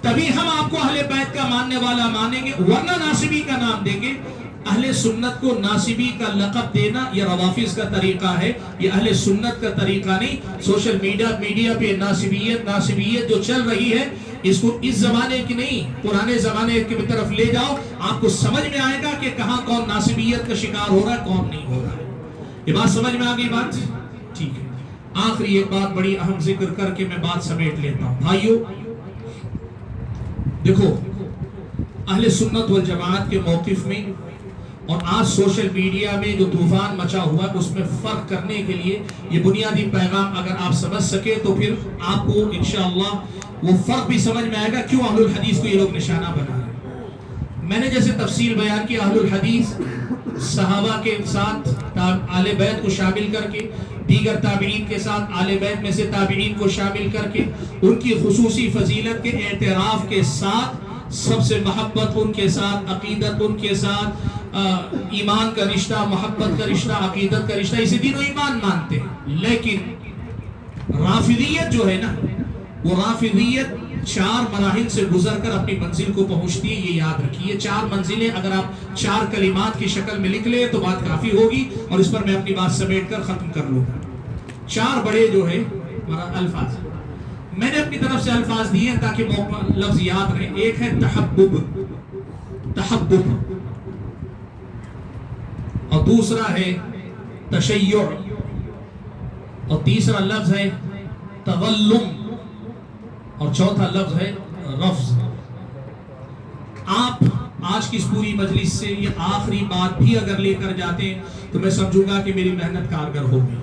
تبھی ہم آپ کو اہل بیت کا ماننے والا مانیں گے، ورنہ ناصبی کا نام دیں گے. اہل سنت کو ناصبی کا لقب دینا یہ روافض کا طریقہ ہے، یہ اہل سنت کا طریقہ نہیں. سوشل میڈیا پہ ناصبیت جو چل رہی ہے، اس کو اس زمانے کی نہیں پرانے زمانے کی طرف لے جاؤ، آپ کو سمجھ میں آئے گا کہ کہاں کون ناصبیت کا شکار ہو رہا ہے، کون نہیں ہو رہا ہے. یہ بات سمجھ میں آ گئی بات؟ ٹھیک ہے. آخری ایک بات بڑی اہم ذکر کر کے میں بات سمیٹ لیتا ہوں. بھائیو دیکھو، اہل سنت والجماعت کے موقف میں اور آج سوشل میڈیا میں جو طوفان مچا ہوا ہے اس میں فرق کرنے کے لیے یہ بنیادی پیغام اگر آپ سمجھ سکے تو پھر آپ کو انشاءاللہ وہ فرق بھی سمجھ میں آئے گا کیوں اہل الحدیث کو یہ لوگ نشانہ بنا رہے ہیں. میں نے جیسے تفصیل بیان کی، اہل الحدیث صحابہ کے ساتھ آل بیت کو شامل کر کے، دیگر تابعین کے ساتھ آل بیت میں سے تابعین کو شامل کر کے، ان کی خصوصی فضیلت کے اعتراف کے ساتھ، سب سے محبت ان کے ساتھ، عقیدت ان کے ساتھ، ایمان کا رشتہ، محبت کا رشتہ، عقیدت کا رشتہ، اسے دین و ایمان مانتے ہیں. لیکن رافضیت جو ہے نا، وہ رافضیت 4 مراحل سے گزر کر اپنی منزل کو پہنچتی ہے. یہ یاد رکھیے، 4 منزلیں اگر آپ 4 کلمات کی شکل میں لکھ لیں تو بات کافی ہوگی، اور اس پر میں اپنی بات سمیٹ کر ختم کر لوں گا. 4 بڑے جو ہے الفاظ میں نے اپنی طرف سے الفاظ دیے ہیں تاکہ لفظ یاد رہے. ایک ہے تحبب، اور دوسرا ہے تشیع، اور تیسرا لفظ ہے تغلم، اور چوتھا لفظ ہے رفض. آپ آج کی اس پوری مجلس سے یہ آخری بات بھی اگر لے کر جاتے ہیں تو میں سمجھوں گا کہ میری محنت کارگر ہوگی.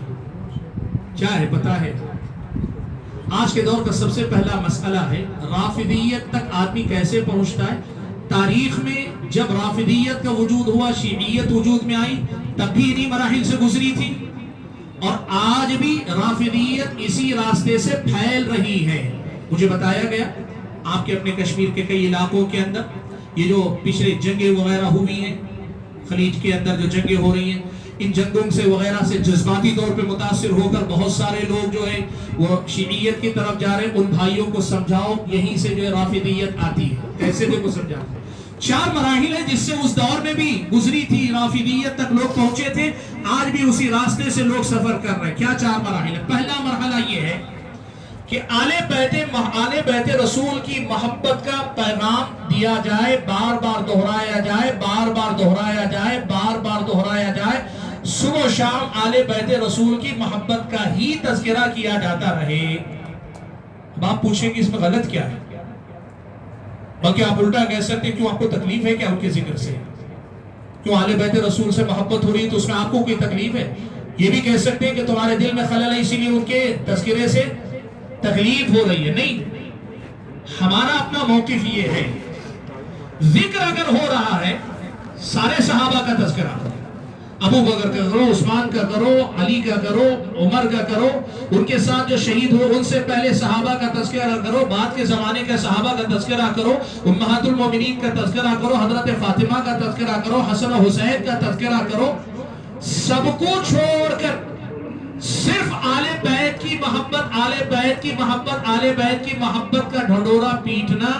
کیا ہے پتہ ہے؟ آج کے دور کا سب سے پہلا مسئلہ ہے رافضیت تک آدمی کیسے پہنچتا ہے. تاریخ میں جب رافضیت کا وجود ہوا، شیعیت وجود میں آئی، تب بھی انہی مراحل سے گزری تھی، اور آج بھی رافضیت اسی راستے سے پھیل رہی ہے. مجھے بتایا گیا آپ کے اپنے کشمیر کے کئی علاقوں کے اندر یہ جو پچھلے جنگیں وغیرہ ہوئی ہیں، خلیج کے اندر جو جنگیں ہو رہی ہیں، ان جنگوں سے وغیرہ سے جذباتی طور پہ متاثر ہو کر بہت سارے لوگ جو ہیں وہ شیعیت کی طرف جا رہے ہیں. ان بھائیوں کو سمجھاؤ یہیں سے جو ہے رافضیت آتی ہے. کیسے دیکھو سمجھاؤ. 4 مراحل ہیں جس سے اس دور میں بھی گزری تھی، رافضیت تک لوگ پہنچے تھے، آج بھی اسی راستے سے لوگ سفر کر رہے ہیں. کیا 4 مراحل ہیں؟ پہلا مرحلہ یہ ہے کہ آل بیت رسول کی محبت کا پیغام دیا جائے، بار بار دہرایا جائے، بار بار دہرایا جائے، بار بار دہرایا جائے. صبح و شام آل بیت رسول کی محبت کا ہی تذکرہ کیا جاتا رہے. اب آپ پوچھیں کہ اس میں غلط کیا ہے؟ بلکہ آپ الٹا کہہ سکتے ہیں کیوں آپ کو تکلیف ہے کیا ان کے ذکر سے؟ کیوں اہل بیت رسول سے محبت ہو رہی ہے تو اس میں آپ کو کوئی تکلیف ہے؟ یہ بھی کہہ سکتے ہیں کہ تمہارے دل میں خلل ہے اسی لیے ان کے تذکرے سے تکلیف ہو رہی ہے. نہیں، ہمارا اپنا موقف یہ ہے، ذکر اگر ہو رہا ہے سارے صحابہ کا تذکرہ کرو، ابو بکر کا کرو، عثمان کا کرو، علی کا کرو، عمر کا کرو، ان کے ساتھ جو شہید ہوئے ان سے پہلے صحابہ کا تذکرہ کرو، بعد کے زمانے کے صحابہ کا تذکرہ کرو، امہات المومنین کا تذکرہ کرو، حضرت فاطمہ کا تذکرہ کرو، حسن و حسین کا تذکرہ کرو. سب کو چھوڑ کر صرف آل بیت کی محبت، آل بیت کی محبت، آل بیت کی محبت کا ڈھنڈورا پیٹنا،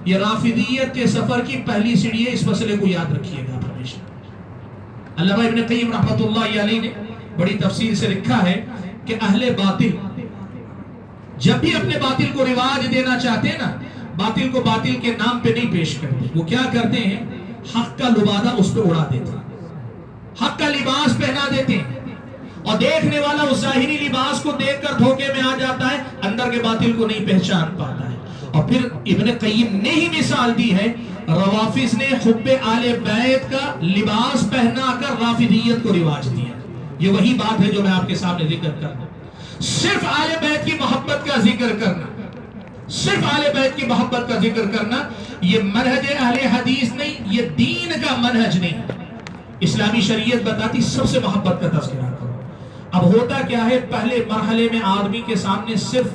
یہ رافضیت کے سفر کی پہلی سیڑھی ہے. اس مسئلے کو یاد رکھیے گا ہمیشہ. علامہ ابن قیم رحمۃ اللہ علیہ نے بڑی تفصیل سے لکھا ہے کہ اہل باطل جب بھی اپنے باطل کو رواج دینا چاہتے ہیں نا، باطل کو باطل کے نام پہ نہیں پیش کرتے، وہ کیا کرتے ہیں؟ حق کا لبادہ اس پہ اڑا دیتے ہیں، حق کا لباس پہنا دیتے ہیں، اور دیکھنے والا اس ظاہری لباس کو دیکھ کر دھوکے میں آ جاتا ہے، اندر کے باطل کو نہیں پہچان پاتا ہے. اور پھر ابن قیم نے ہی مثال دی ہے، روافض نے حب آل بیت کا لباس پہنا کر رافضیت کو رواج دیا. یہ وہی بات ہے جو میں آپ کے سامنے ذکر کر رہا ہوں. صرف آل بیت کی محبت کا ذکر کرنا، صرف آل بیت کی محبت کا ذکر کرنا، یہ منہج اہل حدیث نہیں، یہ دین کا منہج نہیں. اسلامی شریعت بتاتی سب سے محبت کا تذکرہ کرو. اب ہوتا کیا ہے، پہلے مرحلے میں آدمی کے سامنے صرف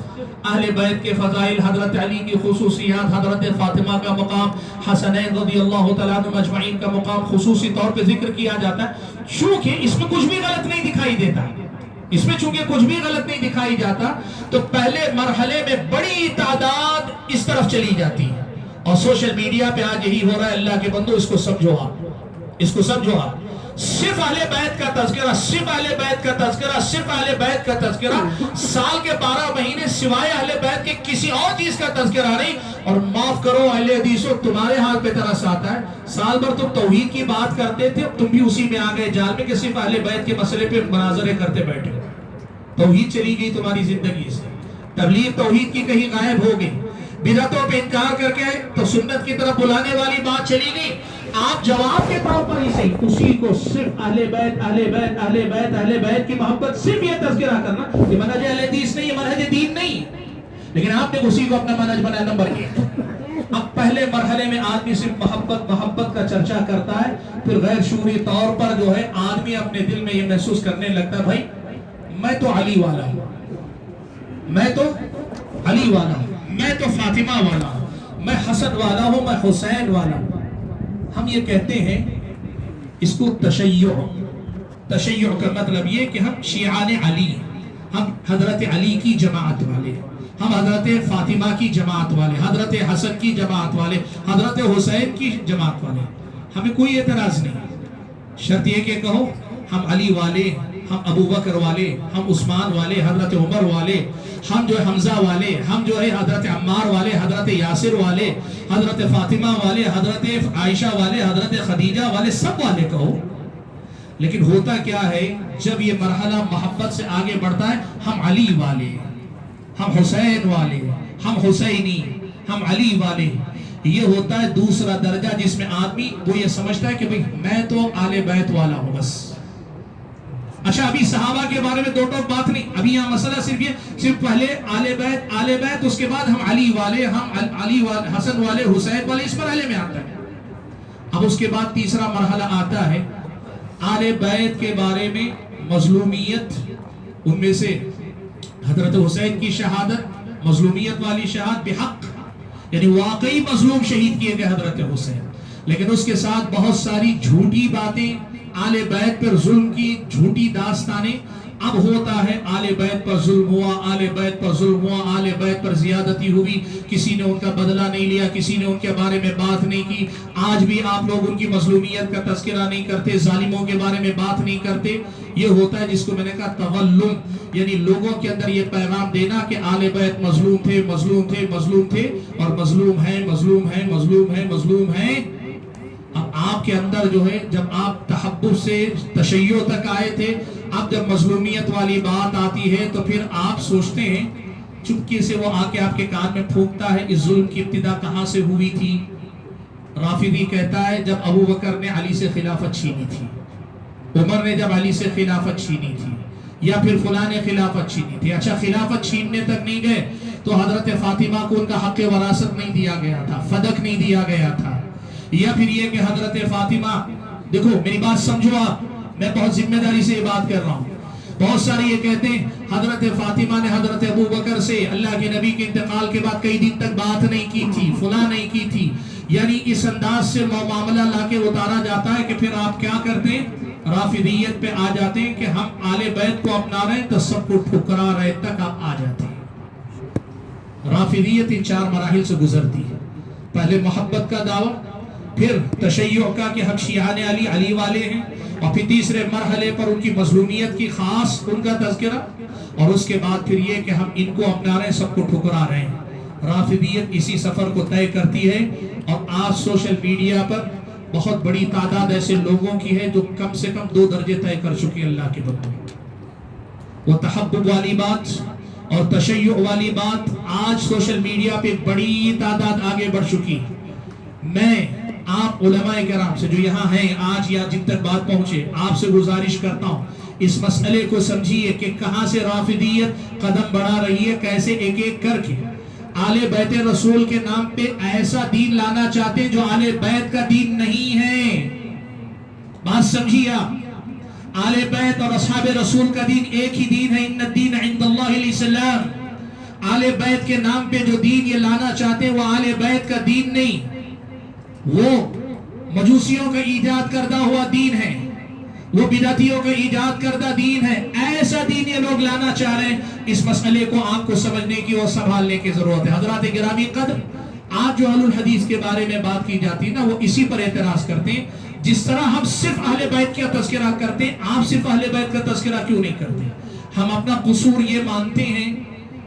اہل بیت کے فضائل، حضرت علی کی خصوصیات، حضرت فاطمہ کا مقام، حسنین رضی اللہ تعالیٰ عنہ مجمعین کا مقام خصوصی طور پہ ذکر کیا جاتا ہے. چونکہ اس میں کچھ بھی غلط نہیں دکھائی دیتا، اس میں چونکہ کچھ بھی غلط نہیں دکھائی جاتا، تو پہلے مرحلے میں بڑی تعداد اس طرف چلی جاتی ہے. اور سوشل میڈیا پہ آج یہی ہو رہا ہے. اللہ کے بندو اس کو سمجھو آپ، اس کو سمجھو آپ. صرف اہل بیت کا تذکرہ، صرف اہل بیت کا تذکرہ، صرف اہل بیت کا تذکرہ، سال کے 12 مہینے سوائے اہل بیت کے کسی اور چیز کا تذکرہ نہیں. اور معاف کرو اہل حدیثو، تمہارے ہاتھ پہ ترس آتا ہے. سال بھر تم توحید کی بات کرتے تھے، تم بھی اسی میں آ گئے جال میں کہ صرف اہل بیت کے مسئلے پہ مناظرے کرتے بیٹھے. توحید چلی گئی تمہاری زندگی سے، تبلیغ توحید کی کہیں غائب ہو گئی، بدعتوں پہ انکار کر کے تو سنت کی طرف بلانے والی بات چلی گئی. آپ جواب کے طور پر ہی صحیح اسی کو صرف اہل بیت، اہل بیت، اہل بیت، اہل بیت کی محبت، صرف یہ تذکرہ کرنا، یہ منہج اہل حدیث نہیں، یہ منہج دین نہیں. لیکن آپ نے اسی کو اپنا منہج بنایا. نمبر 1، اب پہلے مرحلے میں آدمی صرف محبت کا چرچا کرتا ہے، پھر غیر شعوری طور پر جو ہے آدمی اپنے دل میں یہ محسوس کرنے لگتا ہے بھائی میں تو علی والا ہوں، میں تو علی والا ہوں، میں تو فاطمہ والا ہوں، میں حسن والا ہوں، میں حسین والا ہوں. ہم یہ کہتے ہیں اس کو تشیع کا مطلب یہ کہ ہم شیعان علی، ہم حضرت علی کی جماعت والے، ہم حضرت فاطمہ کی جماعت والے، حضرت حسن کی جماعت والے، حضرت حسین کی جماعت والے. ہمیں کوئی اعتراض نہیں، شرط یہ کہ کہو ہم علی والے، ہم ابو بکر والے، ہم عثمان والے، حضرت عمر والے، ہم جو ہے حمزہ والے، ہم جو ہے حضرت عمار والے، حضرت یاسر والے، حضرت فاطمہ والے، حضرت عائشہ والے، حضرت خدیجہ والے، سب والے کہو. لیکن ہوتا کیا ہے جب یہ مرحلہ محبت سے آگے بڑھتا ہے، ہم علی والے، ہم حسین والے، ہم حسینی، ہم علی والے، یہ ہوتا ہے دوسرا درجہ جس میں آدمی وہ یہ سمجھتا ہے کہ بھئی میں تو آل بیت والا ہوں بس. اچھا ابھی صحابہ کے بارے میں دو ٹوک بات نہیں، ابھی یہاں مسئلہ صرف یہ، صرف پہلے آل بیت، اس کے بعد ہم علی والے، ہم علی والے، حسن والے، حسین والے، اس مرحلے میں آتا ہے. اب اس کے بعد تیسرا مرحلہ آتا ہے آل بیت کے بارے میں مظلومیت. ان میں سے حضرت حسین کی شہادت، مظلومیت والی شہادت بحق، یعنی واقعی مظلوم شہید کیے گئے حضرت حسین. لیکن اس کے ساتھ بہت ساری جھوٹی باتیں، آل بیت پر ظلم کی جھوٹی داستانیں. اب ہوتا ہے آل بیت پر ظلم ہوا، آل بیت پر ظلم ہوا، آل بیت پر زیادتی ہوئی، کسی نے ان کا بدلہ نہیں لیا، کسی نے ان کے بارے میں بات نہیں کی. آج بھی آپ لوگ ان کی مظلومیت کا تذکرہ نہیں کرتے، ظالموں کے بارے میں بات نہیں کرتے. یہ ہوتا ہے جس کو میں نے کہا تغلم، یعنی لوگوں کے اندر یہ پیغام دینا کہ آل بیت مظلوم تھے، مظلوم تھے، مظلوم تھے، اور مظلوم ہیں، مظلوم ہیں، مظلوم ہیں، مظلوم ہیں. اب آپ کے اندر جو ہے جب آپ تحبب سے تشیع تک آئے تھے، اب جب مظلومیت والی بات آتی ہے تو پھر آپ سوچتے ہیں چپکے سے وہ آ کے آپ کے کان میں پھونکتا ہے اس ظلم کی ابتدا کہاں سے ہوئی تھی؟ رافضی کہتا ہے جب ابو بکر نے علی سے خلافت چھینی تھی، عمر نے جب علی سے خلافت چھینی تھی، یا پھر فلاں نے خلافت چھینی تھی۔ اچھا، خلافت چھیننے تک نہیں گئے تو حضرت فاطمہ کو ان کا حق وراثت نہیں دیا گیا تھا، فدق نہیں دیا گیا تھا، یا پھر یہ کہ حضرت فاطمہ، دیکھو میری بات سمجھو آپ، میں بہت ذمہ داری سے یہ بات کر رہا ہوں۔ بہت سارے یہ کہتے ہیں حضرت فاطمہ نے حضرت ابو بکر سے اللہ کے نبی کے انتقال کے بعد کئی دن تک بات نہیں کی تھی، فلاں نہیں کی تھی، یعنی اس انداز سے معاملہ لا کے اتارا جاتا ہے کہ پھر آپ کیا کرتے ہیں؟ رافضیت پہ آ جاتے ہیں کہ ہم آل بیت کو اپنا رہے ہیں تو سب کو ٹھکرا رہے تک آپ آ جاتے ہیں۔ رافضیت ان 4 مراحل سے گزرتی ہے۔ پہلے محبت کا دعویٰ، پھر تشیع کا کہ ہم شیعان علی، علی والے ہیں، اور پھر تیسرے مرحلے پر ان کی مظلومیت کی خاص ان کا تذکرہ، اور اس کے بعد پھر یہ کہ ہم ان کو اپنا رہے ہیں، سب کو ٹھکرا رہے ہیں۔ رافضیت اسی سفر کو طے کرتی ہے، اور آج سوشل میڈیا پر بہت بڑی تعداد ایسے لوگوں کی ہے جو کم سے کم 2 درجے طے کر چکے اللہ کے بندوں۔ وہ تحبب والی بات اور تشیع والی بات آج سوشل میڈیا پہ بڑی تعداد آگے بڑھ چکی۔ میں آپ علماء کرام سے جو یہاں ہیں آج یا جن تک بات پہنچے، آپ سے گزارش کرتا ہوں اس مسئلے کو سمجھیے کہ کہاں سے رافضیت قدم بڑھا رہی ہے، کیسے ایک ایک کر کے آل بیت رسول کے نام پہ ایسا دین لانا چاہتے ہیں جو آل بیت کا دین نہیں ہے۔ بات سمجھیے آپ، آل بیت اور اصحاب رسول کا دین ایک ہی دین ہے، ان الدین عند اللہ الاسلام۔ آل بیت کے نام پہ جو دین یہ لانا چاہتے ہیں وہ آل بیت کا دین نہیں، وہ مجوسیوں کا ایجاد کردہ ہوا دین ہے، وہ بدعتیوں کا ایجاد کردہ دین ہے۔ ایسا دین یہ لوگ لانا چاہ رہے ہیں۔ اس مسئلے کو آپ کو سمجھنے کی اور سنبھالنے کی ضرورت ہے۔ حضرات گرامی قدر، آج جو اہل الحدیث کے بارے میں بات کی جاتی ہے نا، وہ اسی پر اعتراض کرتے ہیں۔ جس طرح ہم صرف اہل بیت کا تذکرہ کرتے ہیں، آپ صرف اہل بیت کا تذکرہ کیوں نہیں کرتے؟ ہم اپنا قصور یہ مانتے ہیں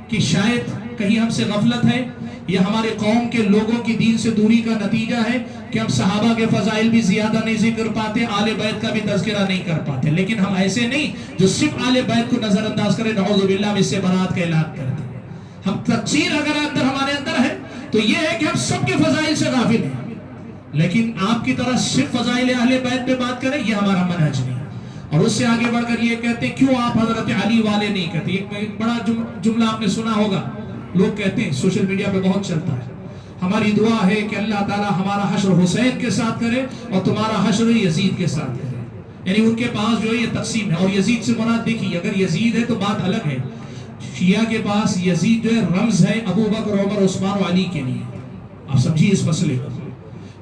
کہ شاید کہیں ہم سے غفلت ہے، یہ ہمارے قوم کے لوگوں کی دین سے دوری کا نتیجہ ہے کہ ہم صحابہ کے فضائل بھی زیادہ نہیں ذکر پاتے، آل بیت کا بھی تذکرہ نہیں کر پاتے۔ لیکن ہم ایسے نہیں جو صرف آل بیت کو نظر انداز کریں، نعوذ باللہ اس سے برات کا اعلان کرتے ہیں۔ ہم تقصیر اگر ہمارے اندر ہے تو یہ ہے کہ ہم سب کے فضائل سے غافل ہیں، لیکن آپ کی طرح صرف فضائل اہل بیت پہ بات کریں یہ ہمارا منہج نہیں۔ اور اس سے آگے بڑھ کر یہ کہتے ہیں کیوں آپ حضرت علی والے نہیں کہتے؟ ایک بڑا جملہ آپ نے سنا ہوگا، لوگ کہتے ہیں سوشل میڈیا پہ بہت چلتا ہے، ہماری دعا ہے کہ اللہ تعالیٰ ہمارا حشر حسین کے ساتھ کرے اور تمہارا حشر یزید کے ساتھ کرے۔ یعنی ان کے پاس جو ہے یہ تقسیم ہے، اور یزید سے مراد دیکھیے، اگر یزید ہے تو بات الگ ہے۔ شیعہ کے پاس یزید جو ہے رمز ہے ابو بکر، عمر، عثمان و علی کے لیے۔ آپ سمجھیے اس مسئلے کو،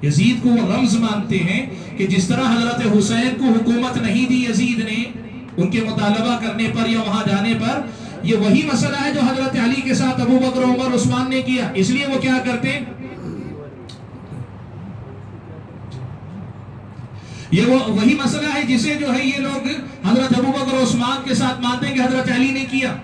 یزید کو وہ رمز مانتے ہیں کہ جس طرح حضرت حسین کو حکومت نہیں دی یزید نے ان کے مطالبہ کرنے پر یا وہاں جانے پر، یہ وہی مسئلہ ہے جو حضرت علی کے ساتھ ابو بکر، عمر، عثمان نے کیا۔ اس لیے وہ کیا کرتے ہیں، یہ وہی مسئلہ ہے جسے جو ہے یہ لوگ حضرت ابو بکر، عثمان کے ساتھ مانتے ہیں کہ حضرت علی نے کیا۔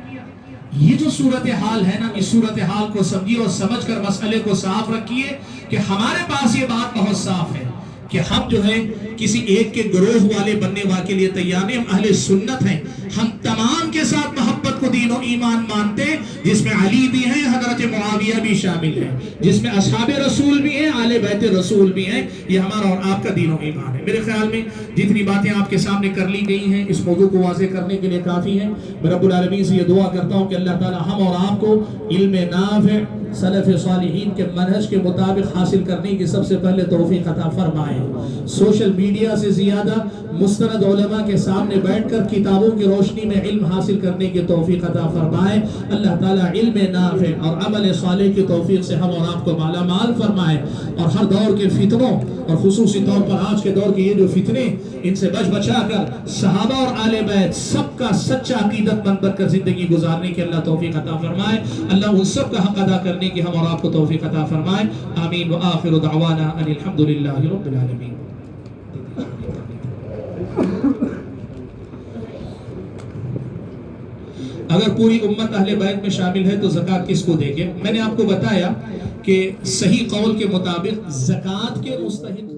یہ جو صورتحال ہے نا، اس صورتحال کو سمجھیے اور سمجھ کر مسئلے کو صاف رکھیے کہ ہمارے پاس یہ بات بہت صاف ہے کہ ہم جو ہے کسی ایک کے گروہ والے بننے کے لیے تیار نہیں، ہم اہل سنت ہیں۔ ہم تمام کے ساتھ محبت کو دین و ایمان مانتے ہیں، جس میں علی بھی ہیں، حضرت معاویہ بھی شامل ہیں، جس میں اصحاب رسول بھی ہیں، آل بیت رسول بھی ہیں۔ یہ ہمارا اور آپ کا دین و ایمان ہے۔ میرے خیال میں جتنی باتیں آپ کے سامنے کر لی گئی ہیں اس موضوع کو واضح کرنے کے لیے کافی ہیں۔ میں رب العالمین سے یہ دعا کرتا ہوں کہ اللہ تعالی ہم اور آپ کو علم نافع سلف صالحین کے منہج کے مطابق حاصل کرنے کی سب سے پہلے توفیق عطا فرمائے۔ سوشل میڈیا سے زیادہ مستند علماء کے سامنے بیٹھ کر کتابوں کی روشنی میں علم حاصل کرنے کی توفیق عطا فرمائے۔ اللہ تعالیٰ علم نافع اور عمل صالح کی توفیق سے ہم اور آپ کو مالا مال فرمائے، اور ہر دور کے فتنوں اور خصوصی طور پر آج کے دور کے یہ جو فتنے، ان سے بچا کر صحابہ اور آل بیت سب کا سچا عقیدت مند بن کر زندگی گزارنے کی اللہ توفیق عطا فرمائے۔ اللہ ان سب کا حق ادا کرنے کی ہم اور آپ کو توفیق عطا فرمائے۔ آمین وآخر دعوانا ان الحمدللہ رب العالمین۔ اگر پوری امت اہل بیت میں شامل ہے تو زکوٰۃ کس کو دیں گے؟ میں نے آپ کو بتایا کہ صحیح قول کے مطابق زکوٰۃ کے مستحق